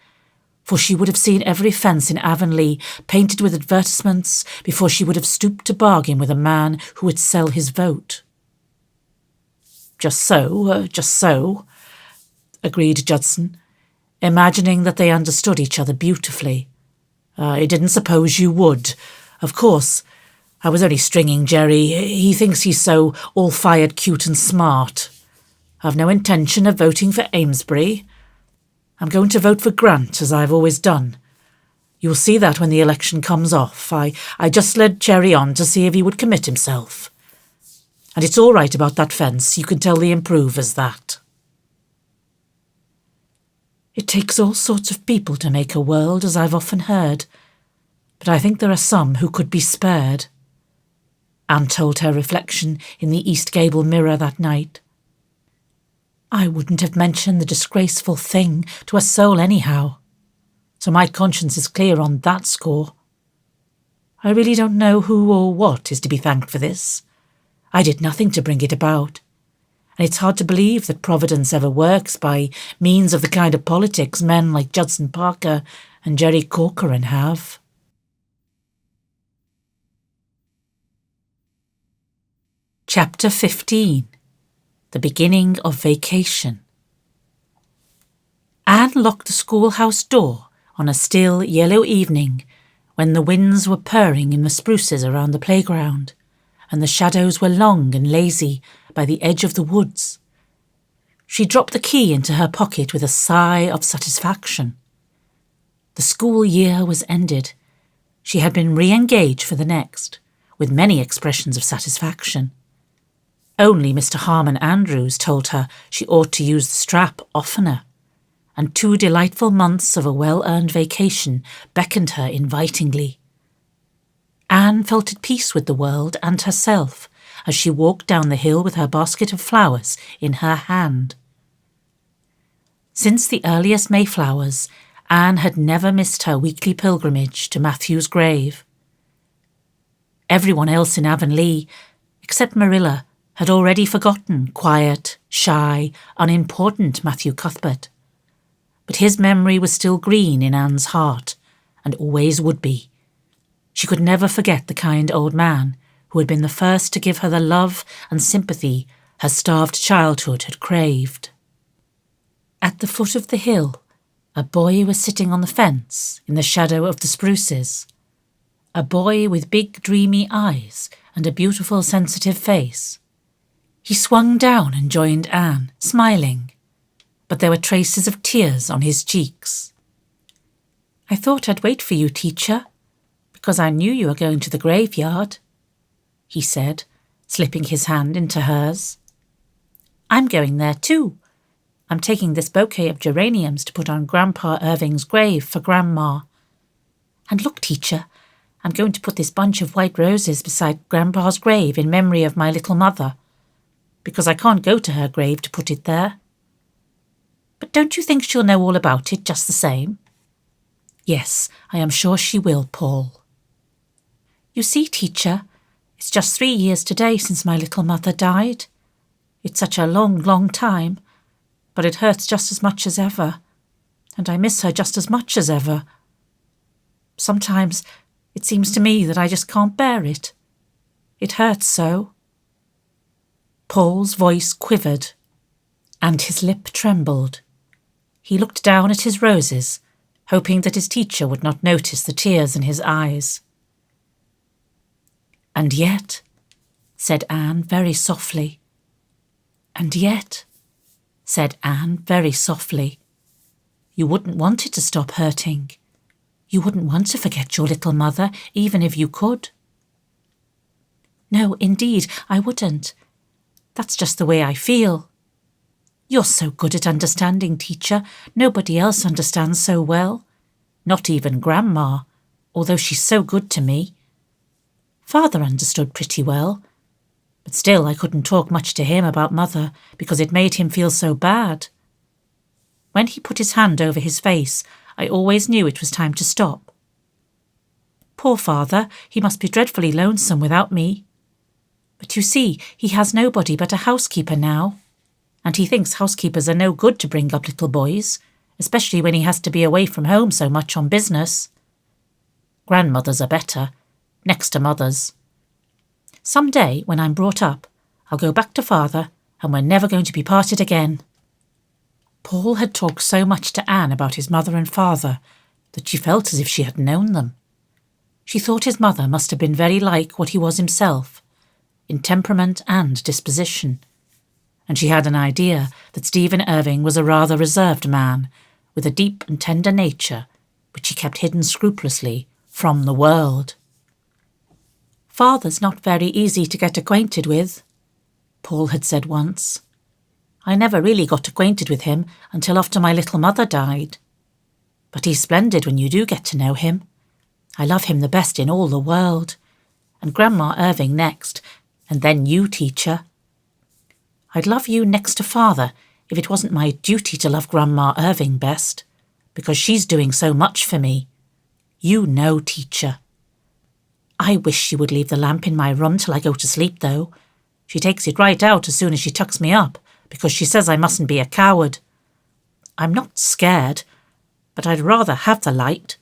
for she would have seen every fence in Avonlea painted with advertisements before she would have stooped to bargain with a man who would sell his vote. Just so," agreed Judson, imagining that they understood each other beautifully. "I didn't suppose you would. Of course, I was only stringing Jerry. He thinks he's so all-fired cute and smart. I've no intention of voting for Amesbury. I'm going to vote for Grant, as I've always done. You'll see that when the election comes off. I just led Jerry on to see if he would commit himself. And it's all right about that fence. You can tell the improvers that." "It takes all sorts of people to make a world, as I've often heard, but I think there are some who could be spared," Anne told her reflection in the east gable mirror that night. "I wouldn't have mentioned the disgraceful thing to a soul anyhow, so my conscience is clear on that score. I really don't know who or what is to be thanked for this. I did nothing to bring it about, and it's hard to believe that Providence ever works by means of the kind of politics men like Judson Parker and Jerry Corcoran have." Chapter 15. The Beginning of Vacation. Anne locked the schoolhouse door on a still yellow evening when the winds were purring in the spruces around the playground, and the shadows were long and lazy by the edge of the woods. She dropped the key into her pocket with a sigh of satisfaction. The school year was ended. She had been re-engaged for the next, with many expressions of satisfaction. Only Mr. Harmon Andrews told her she ought to use the strap oftener, and 2 delightful months of a well-earned vacation beckoned her invitingly. Anne felt at peace with the world and herself as she walked down the hill with her basket of flowers in her hand. Since the earliest Mayflowers, Anne had never missed her weekly pilgrimage to Matthew's grave. Everyone else in Avonlea, except Marilla, had already forgotten quiet, shy, unimportant Matthew Cuthbert. But his memory was still green in Anne's heart, and always would be. She could never forget the kind old man who had been the first to give her the love and sympathy her starved childhood had craved. At the foot of the hill, a boy was sitting on the fence in the shadow of the spruces. A boy with big dreamy eyes and a beautiful sensitive face. He swung down and joined Anne, smiling, but there were traces of tears on his cheeks. "I thought I'd wait for you, teacher, because I knew you were going to the graveyard," he said, slipping his hand into hers. "I'm going there too. I'm taking this bouquet of geraniums to put on Grandpa Irving's grave for Grandma. And look, teacher, I'm going to put this bunch of white roses beside Grandpa's grave in memory of my little mother, because I can't go to her grave to put it there. But don't you think she'll know all about it just the same?" "Yes, I am sure she will, Paul." "You see, teacher, it's just 3 years today since my little mother died. It's such a long, long time, but it hurts just as much as ever, and I miss her just as much as ever. Sometimes it seems to me that I just can't bear it. It hurts so." Paul's voice quivered, and his lip trembled. He looked down at his roses, hoping that his teacher would not notice the tears in his eyes. "And yet," said Anne very softly. "And yet," said Anne very softly, "you wouldn't want it to stop hurting. You wouldn't want to forget your little mother, even if you could." "No, indeed, I wouldn't. That's just the way I feel. You're so good at understanding, teacher. Nobody else understands so well. Not even Grandma, although she's so good to me. Father understood pretty well, but still I couldn't talk much to him about Mother because it made him feel so bad. When he put his hand over his face, I always knew it was time to stop. Poor Father, he must be dreadfully lonesome without me. But you see, he has nobody but a housekeeper now, and he thinks housekeepers are no good to bring up little boys, especially when he has to be away from home so much on business. Grandmothers are better, next to mothers. Some day, when I'm brought up, I'll go back to Father, and we're never going to be parted again." Paul had talked so much to Anne about his mother and father that she felt as if she had known them. She thought his mother must have been very like what he was himself, in temperament and disposition, and she had an idea that Stephen Irving was a rather reserved man, with a deep and tender nature, which he kept hidden scrupulously from the world. "Father's not very easy to get acquainted with," Paul had said once. "I never really got acquainted with him until after my little mother died. But he's splendid when you do get to know him. I love him the best in all the world, and Grandma Irving next, and then you, teacher. I'd love you next to Father if it wasn't my duty to love Grandma Irving best, because she's doing so much for me. You know, teacher. I wish she would leave the lamp in my room till I go to sleep, though. She takes it right out as soon as she tucks me up, because she says I mustn't be a coward. I'm not scared, but I'd rather have the light.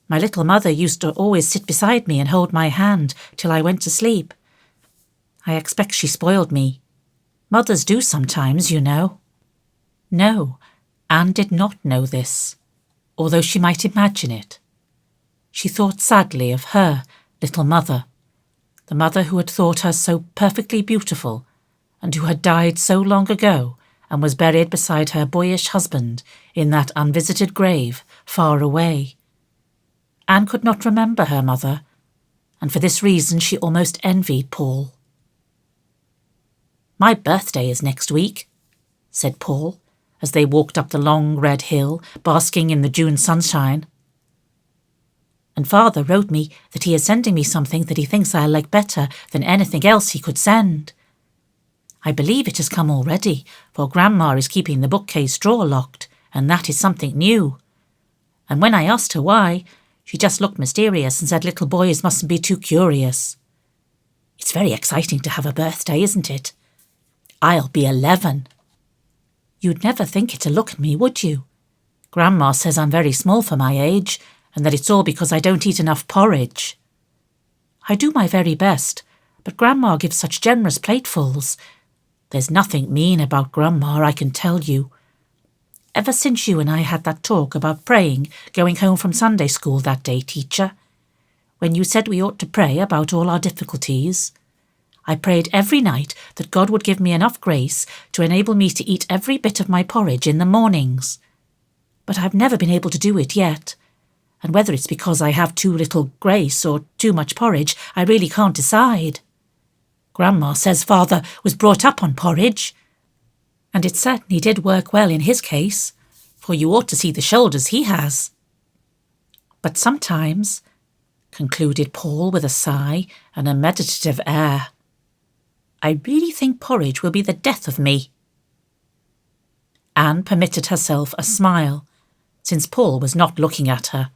My little mother used to always sit beside me and hold my hand till I went to sleep. I expect she spoiled me. Mothers do sometimes, you know." No, Anne did not know this, although she might imagine it. She thought sadly of her little mother, the mother who had thought her so perfectly beautiful, and who had died so long ago and was buried beside her boyish husband in that unvisited grave far away. Anne could not remember her mother, and for this reason she almost envied Paul. "My birthday is next week," said Paul, as they walked up the long red hill, basking in the June sunshine. "And Father wrote me that he is sending me something that he thinks I'll like better than anything else he could send. I believe it has come already, for Grandma is keeping the bookcase drawer locked, and that is something new. And when I asked her why, she just looked mysterious and said little boys mustn't be too curious. It's very exciting to have a birthday, isn't it? I'll be 11. You'd never think it to look at me, would you? Grandma says I'm very small for my age, and that it's all because I don't eat enough porridge. I do my very best, but Grandma gives such generous platefuls. There's nothing mean about Grandma, I can tell you. Ever since you and I had that talk about praying going home from Sunday school that day, teacher, when you said we ought to pray about all our difficulties, I prayed every night that God would give me enough grace to enable me to eat every bit of my porridge in the mornings. But I've never been able to do it yet, and whether it's because I have too little grace or too much porridge, I really can't decide. Grandma says Father was brought up on porridge, and it certainly did work well in his case, for you ought to see the shoulders he has. But sometimes, concluded Paul with a sigh and a meditative air, I really think porridge will be the death of me. Anne permitted herself a smile, since Paul was not looking at her.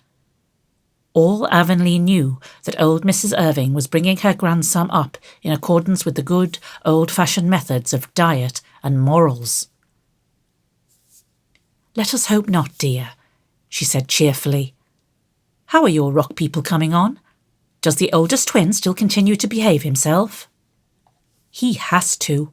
All Avonlea knew that old Mrs. Irving was bringing her grandson up in accordance with the good, old-fashioned methods of diet and morals. "Let us hope not, dear," she said cheerfully. "How are your rock people coming on? Does the oldest twin still continue to behave himself?" "He has to,"